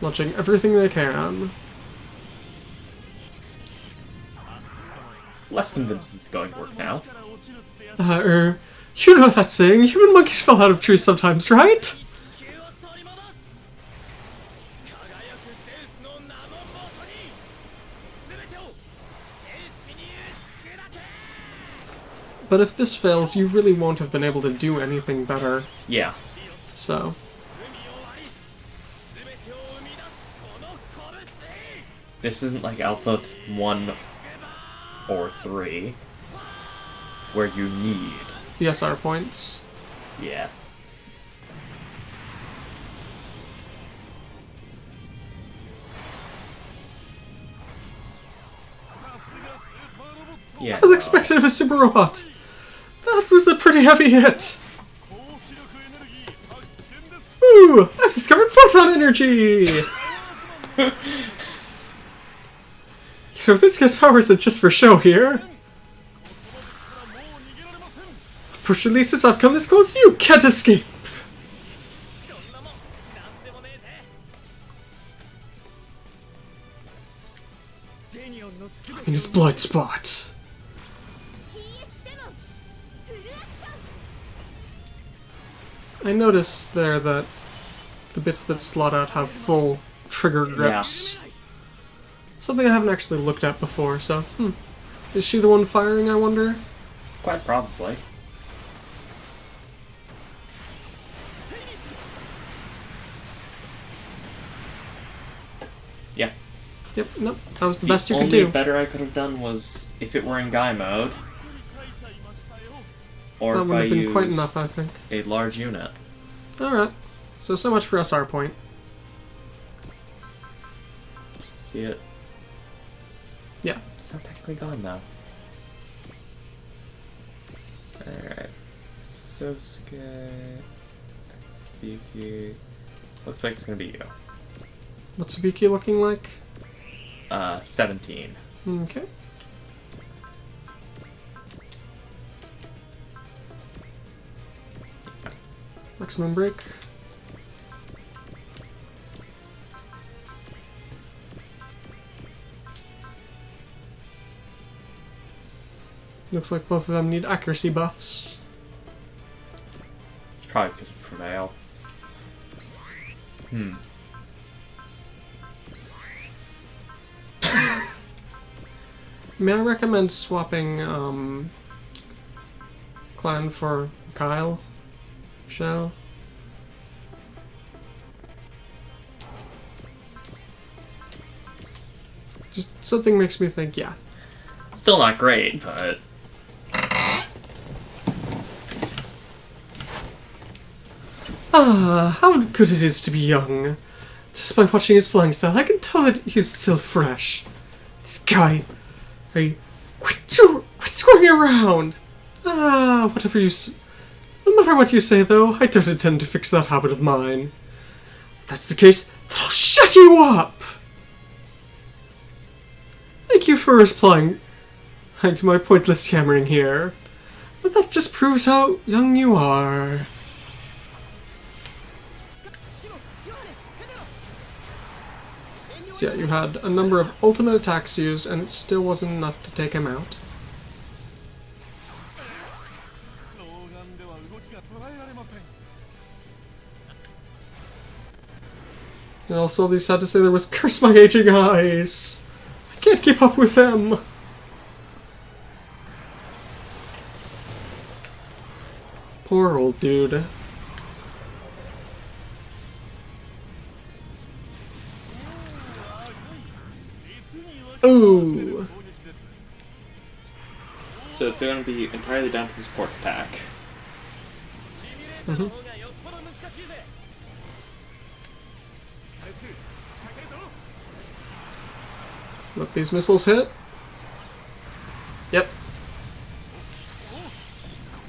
Launching everything they can. Less convinced this is going to work now. You know that saying, human monkeys fall out of trees sometimes, right? But if this fails, you really won't have been able to do anything better, Yeah. so... This isn't like Alpha 1 or 3, where you need... The SR points. Yeah. Yeah. As expected of a super robot! That was a pretty heavy hit! Ooh! I've discovered photon energy! You know, this guy's powers are just for show here. Fortunately, since I've come this close, you can't escape! In his blood spot. I noticed there that the bits that slot out have full trigger grips. Something I haven't actually looked at before, so, Is she the one firing, I wonder? Quite probably. Yeah. Yep, nope, that was the best you could The do. only better I could have done was if it were in Guy mode. Or That if would I have been quite used enough, I think. a large unit. Alright, so much for SR point. Just see it. Yeah. It's not technically gone now. Alright. Sosuke. Yuki. Looks like it's gonna be you. What's Sabiki looking like? 17. Okay. Maximum break. Looks like both of them need accuracy buffs. It's probably because of Prevail. May I recommend swapping Clan for Kyle? Shell? Just something makes me think, yeah. Still not great, but... Ah, how good it is to be young. Just by watching his flying style, I can tell that he's still fresh. This guy... Quit screwing around! Ah, whatever you say. No matter what you say, though, I don't intend to fix that habit of mine. If that's the case, then I'll shut you up! Thank you for replying to my pointless yammering here. But that just proves how young you are. So yeah, you had a number of ultimate attacks used, and it still wasn't enough to take him out. And also, they sad to say there was curse my aging eyes. I can't keep up with them. Poor old dude. Ooh. So it's going to be entirely down to the support attack. Let these missiles hit. Yep.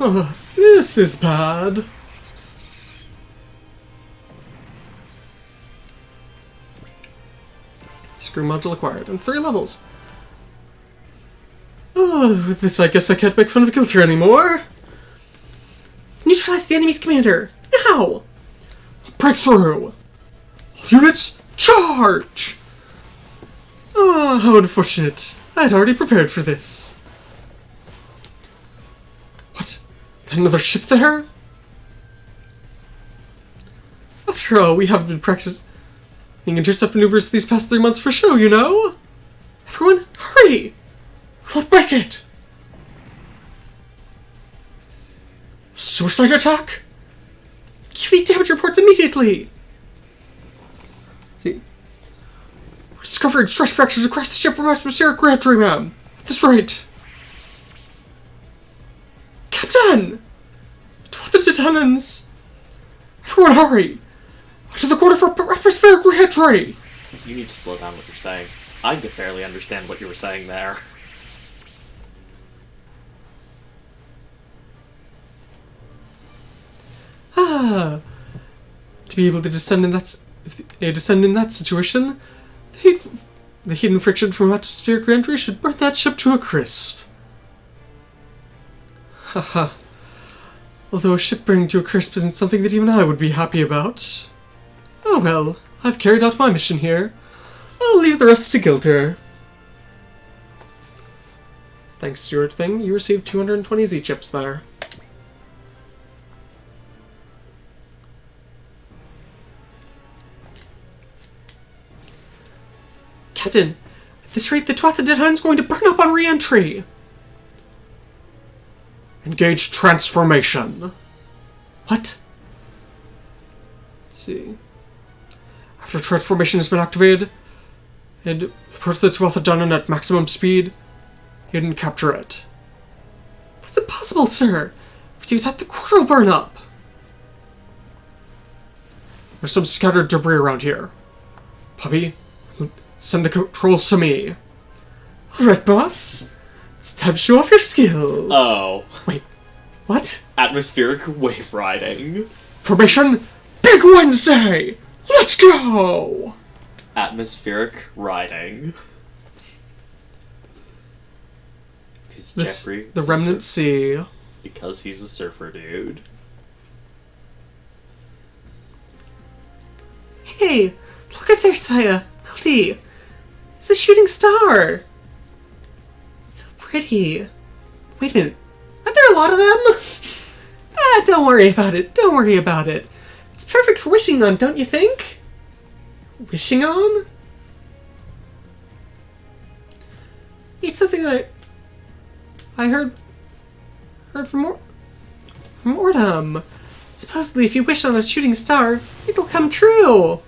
Oh, this is bad. Screw module acquired. And 3 levels. Oh, with this I guess I can't make fun of Gilter anymore. Neutralize the enemy's commander! Now! Breakthrough! Units, charge! Ah, how unfortunate. I had already prepared for this. What? Another ship there? After all, we haven't been practicing intercept maneuvers these past 3 months for show, you know? Everyone, hurry! We won't break it! Suicide attack? Give me damage reports immediately! See, we're discovering stress fractures across the ship from atmospheric gantry, ma'am. That's right. Captain! To the Titans! Everyone hurry! To the quarter for atmospheric gantry! You need to slow down what you're saying. I could barely understand what you were saying there. Ah, to be able to descend in that situation, the hidden friction from atmospheric reentry should burn that ship to a crisp. Haha. Although a ship burning to a crisp isn't something that even I would be happy about. Oh well, I've carried out my mission here. I'll leave the rest to Gilter. Thanks to your thing, you received 220 Z-chips there. Captain, this rate, the Twatha is going to burn up on re-entry. Engage transformation. What? Let's see. After transformation has been activated, and approach the Twatha Dungeon at maximum speed, you didn't capture it. That's impossible, sir. If we do that, the quarter will burn up. There's some scattered debris around here. Puppy, send the controls to me. Alright, boss. It's time to show off your skills. Oh. Wait, what? Atmospheric wave riding. Formation, Big Wednesday! Let's go! Atmospheric riding. Because Jeffrey... The Remnant Sea. Because he's a surfer dude. Hey, look at there, Saya. Melty. It's a shooting star. So pretty. Wait a minute. Aren't there a lot of them? Don't worry about it. Don't worry about it. It's perfect for wishing on, don't you think? Wishing on? It's something that I heard from Mortem. Supposedly, if you wish on a shooting star, it'll come true.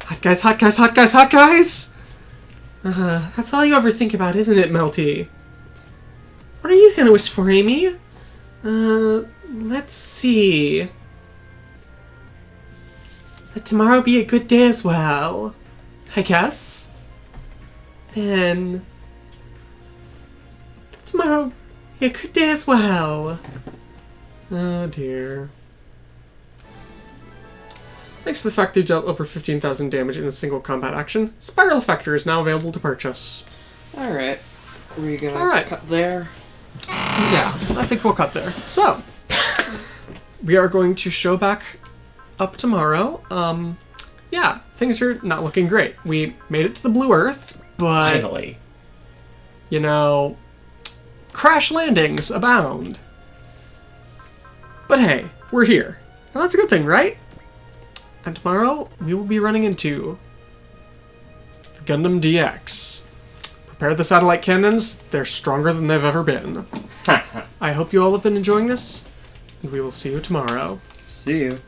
Hot guys, hot guys, hot guys, hot guys! That's all you ever think about, isn't it, Melty? What are you gonna wish for, Amy? Let's see. Let tomorrow be a good day as well, I guess. Then... let tomorrow be a good day as well. Oh dear. Thanks to the fact they dealt over 15,000 damage in a single combat action, Spiral Effector is now available to purchase. Alright. Are we gonna cut there? Yeah, I think we'll cut there. So, we are going to show back up tomorrow. Yeah, things are not looking great. We made it to the Blue Earth, but... finally. You know, crash landings abound. But hey, we're here. And that's a good thing, right? And tomorrow, we will be running into the Gundam DX. Prepare the satellite cannons. They're stronger than they've ever been. I hope you all have been enjoying this, and we will see you tomorrow. See you.